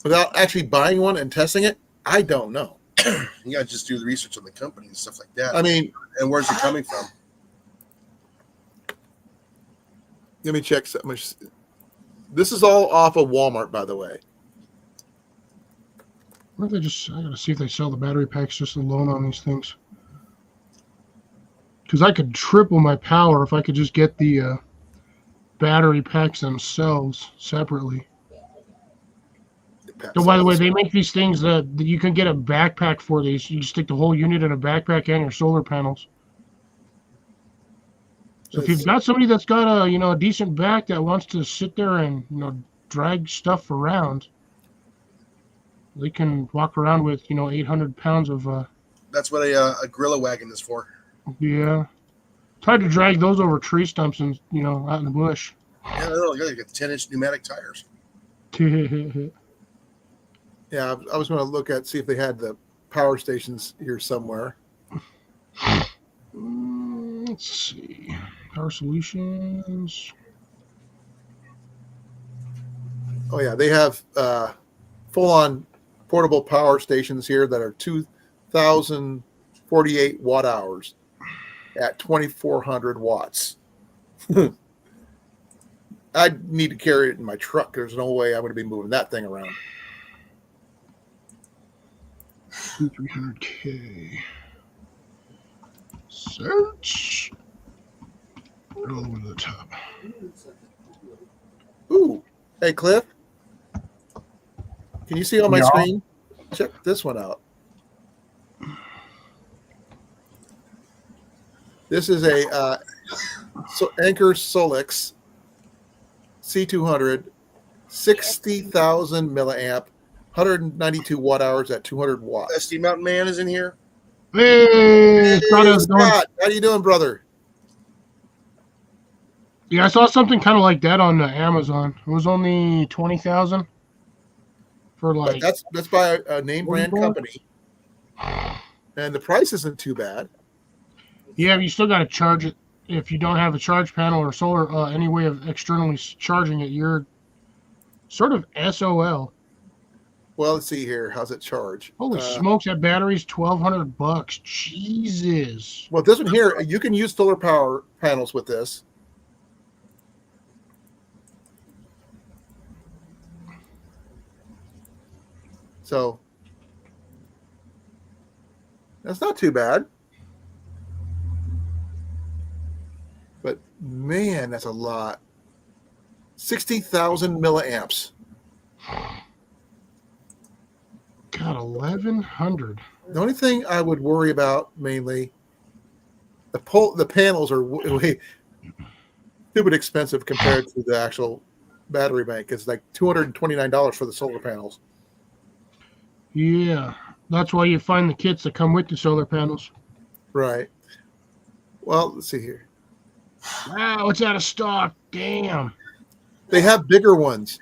Without actually buying one and testing it, I don't know. You got to just do the research on the company and stuff like that. I mean, and where's it coming from? let me check something. This is all off of Walmart, by the way. What if I gotta see if they sell the battery packs just alone on these things. Because I could triple my power if I could just get the battery packs themselves separately. So, by the way, they make these things that you can get a backpack for these. You stick the whole unit in a backpack and your solar panels. So if you've got somebody that's got a decent back that wants to sit there and drag stuff around, they can walk around with 800 pounds of That's what a gorilla wagon is for. yeah. It's hard to drag those over tree stumps and out in the bush. Yeah, no, you got 10-inch pneumatic tires. Yeah, I was going to see if they had the power stations here somewhere. Let's see. Power Solutions. Oh, yeah, they have full-on portable power stations here that are 2,048 watt hours at 2,400 watts. I need to carry it in my truck. There's no way I'm going to be moving that thing around. 300K. Search. All the way to the top. Ooh. Hey, Cliff. Can you see on my Yeah. screen? Check this one out. This is a Anchor Solix C200, 60,000 milliamp, 192 watt hours at 200 watts. SD Mountain Man is in here. Hey, Scott, how you doing, brother? Yeah, I saw something kind of like that on Amazon. It was only 20,000 for But that's by a name brand $40. company, and the price isn't too bad. Yeah, but you still got to charge it. If you don't have a charge panel or solar, any way of externally charging it, you're sort of SOL. Well, let's see here. How's it charge? Holy smokes! That battery's $1,200. Jesus. Well, this one here, you can use solar power panels with this. So that's not too bad. But man, that's a lot. 60,000 milliamps. God, 1,100. The only thing I would worry about mainly, the panels are way stupid expensive compared to the actual battery bank. It's like $229 for the solar panels. Yeah, that's why you find the kits that come with the solar panels. Right. Well, let's see here. Wow, it's out of stock. Damn. They have bigger ones.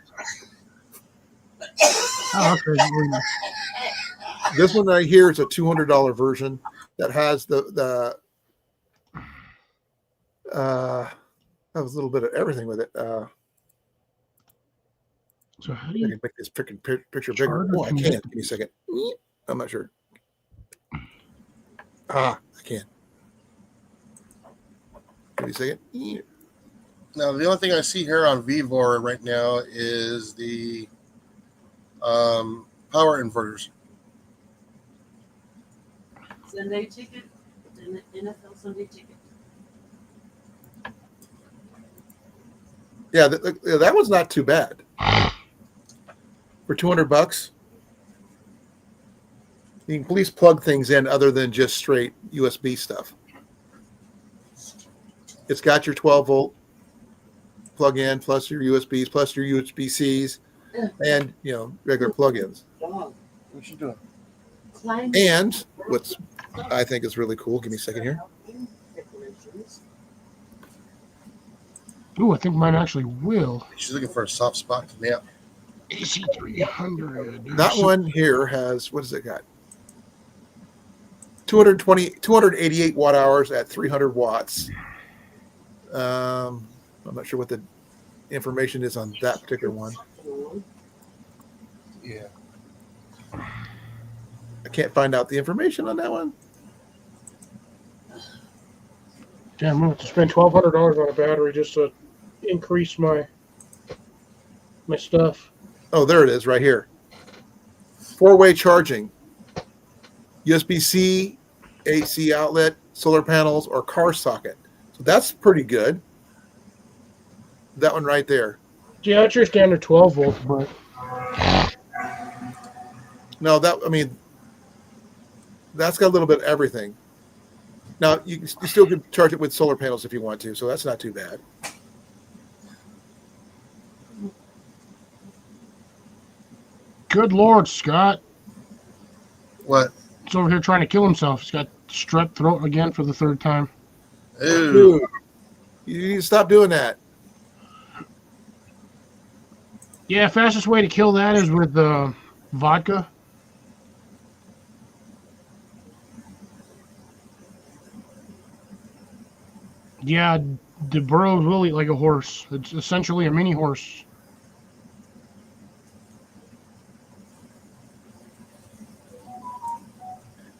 Oh, okay. This one right here is a $200 version that has the that was a little bit of everything with it. So how do I you can make this freaking picture bigger. Charter Oh, I can't. connect- Give me a second. I'm not sure. I can't. Give me a second. Now, the only thing I see here on Vivor right now is the power inverters. Sunday ticket, NFL Sunday ticket. Yeah, that one's not too bad. For $200, you can at least plug things in other than just straight USB stuff. It's got your 12-volt plug-in plus your USBs plus your USB-Cs and regular plug-ins. Dog. What's she doing? Climb. And what's I think is really cool. Give me a second here. Decorations. Ooh, I think mine actually will. She's looking for a soft spot to nap. AC300. That one here has, what does it got? 288 watt hours at 300 watts. I'm not sure what the information is on that particular one. Yeah. I can't find out the information on that one. Damn, I'm going to spend $1,200 on a battery just to increase my stuff. Oh, there it is right here. 4-way charging. USB-C, AC outlet, solar panels, or car socket. So that's pretty good. That one right there. Yeah, it's your standard 12 volts, but No, that's got a little bit of everything. Now, you still can charge it with solar panels if you want to, so that's not too bad. good Lord, Scott. What? He's over here trying to kill himself. He's got strep throat again for the third time. Ooh. Dude, you need to stop doing that. Yeah, fastest way to kill that is with vodka. Yeah, the burrows will eat like a horse. It's essentially a mini horse.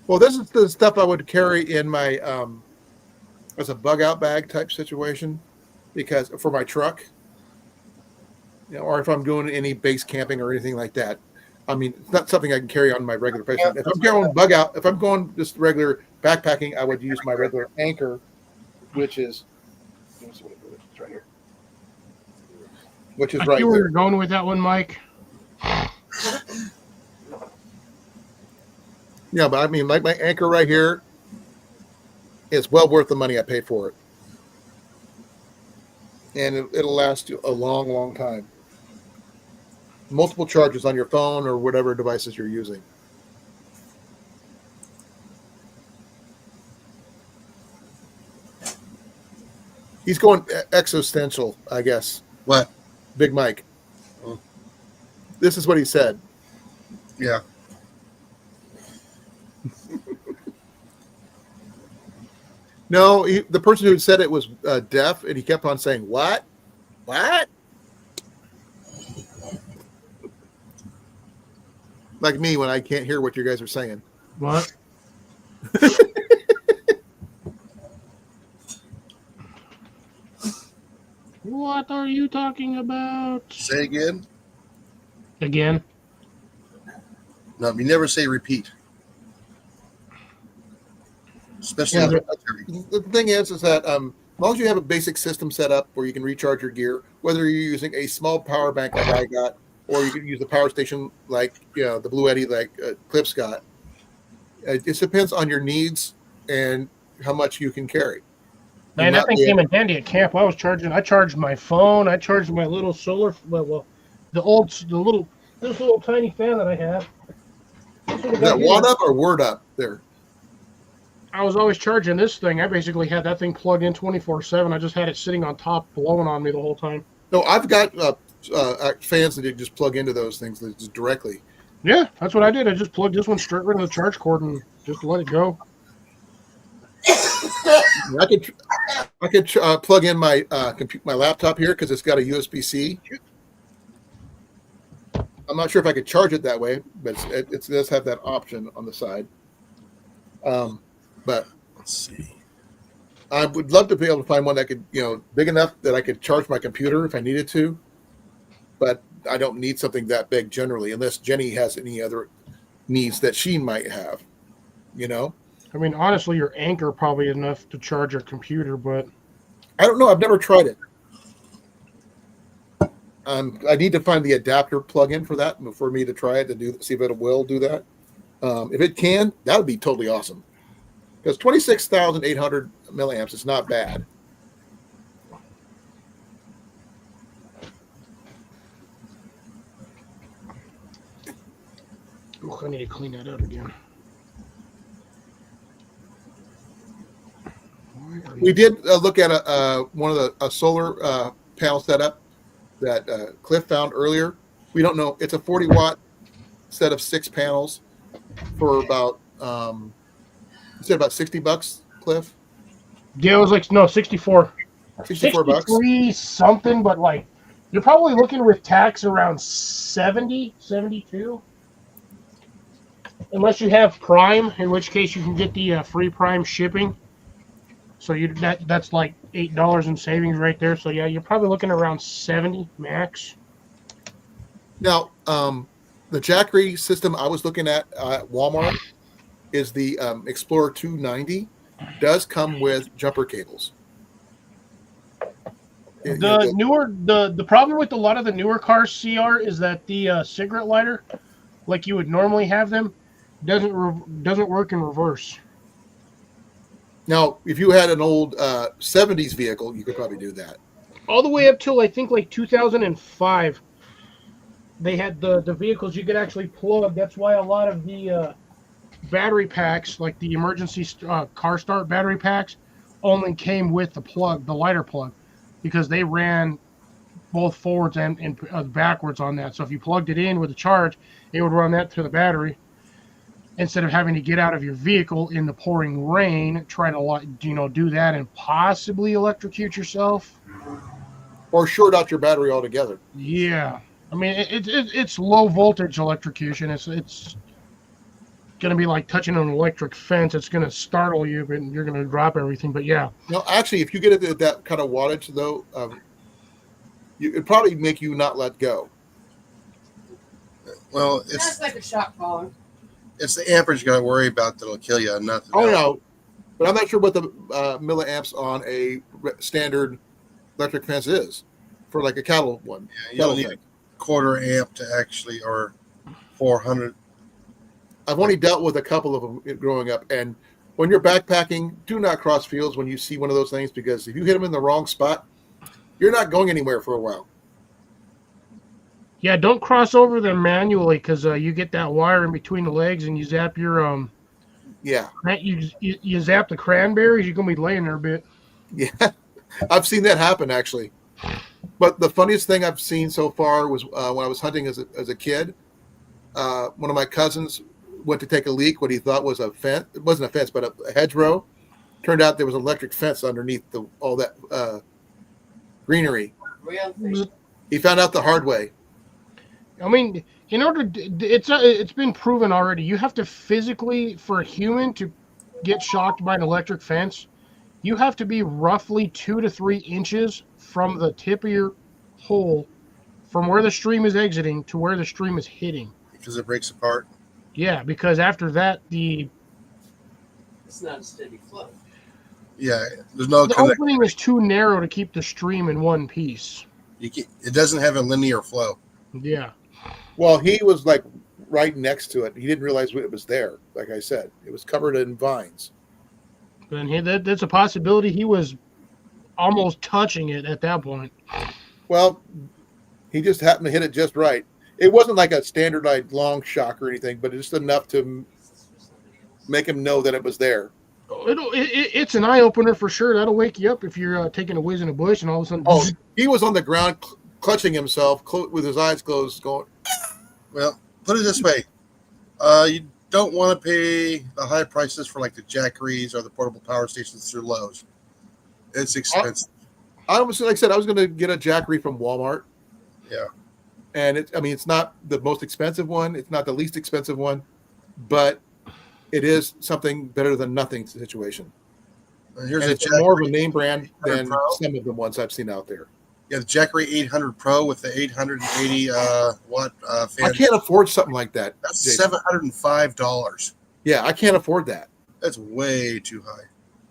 Well, this is the stuff I would carry in my as a bug out bag type situation, because for my truck, or if I'm doing any base camping or anything like that. I mean, it's not something I can carry on my regular basis. If I'm going bug out, if I'm going just regular backpacking, I would use my regular anchor, which is it's right here, which is I right see where here. you're going with that one, Mike. Yeah, but I mean, like my anchor right here is well worth the money I paid for it. And it'll last you a long, long time. Multiple charges on your phone or whatever devices you're using. He's going existential, I guess. What? Big Mike. Oh. This is what he said. Yeah. No, the person who said it was deaf, and he kept on saying, "What? What?" Like me when I can't hear what you guys are saying. What? What are you talking about? Say again. Again? No, you never say repeat. Especially Yeah, in the military. The thing is that as long as you have a basic system set up where you can recharge your gear, whether you're using a small power bank like I got, or you can use the power station like the Blue Eddy like Clip's got, it just depends on your needs and how much you can carry. Man, that thing came in handy at camp. I charged my phone. I charged my little solar, this little tiny fan that I have. Is that watt up or word up there? I was always charging this thing. I basically had that thing plugged in 24/7. I just had it sitting on top, blowing on me the whole time. No, I've got fans that you just plug into those things just directly. Yeah, that's what I did. I just plugged this one straight into the charge cord and just let it go. I could plug in my my laptop here because it's got a USB-C. I'm not sure if I could charge it that way, but it does have that option on the side. But Let's see. I would love to be able to find one that could, big enough that I could charge my computer if I needed to. But I don't need something that big generally, unless Jenny has any other needs that she might have. I mean, honestly, your Anchor probably enough to charge your computer, but I don't know. I've never tried it. I need to find the adapter plug-in for that for me to try it to see if it will do that. If it can, that would be totally awesome. Because 26,800 milliamps is not bad. ooh, I need to clean that out again. We did look at one of a solar panel setup that Cliff found earlier. We don't know. It's a 40-watt set of 6 panels for about you said about $60, Cliff? Yeah, it was like, no, 64. 64 bucks. 63 something, but like, you're probably looking with tax around 70, 72. Unless you have Prime, in which case you can get the free Prime shipping. So that's like $8 in savings right there. So yeah, you're probably looking around 70 max. Now, the Jackery system I was looking at Walmart is the Explorer 290. Does come with jumper cables. The problem with a lot of the newer cars, CR, is that the cigarette lighter, like you would normally have them, doesn't work in reverse. Now, if you had an old 70s vehicle, you could probably do that. All the way up till I think like 2005, they had the vehicles you could actually plug. That's why a lot of the battery packs, like the emergency car start battery packs, only came with the lighter plug, because they ran both forwards and backwards on that. So if you plugged it in with a charge, it would run that to the battery, instead of having to get out of your vehicle in the pouring rain, try to do that and possibly electrocute yourself. Or short out your battery altogether. Yeah, I mean it's low voltage electrocution. It's going to be like touching an electric fence. It's going to startle you, and you're going to drop everything. But yeah. No, actually, if you get it at that kind of wattage, though, it'd probably make you not let go. Well, That's like a shock collar. it's the amperage you got to worry about that'll kill you, nothing Oh, else. no. But I'm not sure what the milliamps on a standard electric fence is for like a cattle one. Yeah, you don't need a quarter amp to actually, or 400. I've only dealt with a couple of them growing up. And when you're backpacking, do not cross fields when you see one of those things, because if you hit them in the wrong spot, you're not going anywhere for a while. Yeah, don't cross over them manually, because you get that wire in between the legs and you zap your Yeah. you zap the cranberries, you're gonna be laying there a bit. Yeah. I've seen that happen, actually. But the funniest thing I've seen so far was when I was hunting as a kid. One of my cousins went to take a leak, what he thought was a fence. It wasn't a fence, but a hedgerow. Turned out there was an electric fence underneath all that greenery. Real thing. He found out the hard way. I mean, in order it's been proven already, you have to physically, for a human to get shocked by an electric fence, you have to be roughly 2 to 3 inches from the tip of your hole, from where the stream is exiting to where the stream is hitting. Because it breaks apart. Yeah, because after that, It's not a steady flow. Yeah, there's no the connect. opening is too narrow to keep the stream in one piece. It doesn't have a linear flow. Yeah. Well, he was like right next to it. He didn't realize it was there. Like I said, it was covered in vines. And that's a possibility. He was almost touching it at that point. Well, he just happened to hit it just right. It wasn't like a standardized long shock or anything, but just enough to make him know that it was there. It's an eye opener for sure. That'll wake you up if you're taking a whiz in a bush and all of a sudden. Oh, he was on the ground clutching himself with his eyes closed, going, Well, put it this way: you don't want to pay the high prices for like the Jackeries or the portable power stations through Lowe's. It's expensive. I was like I said, I was going to get a Jackery from Walmart. Yeah. And it's not the most expensive one. It's not the least expensive one, but it is something better than nothing situation. Here's And a it's more of a Jackery name brand than Pro. some of the ones I've seen out there. Yeah, the Jackery 800 Pro with the 880 watt fan. I can't afford something like that. That's Jason. $705. Yeah, I can't afford that. That's way too high.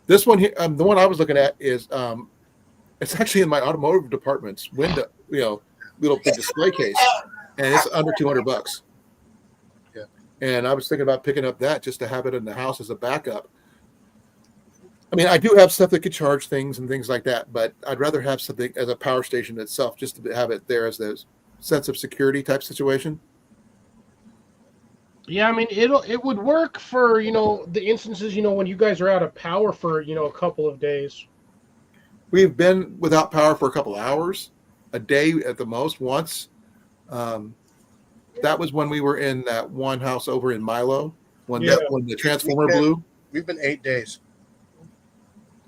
This one here, the one I was looking at is it's actually in my automotive department's window, little big display case, and it's under $200. Yeah. And I was thinking about picking up that just to have it in the house as a backup. I mean, I do have stuff that could charge things and things like that, but I'd rather have something as a power station itself, just to have it there as the sense of security type situation. Yeah, I mean, it would work for, the instances, when you guys are out of power for, a couple of days. We've been without power for a couple of hours, a day at the most, once. That was when we were in that one house over in Milo, when the transformer blew. We've been 8 days.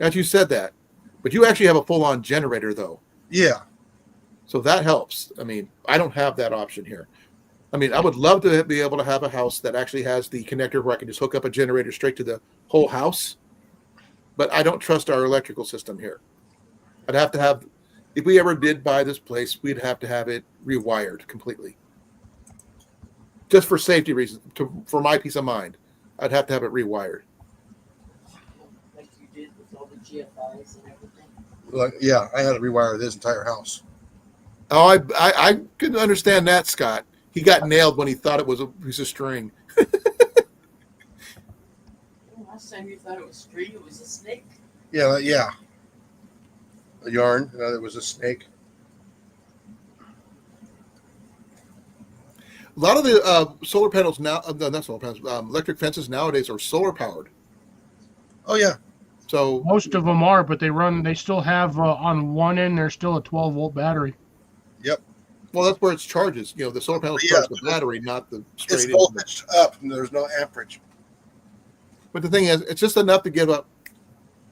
As you said that, but you actually have a full-on generator, though. Yeah. So that helps. I mean, I don't have that option here. I mean, I would love to be able to have a house that actually has the connector where I can just hook up a generator straight to the whole house, but I don't trust our electrical system here. I'd have to have, if we ever did buy this place, we'd have to have it rewired completely. Just for safety reasons, for my peace of mind, I'd have to have it rewired. Like you did with all the GFIs and everything. Like, yeah, I had to rewire this entire house. Oh, I couldn't understand that, Scott. He got nailed when he thought it was a piece of string. Last time you thought it was string, it was a snake. Yeah. A yarn. There was a snake. A lot of the solar panels now, not solar panels, electric fences nowadays are solar powered. Oh, yeah. So Most of them are, but they still have on one end, there's still a 12-volt battery. Yep. well, that's where it charges. The solar panels charge the battery, not the It's straight. voltage up, and there's no amperage. But the thing is, it's just enough to give up.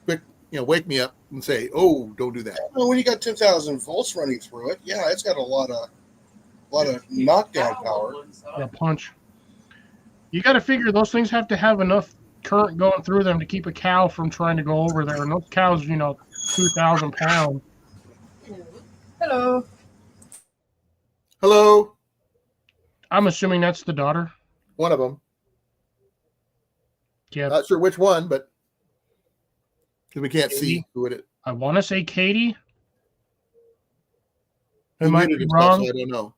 Quick, wake me up and say, "Oh, don't do that." Well, when you got 10,000 volts running through it, yeah, it's got a lot of knockdown power. Yeah, punch. You got to figure those things have to have enough current going through them to keep a cow from trying to go over there. And those cows, 2,000 pounds. Hello. Hello, I'm assuming that's the daughter. one of them. Yeah, Not sure which one, but because we can't see Katie? who it is. I want to say Katie. I He might muted be himself, wrong. so I don't know.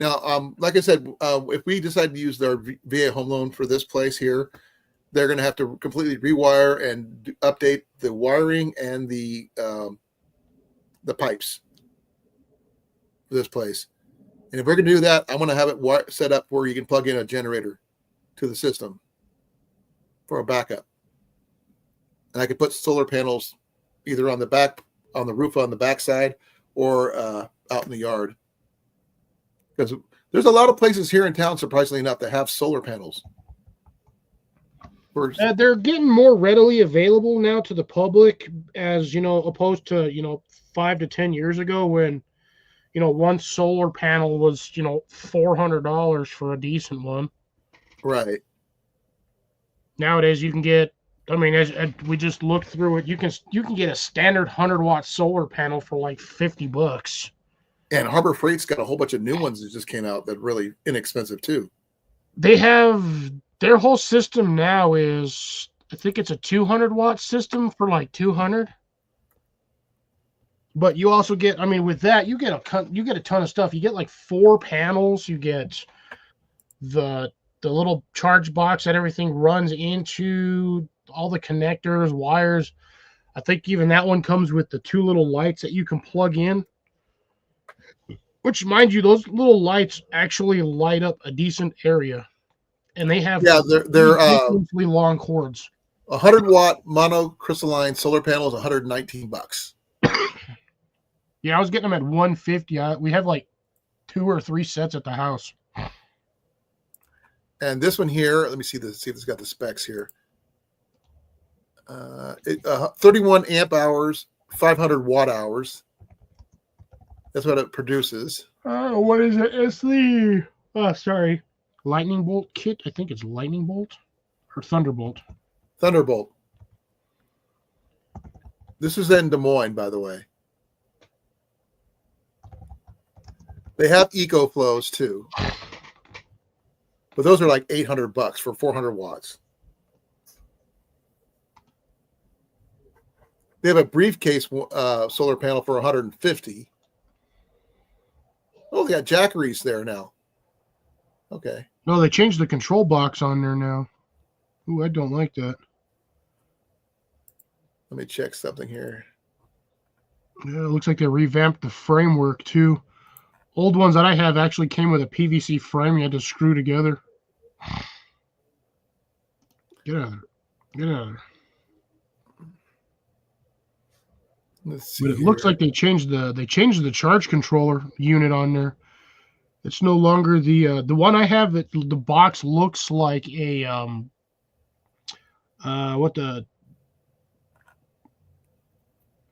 Now, like I said, if we decide to use their VA home loan for this place here, they're going to have to completely rewire and update the wiring and the pipes for this place. And if we're going to do that, I want to have it set up where you can plug in a generator to the system for a backup. And I could put solar panels either on the back, on the roof on the backside, or out in the yard. Because there's a lot of places here in town, surprisingly enough, that have solar panels. They're getting more readily available now to the public, as opposed to 5 to 10 years ago when one solar panel was $400 for a decent one. Right. Nowadays you can get, as we just looked through it, you can get a standard 100-watt solar panel for like $50. And Harbor Freight's got a whole bunch of new ones that just came out that are really inexpensive too. They have their whole system now is, I think it's a 200-watt system for like $200. But you also get, with that you get a ton of stuff. You get like 4 panels. You get the little charge box that everything runs into, all the connectors, wires. I think even that one comes with the 2 little lights that you can plug in. Which, mind you, those little lights actually light up a decent area, and they have they're long cords. 100-watt monocrystalline solar panel is $119. Yeah, I was getting them at 150. We have like 2 or 3 sets at the house. And this one here, let me see this. See if it's got the specs here. 31 amp hours, 500 watt hours. That's what it produces. Oh, what is it? It's the sorry, lightning bolt kit. I think it's lightning bolt or thunderbolt. Thunderbolt. This is in Des Moines, by the way. They have EcoFlows too, but those are like $800 for 400 watts. They have a briefcase solar panel for 150. Oh, they got jackeries there now. Okay. No, they changed the control box on there now. Ooh, I don't like that. Let me check something here. Yeah, it looks like they revamped the framework too. Old ones that I have actually came with a PVC frame you had to screw together. Get out of there. Get out of there. Let's see. But it looks like they changed the charge controller unit on there. It's no longer the one I have. That the box looks like a what the,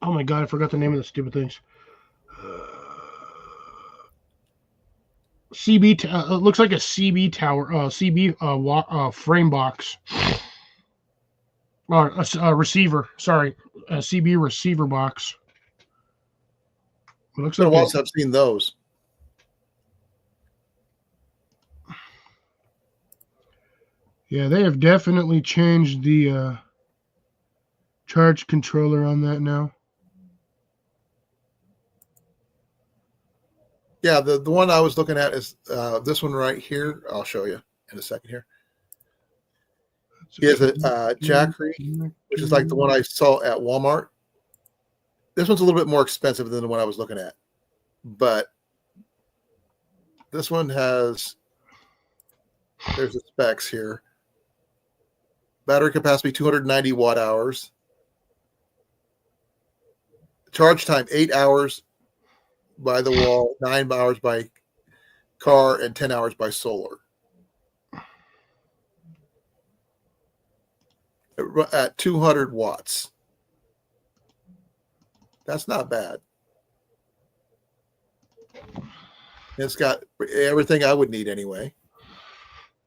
oh my god, I forgot the name of the stupid things. CB. It looks like a CB tower. CB frame box. Or a receiver. Sorry, a CB receiver box. It looks It's been a like while since I've seen those. yeah, they have definitely changed the charge controller on that now. Yeah, the one I was looking at is this one right here. I'll show you in a second here. He has a jackery, which is like the one I saw at Walmart. This one's a little bit more expensive than the one I was looking at, but this one has, there's the specs here. Battery capacity 290 watt hours. Charge time 8 hours by the wall, 9 hours by car, and 10 hours by solar. At 200 watts. That's not bad. It's got everything I would need anyway.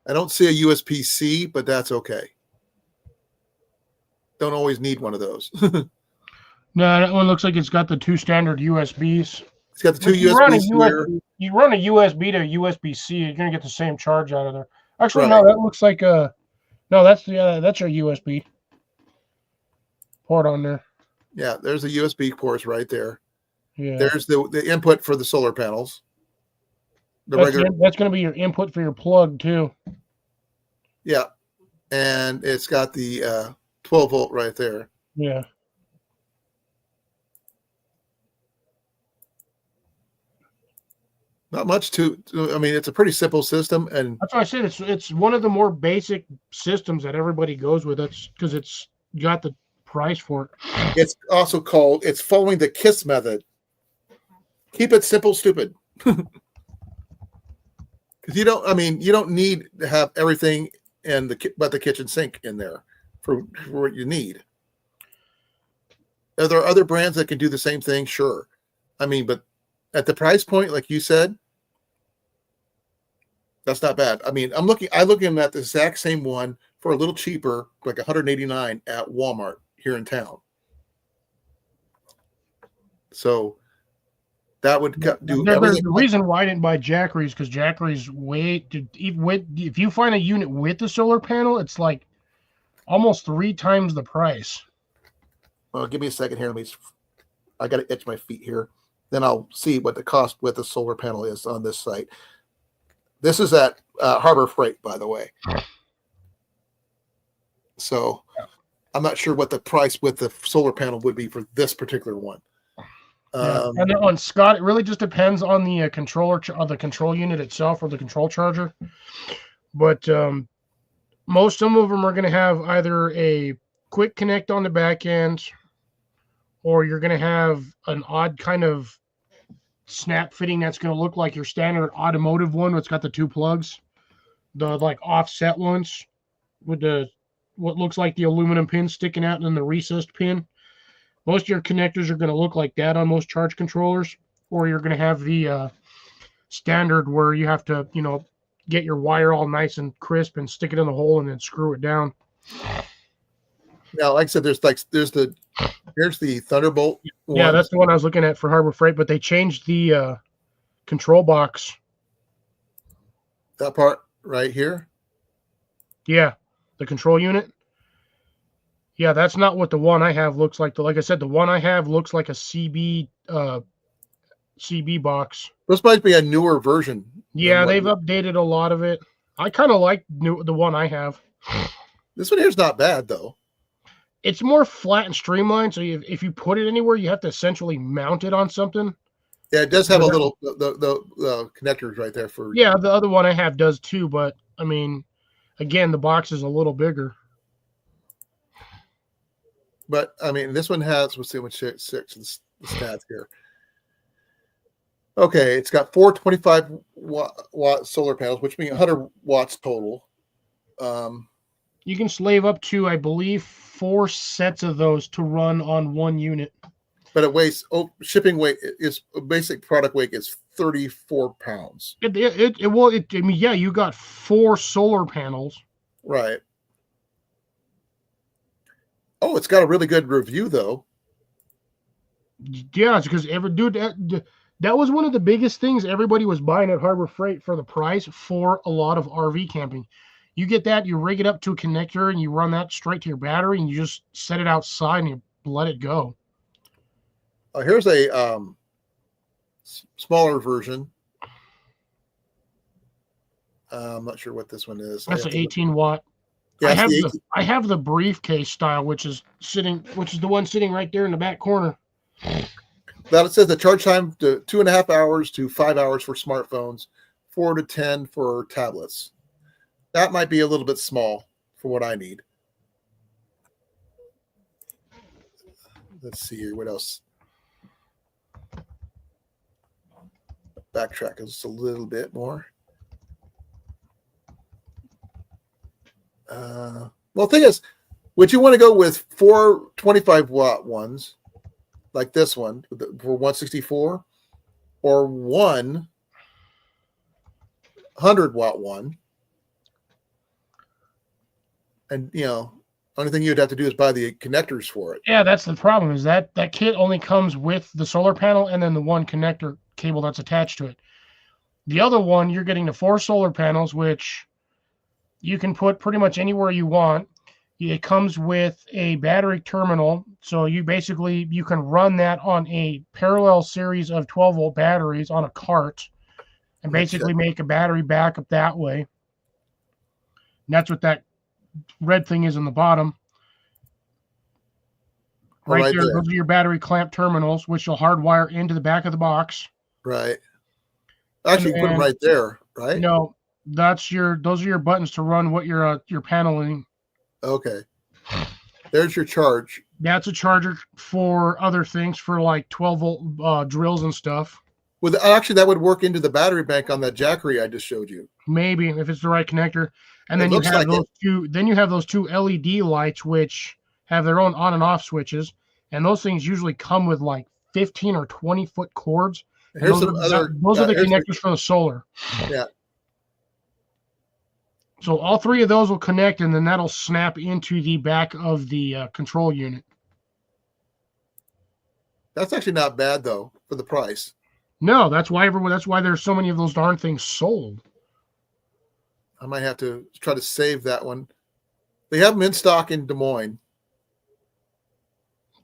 I don't see a USB-C, but that's okay. Don't always need one of those. No, that one looks like it's got the 2 standard USBs. It's got the 2 You run a USBs here. USB, you run a USB to USB-C, you're gonna get the same charge out of there. Actually, Right. no, that looks like a no. That's your USB port on there. Yeah, there's the USB ports right there. Yeah, There's the input for the solar panels. The that's, regular, that's gonna be your input for your plug too. yeah, and it's got the 12 volt right there. Yeah. Not much to. I mean, it's a pretty simple system, and That's why I said it's one of the more basic systems that everybody goes with. That's because it's got the price for it. it's also called. It's following the KISS method. Keep it simple, stupid. Because you don't. I mean, you don't need to have everything in but the kitchen sink in there for what you need. Are there other brands that can do the same thing? Sure. I mean, but at the price point, like you said, that's not bad. I mean, I'm looking at the exact same one for a little cheaper, like $189 at Walmart here in town. So that would do everything. The reason why I didn't buy Jackery's because Jackery's if you find a unit with the solar panel, it's like almost 3 times the price. Well, give me a second here. I got to itch my feet here. Then I'll see what the cost with the solar panel is on this site. This is at Harbor Freight, by the way. So I'm not sure what the price with the solar panel would be for this particular one. And then on Scott, it really just depends on the controller, the control unit itself, or the control charger. But most of them are going to have either a quick connect on the back end, or you're going to have an odd kind of snap fitting that's going to look like your standard automotive one, which got the 2 plugs, the like offset ones with the what looks like the aluminum pin sticking out and then the recessed pin. Most of your connectors are going to look like that on most charge controllers, or you're going to have the standard where you have to, get your wire all nice and crisp and stick it in the hole and then screw it down. Now, like I said, here's the Thunderbolt one. Yeah, that's the one I was looking at for Harbor Freight, but they changed the control box. That part right here. Yeah, the control unit. Yeah, that's not what the one I have looks like. Like I said, the one I have looks like a CB box. This might be a newer version. Yeah, they've updated a lot of it. I kind of like the one I have. This one here's not bad though. It's more flat and streamlined, so if you put it anywhere, you have to essentially mount it on something. Yeah, it does have a little the connectors right there for. Yeah, the other one I have does too, but I mean, again, the box is a little bigger. But I mean, this one has, let's see what six the stats here. Okay, it's got 425 watt solar panels, which means 100 watts total. You can slave up to, I believe, 4 sets of those to run on one unit. But it weighs, shipping weight is basic product weight is 34 pounds. I mean, yeah, you got 4 solar panels. Right. Oh, it's got a really good review though. Yeah, it's because that was one of the biggest things everybody was buying at Harbor Freight for the price for a lot of RV camping. You get that, you rig it up to a connector, and you run that straight to your battery, and you just set it outside and you let it go. Here's a smaller version. I'm not sure what this one is. That's an 18 watt. Yeah, I have the briefcase style, which is the one sitting right there in the back corner. That it says the charge time to 2.5 hours to 5 hours for smartphones, 4 to 10 for tablets. That might be a little bit small for what I need. Let's see here. What else? Backtrack just a little bit more. Well, the thing is, would you want to go with 4 25 watt ones like this one for 164 or 1 100 watt one? And, only thing you'd have to do is buy the connectors for it. Yeah, that's the problem is that kit only comes with the solar panel and then the one connector cable that's attached to it. The other one, you're getting the 4 solar panels, which you can put pretty much anywhere you want. It comes with a battery terminal, so you can run that on a parallel series of 12-volt batteries on a cart and basically make a battery backup that way. And that's what that red thing is in the bottom. Right there, those are your battery clamp terminals, which you'll hardwire into the back of the box. Right. Actually, you put them right there, right? No, those are your buttons to run what you're paneling. Okay. There's your charge. That's a charger for other things, for like 12-volt drills and stuff. Well, actually, that would work into the battery bank on that Jackery I just showed you. Maybe if it's the right connector. And then you have those two. Then you have those 2 LED lights, which have their own on and off switches, and those things usually come with like 15 or 20-foot cords. Those are the connectors for the solar. Yeah. So all 3 of those will connect, and then that'll snap into the back of the control unit. That's actually not bad though for the price. No, that's why there's so many of those darn things sold. I might have to try to save that one. They have them in stock in Des Moines.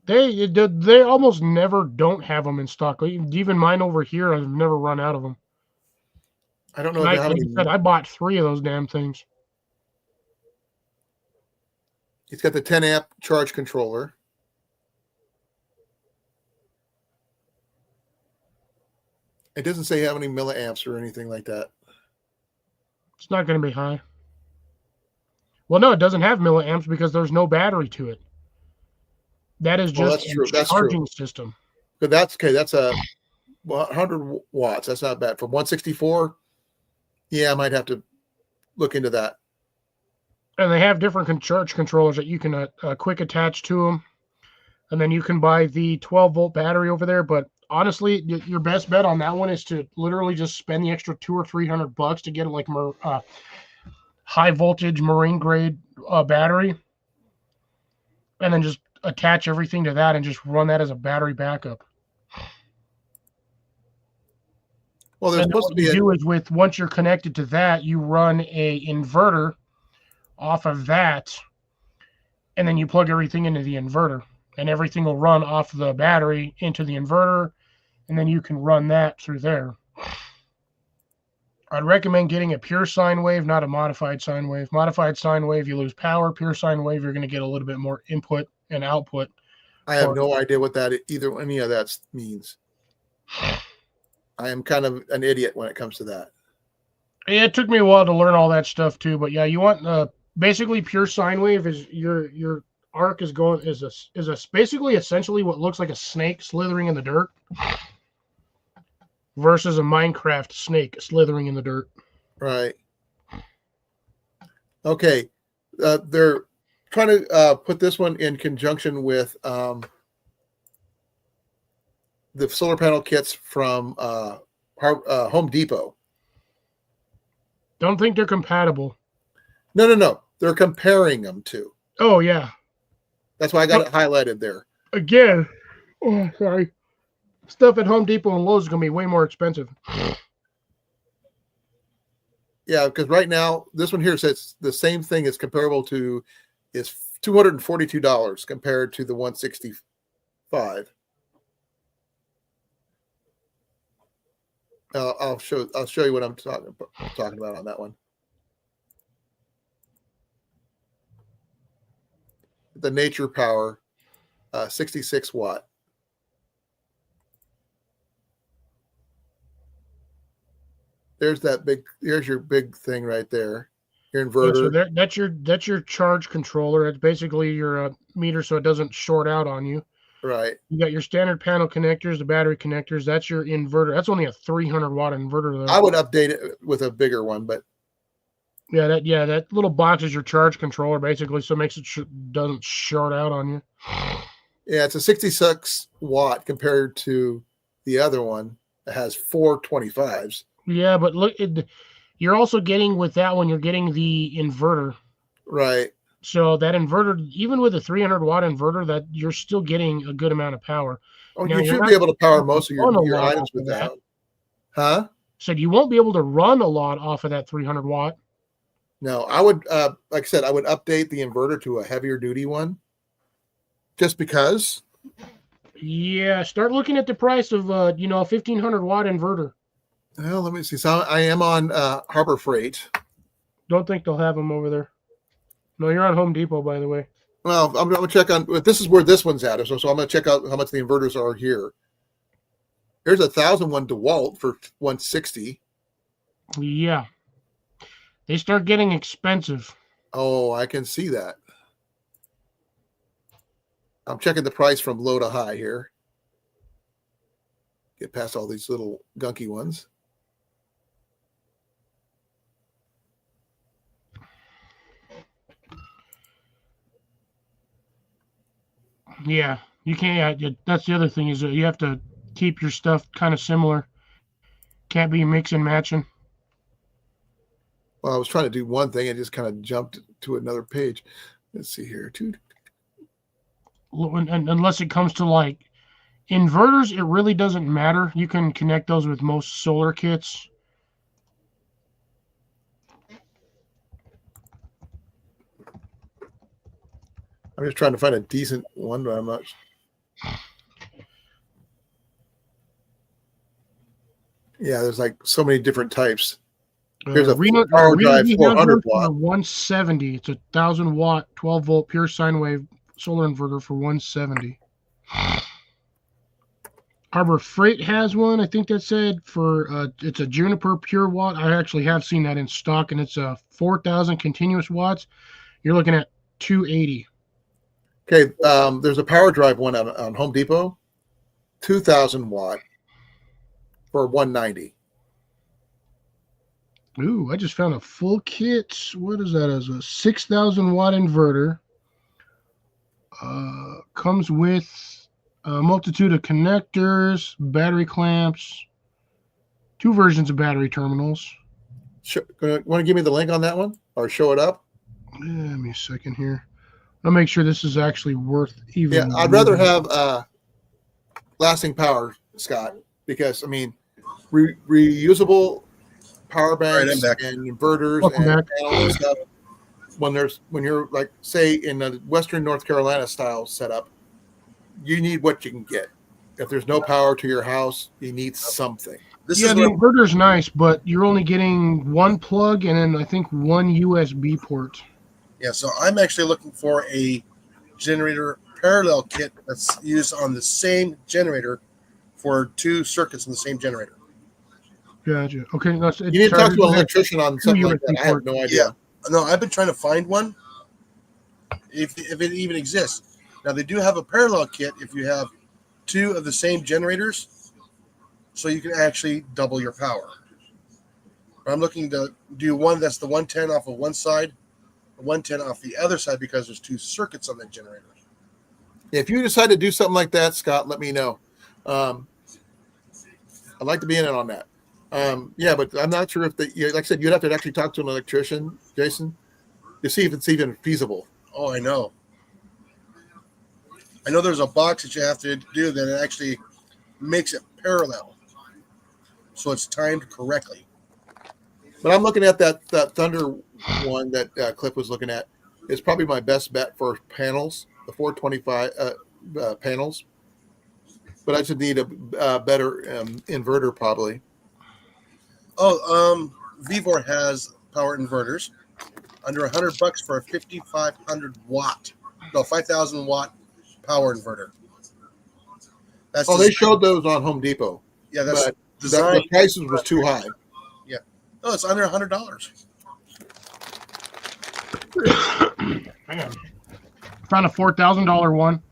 They almost never don't have them in stock. Even mine over here, I've never run out of them. I don't know if they have any. I bought 3 of those damn things. It's got the 10 amp charge controller. It doesn't say how many milliamps or anything like that. It's not going to be high. Well, no, it doesn't have milliamps because there's no battery to it. That is Well, just that's a true. That's true. charging system. But that's okay. That's a 100 watts. That's not bad. From 164, yeah, I might have to look into that. And they have different charge controllers that you can quick attach to them. And then you can buy the 12-volt battery over there. But honestly, your best bet on that one is to literally just spend the extra $200 or $300 to get like high voltage marine grade battery, and then just attach everything to that and just run that as a battery backup. Well, there's And supposed what to be you a, do is once you're connected to that, you run a inverter off of that, and then you plug everything into the inverter, and everything will run off the battery into the inverter, and then you can run that through there. I'd recommend getting a pure sine wave, not a modified sine wave. Modified sine wave, you lose power. Pure sine wave, you're going to get a little bit more input and output. I have no idea what that either any of that means. I am kind of an idiot when it comes to that. Yeah, it took me a while to learn all that stuff too, but yeah, you want basically pure sine wave is your arc is basically essentially what looks like a snake slithering in the dirt versus a Minecraft snake slithering in the dirt. Right. Okay. They're trying to put this one in conjunction with the solar panel kits from Home Depot. Don't think they're compatible. No. They're comparing them to. Oh yeah. That's why I got it highlighted there. Again. Oh, sorry. Stuff at Home Depot and Lowe's is going to be way more expensive. Yeah, because right now this one here says the same thing is comparable to is $242 compared to the 165. I'll show you what I'm talking about on that one. The Nature Power, 66 watt. There's your big thing right there. Your inverter. Yeah, so that's your charge controller. It's basically your meter, so it doesn't short out on you. Right. You got your standard panel connectors, the battery connectors. That's your inverter. That's only a 300-watt inverter, though. I would update it with a bigger one, but yeah, that little box is your charge controller, basically, so it makes it doesn't short out on you. Yeah, it's a 66 watt compared to the other one that has 425s. Yeah, but look, you're also getting with that one, you're getting the inverter. Right. So that inverter, even with a 300-watt inverter, that you're still getting a good amount of power. Oh, Now, you you're should not be able to power most of run a your lot items off of with that. that. Huh? Said you won't be able to run a lot off of that 300-watt. No, I would, like I said, I would update the inverter to a heavier duty one just because. Yeah, start looking at the price of a 1,500-watt inverter. Well, let me see. So I am on Harbor Freight. Don't think they'll have them over there. No, you're on Home Depot, by the way. Well, I'm going to check on. This is where this one's at. So I'm going to check out how much the inverters are here. Here's 1,001 DeWalt for 160. Yeah. They start getting expensive. Oh, I can see that. I'm checking the price from low to high here. Get past all these little gunky ones. Yeah, you can't. That's the other thing is that you have to keep your stuff kind of similar. Can't be mix and matching. Well, I was trying to do one thing and just kind of jumped to another page. Let's see here. And unless it comes to like inverters, it really doesn't matter. You can connect those with most solar kits. I'm just trying to find a decent one, but I'm not. Yeah, there's like so many different types. Here's a power drive 400 watt. 170. It's a 1,000-watt, 12-volt pure sine wave solar inverter for 170. Harbor Freight has one. I think that said for it's a Juniper pure watt. I actually have seen that in stock, and it's a 4,000 continuous watts. You're looking at 280. Okay, there's a power drive one on Home Depot, 2,000 watt for 190. Ooh, I just found a full kit. What is that? As a 6,000 watt inverter. Comes with a multitude of connectors, battery clamps, 2 versions of battery terminals. Want to give me the link on that one or show it up? Give me a second here. I'll make sure this is actually worth even. Yeah, I'd rather have lasting power, Scott, because I mean, reusable power right, I'm banks back. and inverters Welcome and back. panels and stuff. When you're like, say, in a Western North Carolina style setup, you need what you can get. If there's no power to your house, you need something. This Yeah, is the where, inverter's nice, but you're only getting 1 plug and then I think 1 USB port. yeah. So I'm actually looking for a generator parallel kit that's used on the same generator for 2 circuits in the same generator. Gotcha. Okay, that's it. You need to talk to an Sorry, electrician on something like USB that. I have port. no idea. No, I've been trying to find one, if it even exists. Now they do have a parallel kit if you have 2 of the same generators, so you can actually double your power. But I'm looking to do one that's the 110 off of one side, 110 off the other side, because there's 2 circuits on that generator. If you decide to do something like that, Scott, let me know. I'd like to be in it on that. Yeah, but I'm not sure if like I said, you'd have to actually talk to an electrician, Jason, to see if it's even feasible. Oh, I know. I know there's a box that you have to do that it actually makes it parallel, so it's timed correctly. But I'm looking at that Thunder one that Cliff was looking at. It's probably my best bet for panels, the 425 panels. But I should need a better inverter probably. Oh, Vivor has power inverters under $100 for a 5,000 watt power inverter. That's They showed those on Home Depot, yeah, that's but designed. the prices was too high. No, it's under $100. Man. Found a $4,000 one.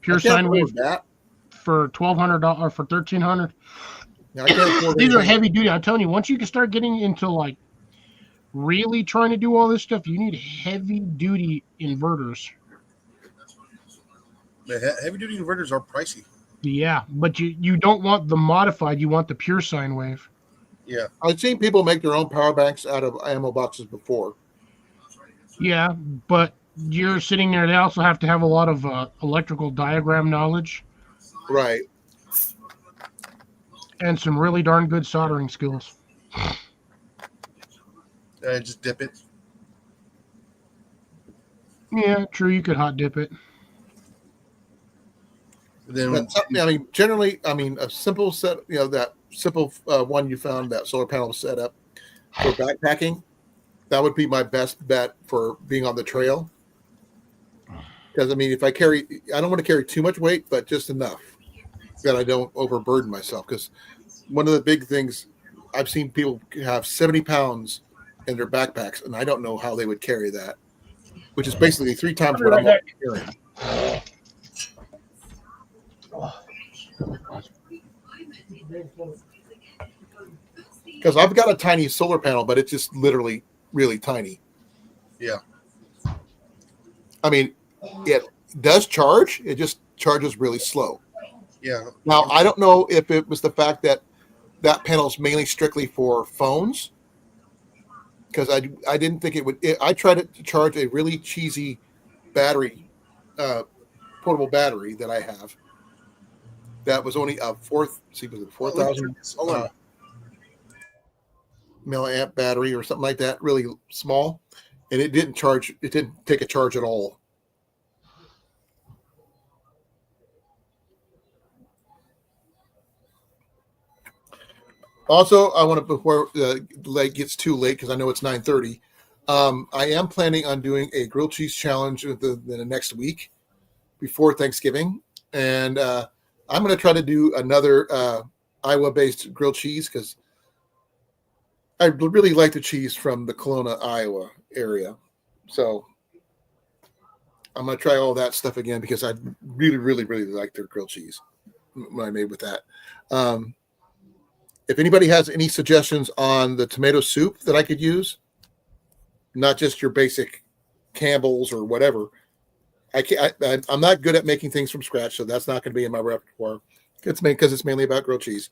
Pure I can't sine wave afford that. for $1,200 or for $1,300. I can't afford These are anything. heavy duty. I'm telling you, once you can start getting into like really trying to do all this stuff, you need heavy duty inverters. The heavy duty inverters are pricey. Yeah, but you don't want the modified. You want the pure sine wave. Yeah. I've seen people make their own power banks out of ammo boxes before. Yeah, but you're sitting there. They also have to have a lot of electrical diagram knowledge Right. and some really darn good soldering skills. Just dip it. Yeah, true. You could hot dip it. Then But I mean, generally, a simple set, that simple one you found, that solar panel setup for backpacking, that would be my best bet for being on the trail. Because, if I don't want to carry too much weight, but just enough that I don't overburden myself. Because one of the big things, I've seen people have 70 pounds in their backpacks, and I don't know how they would carry that, which is basically 3 times what I'm carrying. Because I've got a tiny solar panel, but it's just literally really tiny. Yeah. It does charge. It just charges really slow. Yeah. Now, I don't know if it was the fact that panel is mainly strictly for phones, because I didn't think it would. I tried to charge a really cheesy battery, portable battery that I have. That was only a 4,000 milliamp battery or something like that, really small, and it didn't charge. It didn't take a charge at all. Also, I want to, before the light gets too late, because I know it's 9:30. I am planning on doing a grilled cheese challenge in the next week before Thanksgiving, and I'm going to try to do another Iowa-based grilled cheese, because I really like the cheese from the Kelowna, Iowa area. So I'm gonna try all that stuff again because I really, really, really like their grilled cheese when I made with that. If anybody has any suggestions on the tomato soup that I could use, not just your basic Campbell's or whatever, I'm not good at making things from scratch, so that's not going to be in my repertoire. It's because it's mainly about grilled cheese,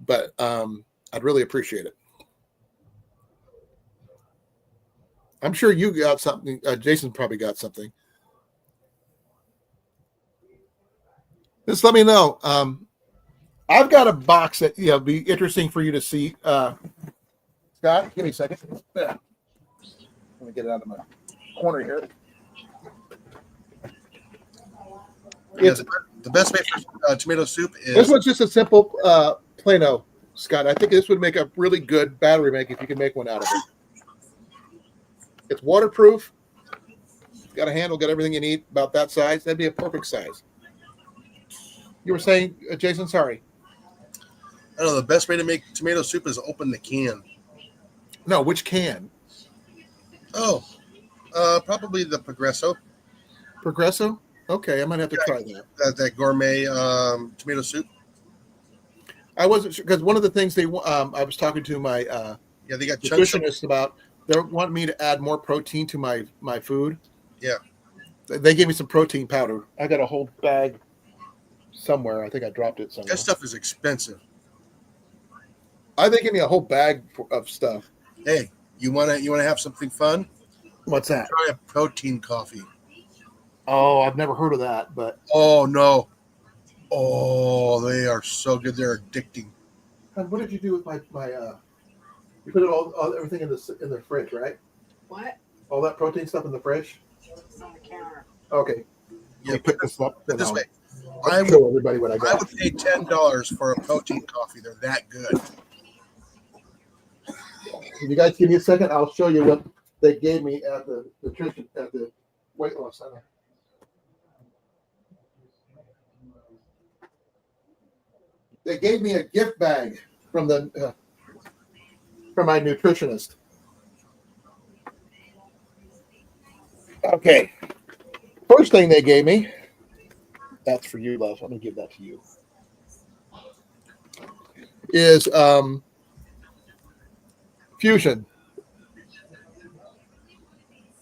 but I'd really appreciate it. I'm sure you got something. Jason probably got something. Just let me know. I've got a box that be interesting for you to see. Scott, give me a second. Let me get it out of my corner here. Yes, the best way for tomato soup is This one's just a simple Plano, Scott. I think this would make a really good battery make if you can make one out of it. It's waterproof. Got a handle, got everything you need about that size. That'd be a perfect size. You were saying, Jason, sorry. I don't know, the best way to make tomato soup is open the can. No, which can? Oh, probably the Progresso. Progresso? Okay, I might have to try that. That gourmet tomato soup. I wasn't sure because one of the things I was talking to my Yeah, they got chunks. nutritionist about. They want me to add more protein to my food. Yeah. They gave me some protein powder. I got a whole bag somewhere. I think I dropped it somewhere. That stuff is expensive. They gave me a whole bag of stuff. Hey, you wanna have something fun? What's that? Try a protein coffee. Oh, I've never heard of that, but Oh no. Oh, they are so good. They're addicting. what did you do with my you put it all everything in the fridge, right? What? All that protein stuff in the fridge? It's on the counter. Okay. Yeah, Let me pick this up. Put it this way. I'll show everybody what I I got. would pay $10 for a protein coffee. They're that good. If you guys give me a second, I'll show you what they gave me at the nutrition at the weight loss center. They gave me a gift bag from my nutritionist. Okay. First thing they gave me, that's for you, love. Let me give that to you. Is Fusion.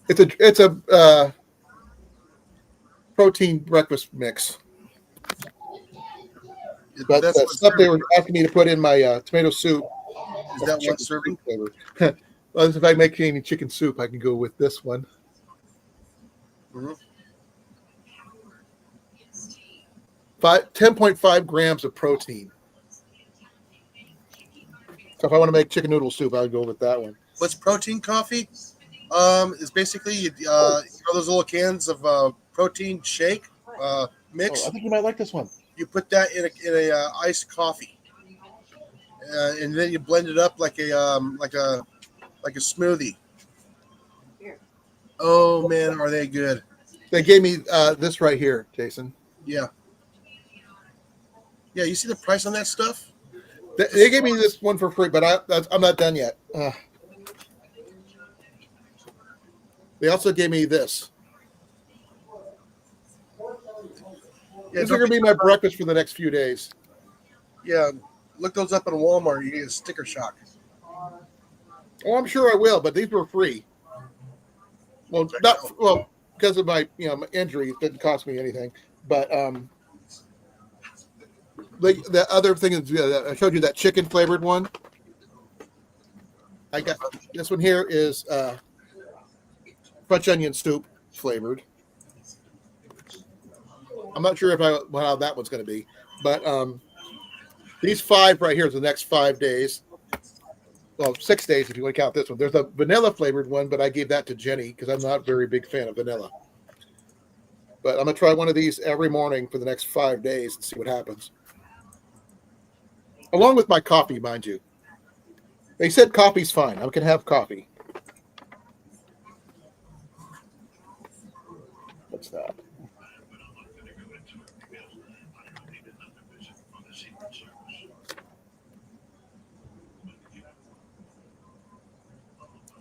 It's a protein breakfast mix. But That's the what stuff they serving. were asking me to put in my tomato soup. Is that one serving? Flavor. Well, if I make any chicken soup, I can go with this one. Mm-hmm. 10.5 grams of protein. So if I want to make chicken noodle soup, I would go with that one. What's protein coffee? Is basically you know those little cans of protein shake mix. Oh, I think you might like this one. You put that in a iced coffee, and then you blend it up like a smoothie. Here. Oh man, are they good? They gave me this right here, Jason. Yeah. Yeah, you see the price on that stuff? They gave me this one for free, but I'm not done yet. They also gave me this. Yeah, This is going to be my breakfast for the next few days. Yeah, look those up at Walmart. You get a sticker shock. Oh, I'm sure I will, but these were free. Well, because of my my injury, it didn't cost me anything. But the other thing is I showed you that chicken flavored one. I got this one here is French onion soup flavored. I'm not sure how that one's going to be, but these 5 right here is the next 5 days. Well, 6 days if you want to count this one. There's a vanilla flavored one, but I gave that to Jenny because I'm not a very big fan of vanilla. But I'm going to try one of these every morning for the next 5 days and see what happens. Along with my coffee, mind you. They said coffee's fine. I can have coffee. What's that?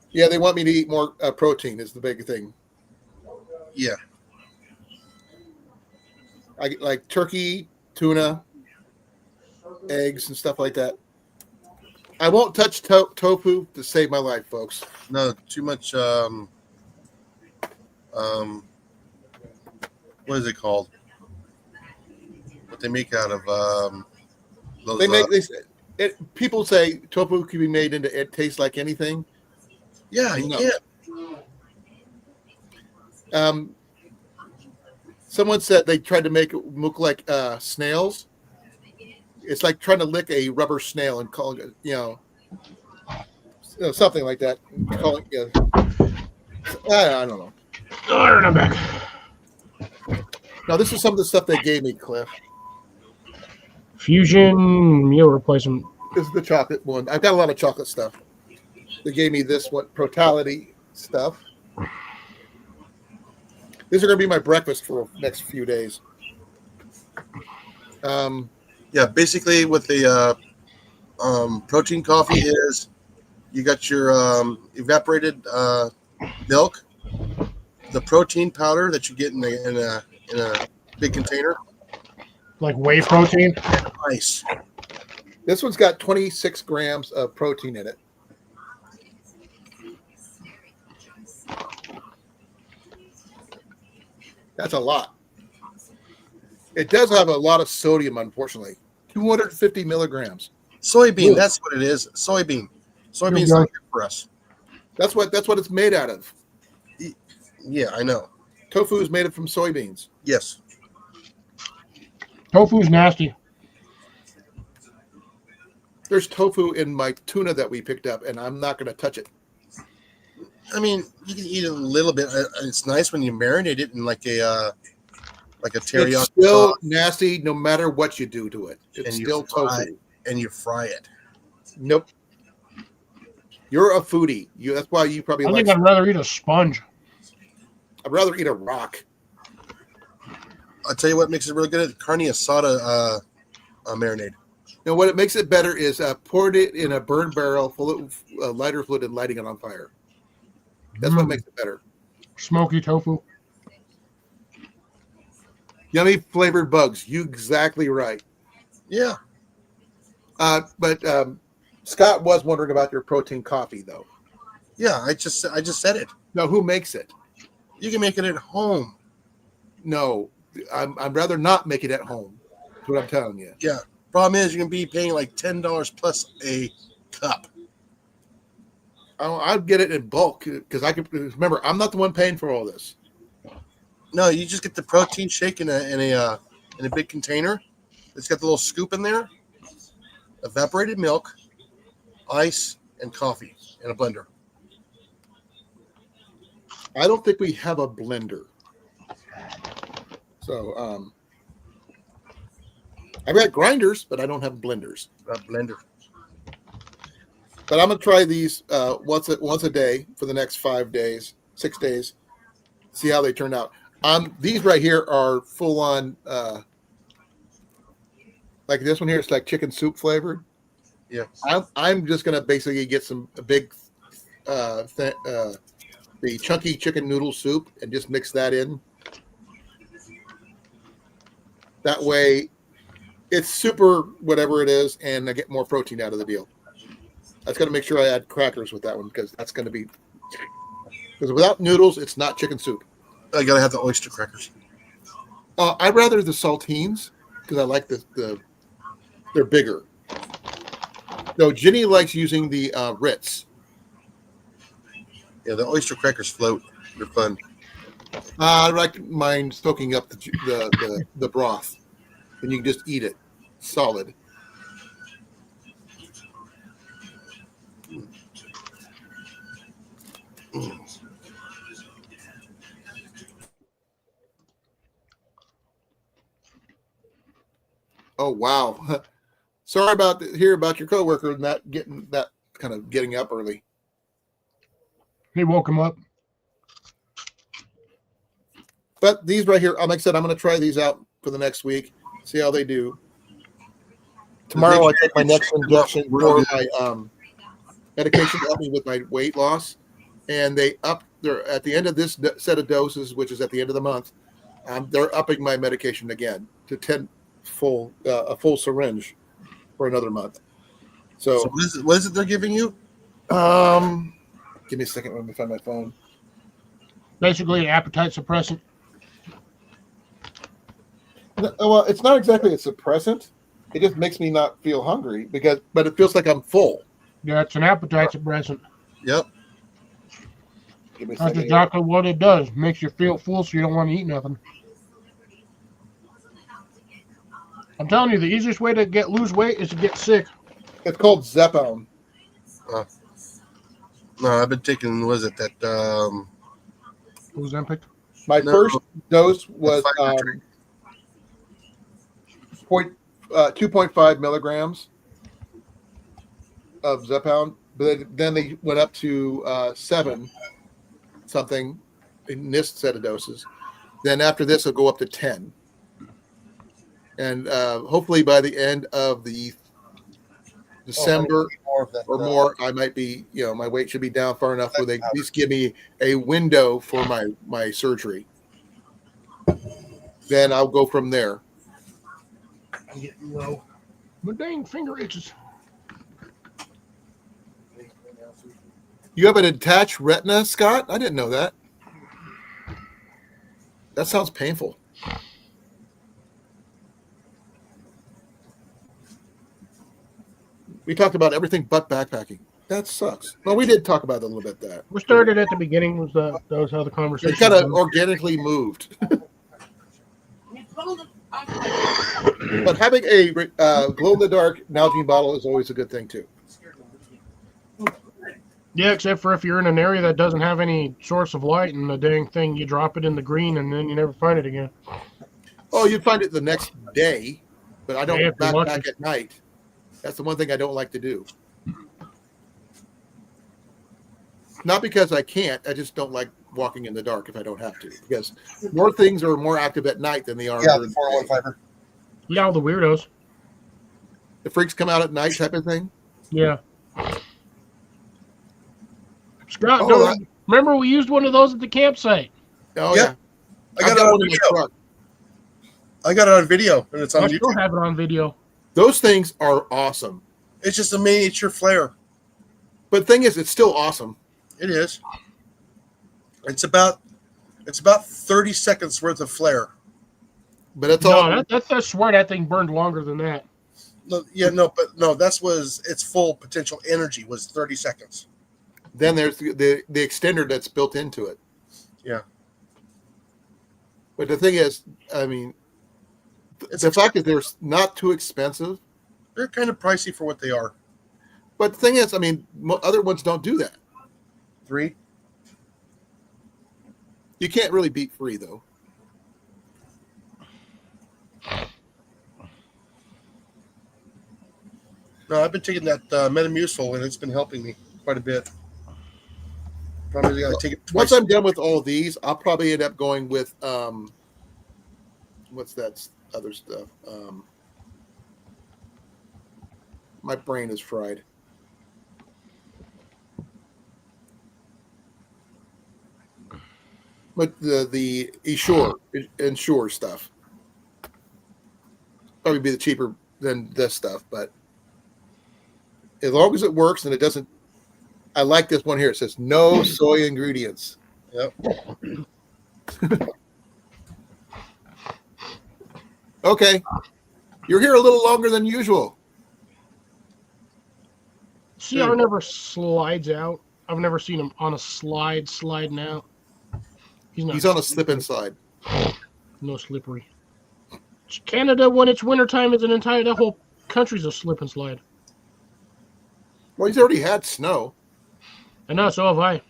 Yeah, they want me to eat more protein is the big thing. Yeah. I like turkey, tuna, eggs, and stuff like that. I won't touch tofu to save my life, folks. No, too much. What is it called? What they make out of those? They make this. People say tofu can be made into it tastes like anything. Yeah, you No. can. Someone said they tried to make it look like snails. It's like trying to lick a rubber snail and calling it, something like that. Calling it, I don't know. All right, I'm back. Now, this is some of the stuff they gave me, Cliff. Fusion meal replacement. This is the chocolate one. I've got a lot of chocolate stuff. They gave me this one, Protality stuff. These are going to be my breakfast for the next few days. Yeah, basically what the protein coffee is, you got your evaporated milk, the protein powder that you get in a big container, Like whey protein. and ice. This one's got 26 grams of protein in it. That's a lot. It does have a lot of sodium, unfortunately. 250 milligrams. Soybean, Ooh. that's what it is. Soybean. Soybean's Yeah. not good for us. That's what it's made out of. Yeah, I know. Tofu is made from soybeans. Yes. Tofu's nasty. There's tofu in my tuna that we picked up, and I'm not going to touch it. I mean, you can eat it a little bit. It's nice when you marinate it in like a teriyaki It's still sauce, nasty no matter what you do to it. It's And you still fry tofu. and you fry it. Nope. You're a foodie. That's why you probably I like. think I'd rather eat a sponge. I'd rather eat a rock. I'll tell you what makes it really good: carne asada marinade. Now, what it makes it better is poured it in a burn barrel full of lighter fluid and lighting it on fire. That's what makes it better. Smoky tofu. Yummy flavored bugs. You exactly right. Yeah. But Scott was wondering about your protein coffee, though. Yeah, I just said it. Now, who makes it? You can make it at home. No, I'd rather not make it at home. That's what I'm telling you. Yeah. Problem is, you're gonna be paying like $10 plus a cup. I'd get it in bulk because I can remember. I'm not the one paying for all this. No, you just get the protein shake in a big container. It's got the little scoop in there. Evaporated milk, ice, and coffee in a blender. I don't think we have a blender. So I've got grinders, but I don't have blenders. A blender. But I'm gonna try these once a day for the next 5 days, 6 days. See how they turn out. These right here are full on, like this one here. It's like chicken soup flavored. Yeah. I'm just gonna basically get the chunky chicken noodle soup and just mix that in. That way, it's super whatever it is, and I get more protein out of the deal. That's going to make sure I add crackers with that one because that's going to be because without noodles, it's not chicken soup. I gotta have the oyster crackers. I'd rather the saltines because I like they're bigger. No, Ginny likes using the Ritz. Yeah, the oyster crackers float. They're fun. I like mine soaking up the broth, and you can just eat it solid. Oh wow! Sorry about about your coworker and that getting up early. He woke him up. But these right here, like I said, I'm going to try these out for the next week. See how they do. Tomorrow I take my next injection for my medication to help me with my weight loss, and they up there at the end of this set of doses, which is at the end of the month. they're upping my medication again to 10 full a full syringe for another month. So So, what is it they're giving you? give me a second. Let me find my phone. Basically, an appetite suppressant. Well, it's not exactly a suppressant. It just makes me not feel hungry but it feels like I'm full. Yeah, it's an appetite suppressant. Yep. Give me a That's second. exactly what it does. Makes you feel full so you don't want to eat nothing. I'm telling you, the easiest way to lose weight is to get sick. It's called Zepbound. No, I've been taking. Was it that? Ozempic. My No. first dose was fiber drink. 2.5 milligrams of Zepbound, but then they went up to 7 something in this set of doses. Then after this, it'll go up to 10. And hopefully by the end of the December more of that, or more, I might be, my weight should be down far enough where they at least give me a window for my surgery. Then I'll go from there. I'm getting low. My dang finger itches. You have an attached retina, Scott? I didn't know that. That sounds painful. We talked about everything but backpacking. That sucks. Well, we did talk about it a little bit. That We started at the beginning. That was how the it conversation. kind of was. organically moved. But having a glow-in-the-dark Nalgene bottle is always a good thing too. Yeah, except for if you're in an area that doesn't have any source of light, and the dang thing, you drop it in the green, and then you never find it again. Oh, you'd find it the next day, but I don't Yeah, if you're backpack lucky. at night. That's the one thing I don't like to do. Not because I can't, I just don't like walking in the dark if I don't have to. Because more things are more active at night than they are during the the 401 day. fiber. Yeah, all the weirdos. The freaks come out at night type of thing. Yeah. Scott, Oh, don't- remember we used one of those at the campsite? Oh Yeah. yeah. I I've got it on one in my video. truck. I got it on video, and it's on I still YouTube. have it on video. Those things are awesome. It's just a miniature flare. But the thing is, it's still awesome. It is. It's about 30 seconds worth of flare. But it's all No, I swear that thing burned longer than that. No, was its full potential energy was 30 seconds. then there's the extender that's built into it. Yeah. But the thing is, I mean, the fact is they're not too expensive. They're kind of pricey for what they are. But the thing is, I mean, other ones don't do that. 3. You can't really beat free though. No, I've been taking that Metamucil, and it's been helping me quite a bit. Probably got to take it twice. Once I'm done with all these, I'll probably end up going with what's that other stuff? My brain is fried. But the Ensure stuff probably be the cheaper than this stuff, but as long as it works and it doesn't, I like this one here. It says no soy ingredients. Yep. Okay, you're here a little longer than usual. See, I never slides out. I've never seen him on a sliding out. He's on a slip inside. No slippery. Canada, when it's wintertime, is the whole country's a slip and slide. Well, he's already had snow, I know, so have I.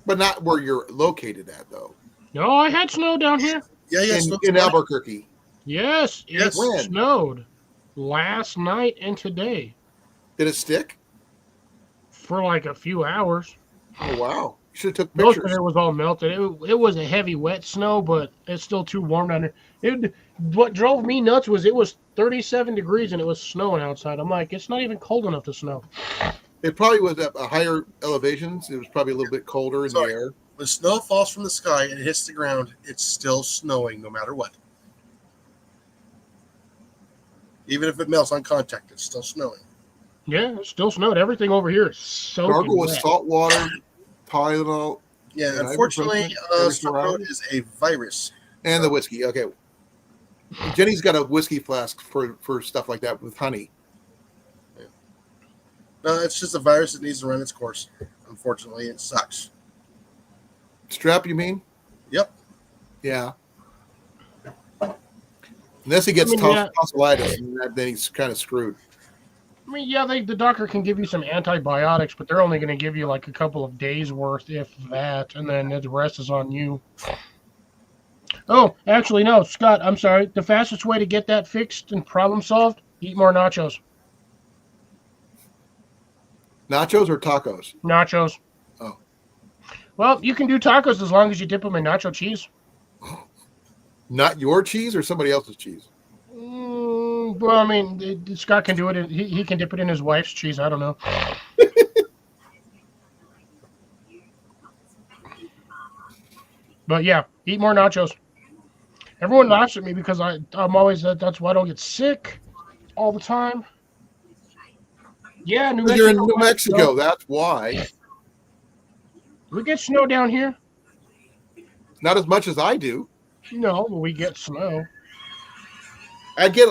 but not where you're located at, though. No, I had snow down here. Yeah, yeah. In Albuquerque. Yes, it Yes. When? snowed last night and today Did it stick? for like a few hours. Oh, wow. You should have took Most of pictures. it was all melted. It was a heavy, wet snow, but it's still too warm down there. What drove me nuts was it was 37 degrees and it was snowing outside. I'm like, it's not even cold enough to snow. It probably was at a higher elevations. It was probably a little bit colder in the air. When snow falls from the sky and hits the ground, it's still snowing no matter what. Even if it melts on contact, it's still snowing. Yeah, it still snowed. Everything over here is soaking Gargle with wet. salt water, Tylenol, Yeah, and unfortunately, ibuprofen every 4 strep throat hours. is a virus. And the whiskey. Okay. Jenny's got a whiskey flask for stuff like that with honey. No, it's just a virus that needs to run its course. Unfortunately, it sucks. Strep, you mean? Yep. Yeah. Unless he gets yeah. tonsillitis, and then he's kind of screwed. I mean, yeah, the doctor can give you some antibiotics, but they're only going to give you like a couple of days worth, if that, and then the rest is on you. Oh, actually, no, Scott, I'm sorry. The fastest way to get that fixed and problem solved, eat more nachos. Nachos or tacos? Nachos. Oh. Well, you can do tacos as long as you dip them in nacho cheese. Not your cheese or somebody else's cheese? Well, I mean, Scott can do it. He can dip it in his wife's cheese. I don't know. But yeah, eat more nachos. Everyone laughs at me because I'm always that's why I don't get sick all the time. Yeah, You're in New Mexico. That's why. We get snow down here. Not as much as I do. No, but we get snow. I get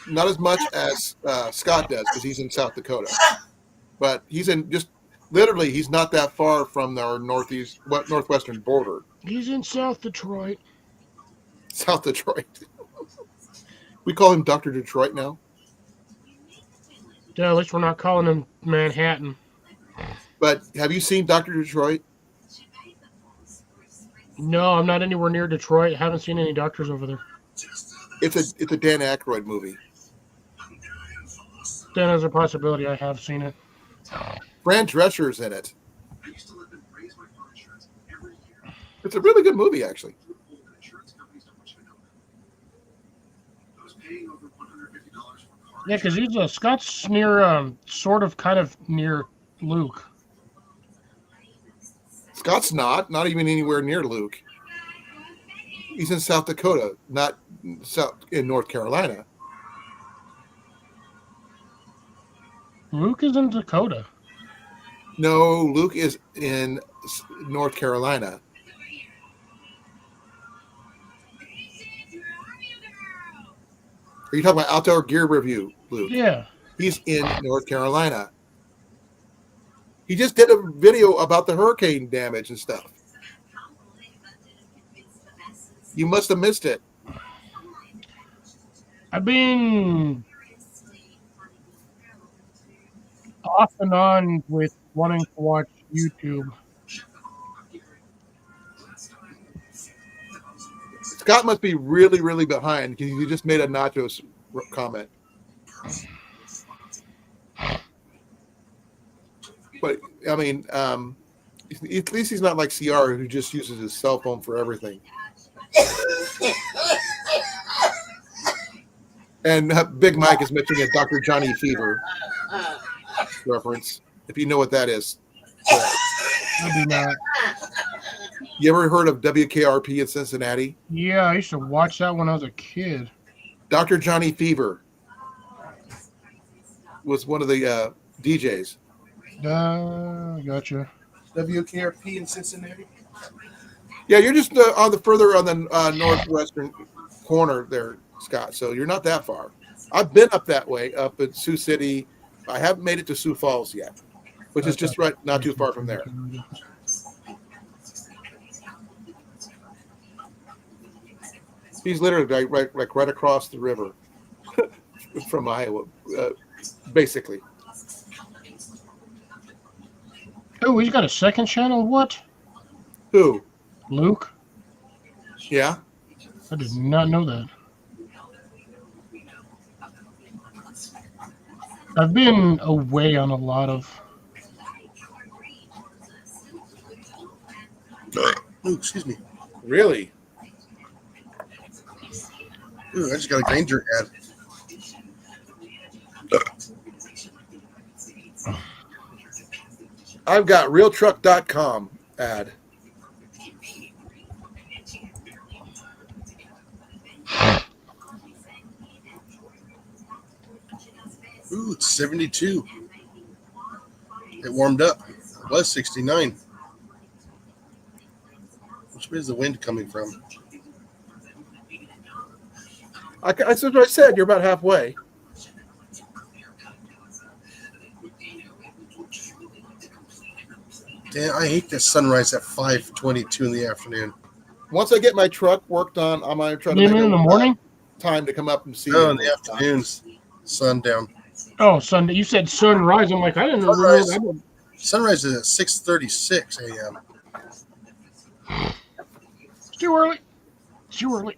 not as much as Scott does because he's in South Dakota. But he's in just literally, he's not that far from our northwestern border. He's in South Detroit. South Detroit. We call him Dr. Detroit now. Yeah, at least we're not calling him Manhattan. But have you seen Dr. Detroit? No, I'm not anywhere near Detroit. I haven't seen any doctors over there. It's a Dan Aykroyd movie. Then there's a possibility I have seen it. Fran Drescher's in it. It's a really good movie, actually. Yeah, because Scott's near, sort of, kind of near Luke. Scott's not even anywhere near Luke. He's in South Dakota, not in North Carolina. Luke is in Dakota. No, Luke is in North Carolina. Are you talking about Outdoor Gear Review, Luke? Yeah. He's in North Carolina. He just did a video about the hurricane damage and stuff. You must have missed it. I've been off and on with wanting to watch YouTube. Scott must be really, really behind because you just made a nachos comment. But, I mean, at least he's not like CR who just uses his cell phone for everything. And Big Mike is mentioning a Dr. Johnny Fever reference, if you know what that is. I do not. You ever heard of WKRP in Cincinnati? Yeah, I used to watch that when I was a kid. Dr. Johnny Fever was one of the DJs. Gotcha. WKRP in Cincinnati. Yeah, you're just on the northwestern corner there, Scott. So you're not that far. I've been up that way, up at Sioux City. I haven't made it to Sioux Falls yet, which is just not too far from there. He's literally right across the river from Iowa, basically. Oh, he's got a second channel? What? Who? Luke? Yeah. I did not know that. I've been away on a lot of... Ooh, excuse me. Really? Ooh, I just got a Granger ad. I've got realtruck.com ad. Ooh, it's 72. It warmed up. It was 69. Which way is the wind coming from? That's what I said. You're about halfway. Damn, I hate this sunrise at 5:22 in the afternoon. Once I get my truck worked on, I'm going to try to You make mean in the a morning? time to come up and see. No, it. in the afternoons, sundown. Oh, Sunday. You said sunrise. I'm like, I didn't know Sunrise. that. Sunrise is at 6:36 a.m. It's too early. It's too early.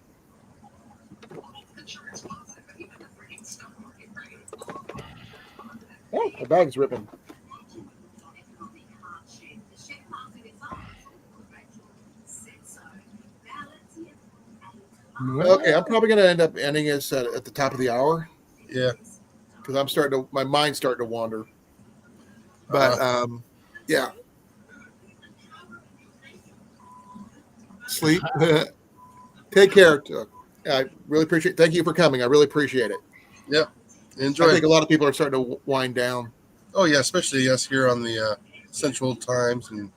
Oh, the bag's ripping. Okay, I'm probably going to end up ending this at the top of the hour Yeah. because my mind's starting to wander. But yeah, sleep. Take care. I really appreciate. Thank you for coming. I really appreciate it. Yep. Enjoy. I think a lot of people are starting to wind down. Oh yeah, especially us here on the Central Times and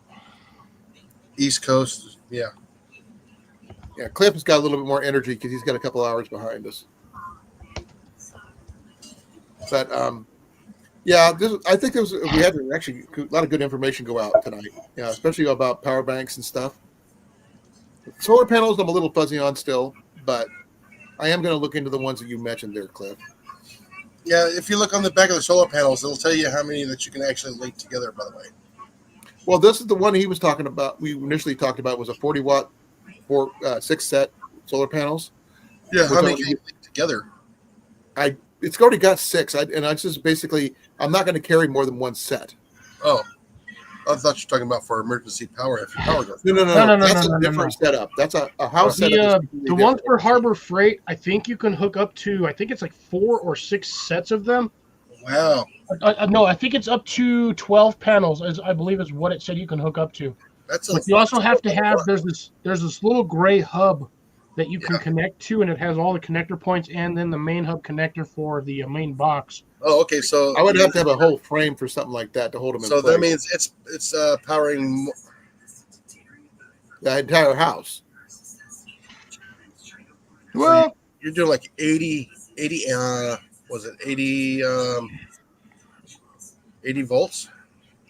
East Coast. Yeah. Yeah, Cliff has got a little bit more energy because he's got a couple hours behind us. But yeah, I think we had actually a lot of good information go out tonight. Yeah, especially about power banks and stuff. Solar panels, I'm a little fuzzy on still, but I am going to look into the ones that you mentioned there, Cliff. Yeah, if you look on the back of the solar panels, it'll tell you how many that you can actually link together, by the way. Well, this is the one he was talking about. We initially talked about was a 40-watt for 6 set solar panels. Yeah, how many can you link together? It's already got 6, and I just basically I'm not going to carry more than 1 set. Oh, I thought you were talking about for emergency power if your power goes. No. That's a different setup. That's a house setup. The one for Harbor Freight, I think you can hook up to. I think it's like 4 or 6 sets of them. Wow. No, I think it's up to 12 panels. I believe is what it said you can hook up to. But you also have to have there's this little gray hub that you can connect to, and it has all the connector points and then the main hub connector for the main box. Oh, okay. So I would have to have a whole frame for something like that to hold them in place. So that means it's powering the entire house. Well, so you're doing like 80 was it 80 volts?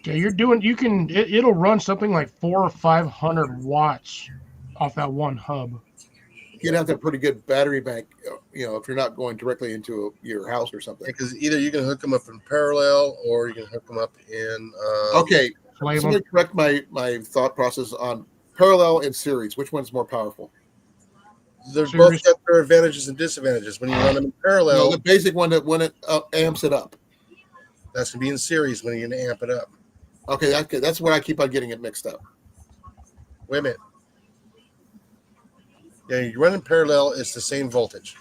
Yeah, it'll run something like 400 or 500 watts off that one hub. You'd have to have a pretty good battery bank, if you're not going directly into your house or something. Because either you can hook them up in parallel or you can hook them up in. Okay, somebody correct my thought process on parallel and series. Which one's more powerful? They're both got their advantages and disadvantages. When you run them in parallel, the basic one that when it amps it up. That's gonna be in series when you're gonna amp it up. Okay, that's where I keep on getting it mixed up. Wait a minute. Yeah, you run in parallel, it's the same voltage.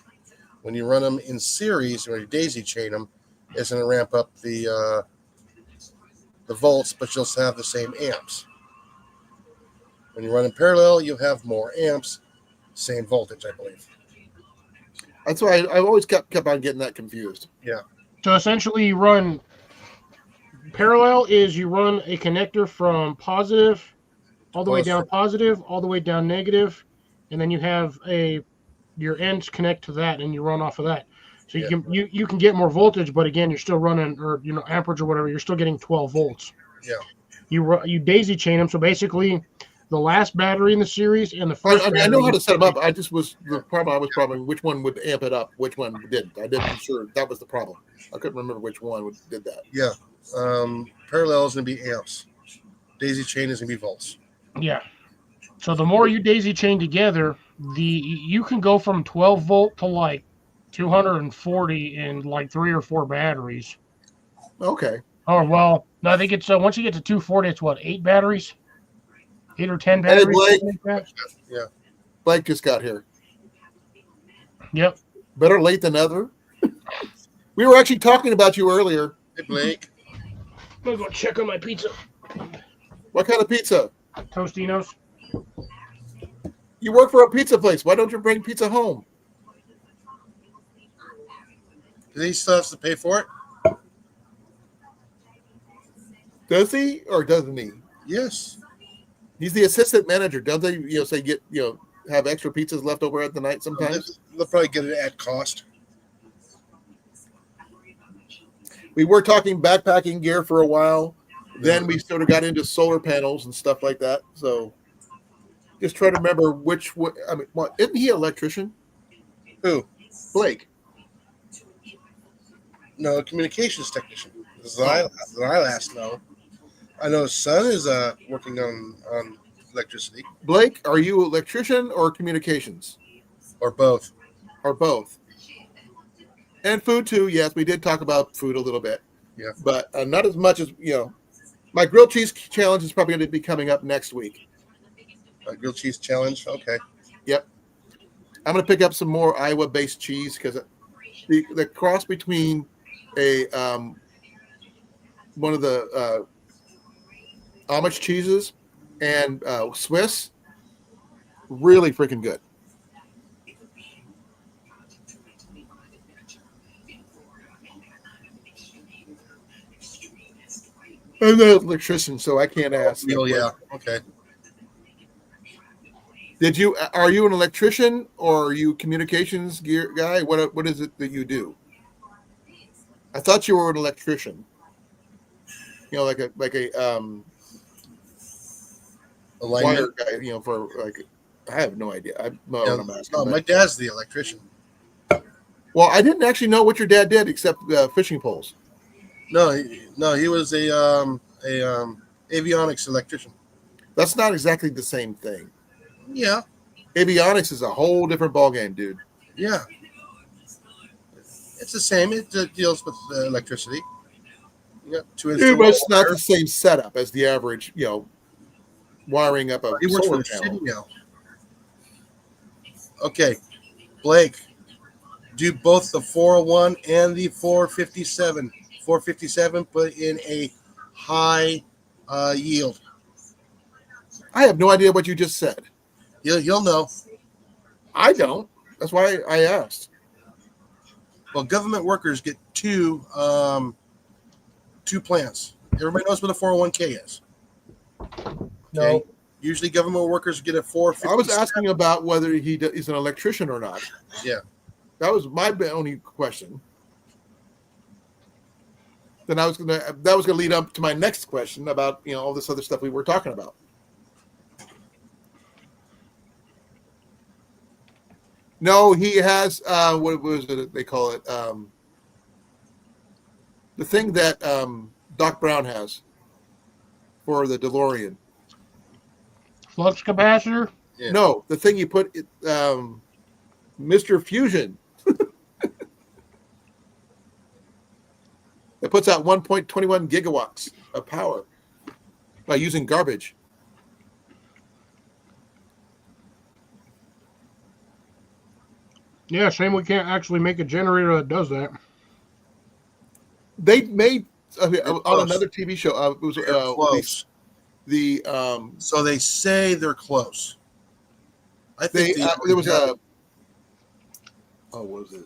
When you run them in series, or you daisy chain them, it's going to ramp up the volts, but you'll still have the same amps. When you run in parallel, you'll have more amps, same voltage, I believe. That's why I've always kept on getting that confused. Yeah. So essentially, you run parallel is you run a connector from positive all the way down positive, all the way down negative. And then you have your ends connect to that, and you run off of that. So you can get more voltage, but again, you're still running amperage or whatever. You're still getting 12 volts. Yeah. You daisy chain them. So basically, the last battery in the series and the first. I know how to set them up. The problem I was probably which one would amp it up, which one didn't. I didn't sure that was the problem. I couldn't remember which one did that. Yeah. Parallel is going to be amps. Daisy chain is going to be volts. Yeah. So the more you daisy chain together, you can go from 12 volt to like 240 in like 3 or 4 batteries. Okay. Oh well, no, I think it's once you get to 240, it's what 8 batteries, 8 or 10 batteries. Blake, like yeah. Blake just got here. Yep. Better late than never. We were actually talking about you earlier. Hey Blake. I'm gonna go check on my pizza. What kind of pizza? Tostinos. You work for a pizza place. Why don't you bring pizza home? Do he still have to pay for it? Does he or doesn't he? Yes. He's the assistant manager. Don't they, say get, have extra pizzas left over at the night sometimes? They'll probably get it at cost. We were talking backpacking gear for a while. Then we sort of got into solar panels and stuff like that. So just try to remember isn't he an electrician? Who? Blake. No, communications technician. This is what I last know. I know his son is working on electricity. Blake, are you electrician or communications? Or both. Or both? And food too. Yes, we did talk about food a little bit. Yeah. But not as much as, my grilled cheese challenge is probably going to be coming up next week. Grilled cheese challenge. Okay. Yep. I'm going to pick up some more Iowa-based cheese because the cross between a one of the Amish cheeses and Swiss, really freaking good. I'm not an electrician, so I can't ask. Oh, yeah. Okay. Are you an electrician or are you a communications gear guy? What is it that you do? I thought you were an electrician. Like a wire guy, for I have no idea. I don't know what I'm asking. My dad's the electrician. Well, I didn't actually know what your dad did except fishing poles. No, he was a avionics electrician. That's not exactly the same thing. Yeah. Avionics is a whole different ballgame, dude. Yeah. It's the same. It deals with electricity. You got two instruments. But it's not the same setup as the average, wiring up a He works for solar the panel. city now. Okay, Blake, do both the 401 and the 457. 457 put in a high yield. I have no idea what you just said. You'll know. I don't. That's why I asked. Well, government workers get two plans. Everybody knows what a 401k is. No. Okay? Usually government workers get a 457. I was asking about whether he's an electrician or not. Yeah. That was my only question. Then that was gonna lead up to my next question about all this other stuff we were talking about. No, he has what was it they call it? The thing that Doc Brown has for the DeLorean. Flux capacitor? Yeah. No, the thing you put Mr. Fusion. It puts out 1.21 gigawatts of power by using garbage. Yeah, shame we can't actually make a generator that does that. They made on close. another TV show. It was Close. So they say they're close. I think there was a what was it?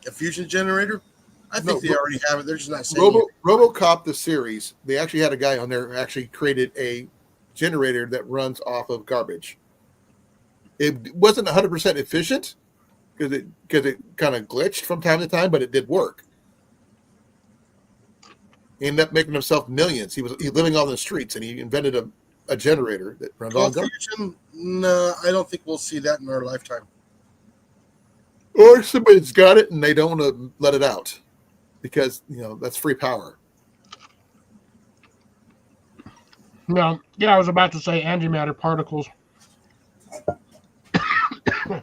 A fusion generator. I think they already have it. They're just not saying it. RoboCop the series. They actually had a guy on there who actually created a generator that runs off of garbage. It wasn't 100% efficient because it kind of glitched from time to time, but it did work. He ended up making himself millions. He living on the streets, and he invented a generator that runs on garbage. Fusion? No, I don't think we'll see that in our lifetime. Or somebody's got it and they don't want to let it out because that's free power. No, yeah, I was about to say antimatter particles.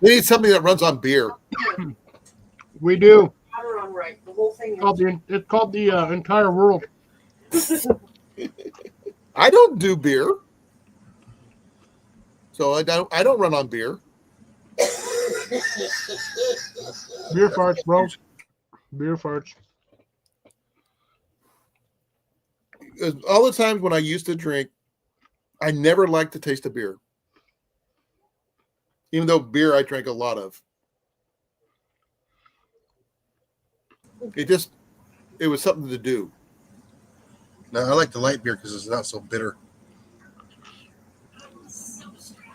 We need something that runs on beer. We do. Water on right. The whole thing. It's called the entire world. I don't do beer, so I don't run on beer. Beer farts, bro. Beer farts. All the times when I used to drink, I never liked the taste of beer. Even though beer I drank a lot of. It was something to do. No, I like the light beer because it's not so bitter.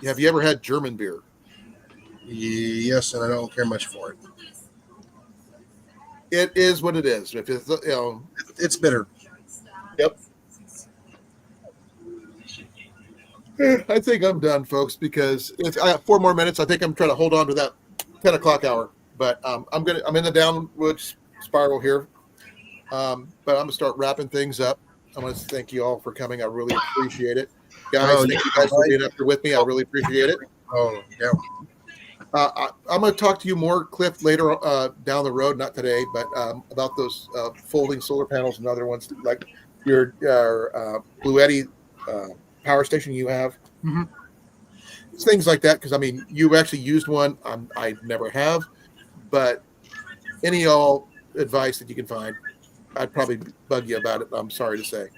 Have you ever had German beer? Yes, and I don't care much for it. It is what it is. If it's It's bitter. I think I'm done, folks, because I got 4 more minutes. I think I'm trying to hold on to that 10 o'clock hour. But I'm in the downward spiral here. But I'm gonna start wrapping things up. I want to thank you all for coming. I really appreciate it, guys. Oh, Thank you guys for being up here with me. I really appreciate it. Oh, yeah. I'm going to talk to you more, Cliff, later down the road. Not today, but about those folding solar panels and other ones like your Blue Eddy power station you have. Mm-hmm. Things like that, because I mean, you actually used one. I never have, but any all advice that you can find, I'd probably bug you about it. I'm sorry to say.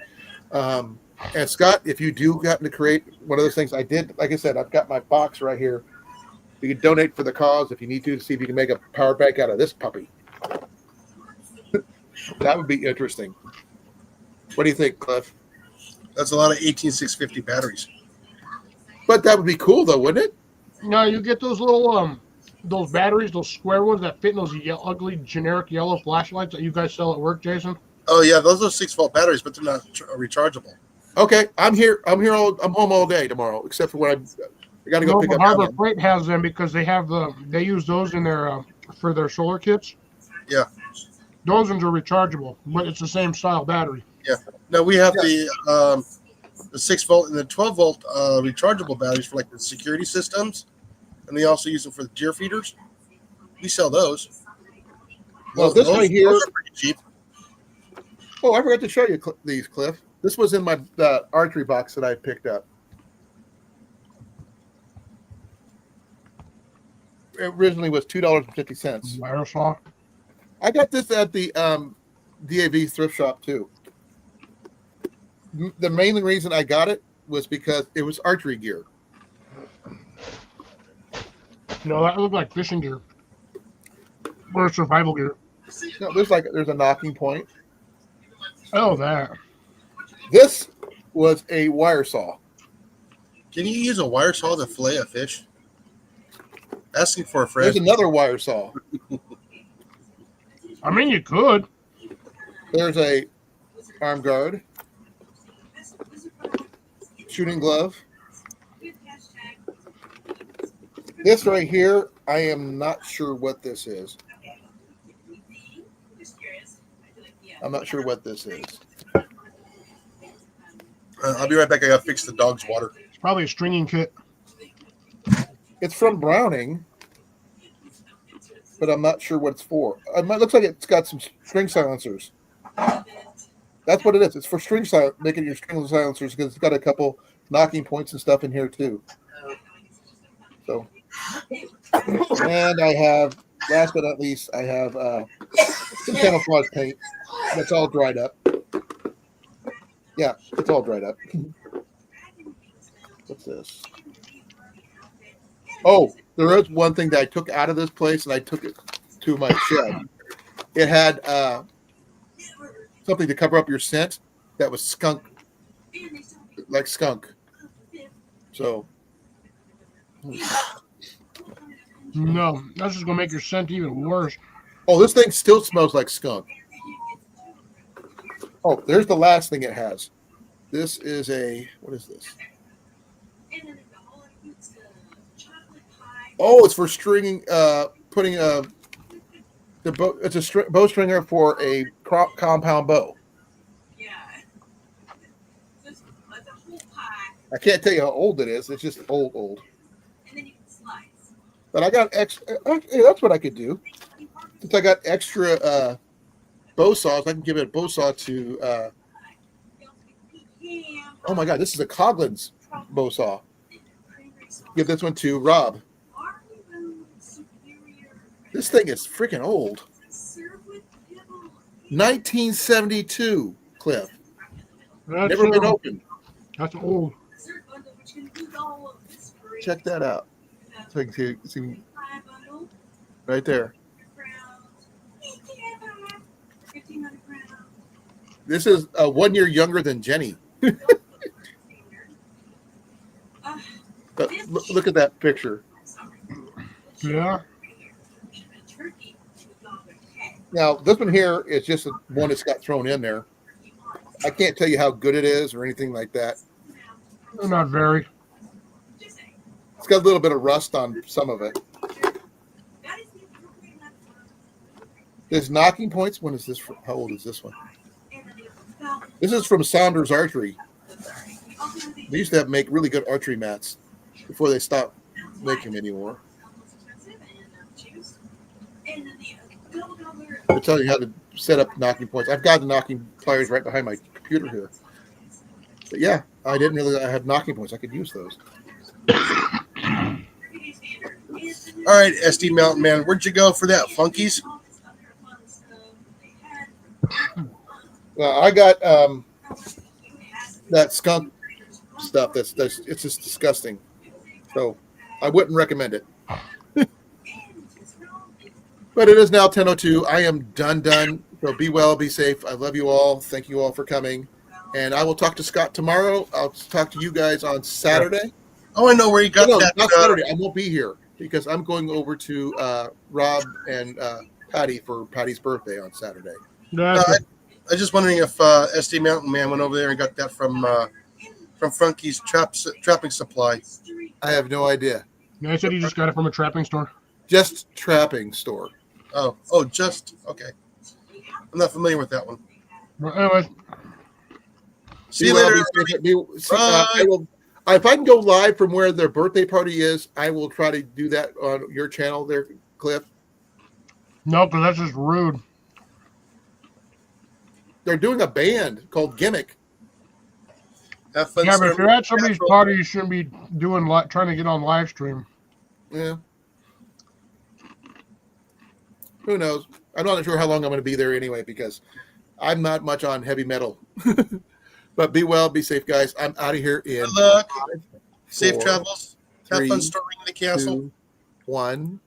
And Scott, if you do happen to create one of those things, I did. Like I said, I've got my box right here. You can donate for the cause if you need to see if you can make a power bank out of this puppy. That would be interesting. What do you think, Cliff? That's a lot of 18650 batteries. But that would be cool, though, wouldn't it? No, you get those little those batteries, those square ones that fit in those ugly generic yellow flashlights that you guys sell at work, Jason. Oh yeah, those are 6-volt batteries, but they're not rechargeable. Okay, I'm here. I'm home all day tomorrow, except for when I got to go No, pick but up. Harbor Alan. Freight has them because they use those in their for their solar kits. Yeah. Those ones are rechargeable, but it's the same style battery. Yeah. No, we have the 6-volt and the 12-volt rechargeable batteries for like the security systems, and they also use them for the deer feeders. We sell those. Well, this right here. Those are pretty cheap. Oh, I forgot to show you these, Cliff. This was in my archery box that I picked up. It originally was $2.50. Wire saw. I got this at the D.A.V thrift shop too. The main reason I got it was because it was archery gear. No, that looked like fishing gear or survival gear. No, there's a knocking point. Oh, that. This was a wire saw. Can you use a wire saw to fillet a fish? Asking for a friend. There's another wire saw. I mean, you could. There's a arm guard, shooting glove. This right here, I am not sure what this is. I'm not sure what this is. I'll be right back. I gotta fix the dog's water. It's probably a stringing kit. It's from Browning, but I'm not sure what it's for. It looks like it's got some string silencers. That's what it is. It's for making your string silencers because it's got a couple knocking points and stuff in here too. So, and I have, last but not least, I have some camouflage paint that's all dried up. Yeah, it's all dried up. What's this? Oh, there is one thing that I took out of this place and I took it to my shed. It had something to cover up your scent that was skunk, like skunk. So, No, that's just gonna make your scent even worse. oh, this thing still smells like skunk. Oh, there's the last thing it has. This is what is this? Oh, it's for stringing, putting it's a bow stringer for a compound bow. I can't tell you how old it is. It's just old. But I got extra. Hey, that's what I could do. Since I got extra bow saws, I can give it a bow saw to. Oh my God, this is a Colan's bow saw. Give this one to Rob. This thing is freaking old. 1972, Cliff. Never been opened. That's old. Check that out. So you can see right there. This is 1 year younger than Jenny. But look at that picture. Yeah. Now, this one here is just one that's got thrown in there. I can't tell you how good it is or anything like that. Not very. It's got a little bit of rust on some of it. There's knocking points. When is this from? How old is this one? This is from Saunders Archery. They used to make really good archery mats before they stopped making them anymore. They'll tell you how to set up knocking points. I've got the knocking pliers right behind my computer here. But yeah, I didn't realize I had knocking points. I could use those. All right, SD Mountain Man, where'd you go for that? Funkies? Well, I got that skunk stuff. That's it's just disgusting. So I wouldn't recommend it. But it is now 10:02. I am done. So be well, be safe. I love you all. Thank you all for coming. And I will talk to Scott tomorrow. I'll talk to you guys on Saturday. Oh, I know where you got No, that. not Saturday. I won't be here because I'm going over to Rob and Patty for Patty's birthday on Saturday. Gotcha. I was just wondering if SD Mountain Man went over there and got that from Funky's Trapping Supply. I have no idea. I said he just got it from a trapping store. Just trapping store. Oh, just okay. I'm not familiar with that one. But anyways, See you later. I will. If I can go live from where their birthday party is, I will try to do that on your channel there, Cliff. no, because that's just rude. They're doing a band called Gimmick. Have fun. Yeah, but if serving you're at somebody's natural- party, you shouldn't be doing trying to get on live stream. Yeah. Who knows? I'm not sure how long I'm going to be there anyway because I'm not much on heavy metal. But be well, be safe, guys. I'm out of here in Good luck. 5, Safe 4, travels. Have 3, fun storming the castle. 2, 1.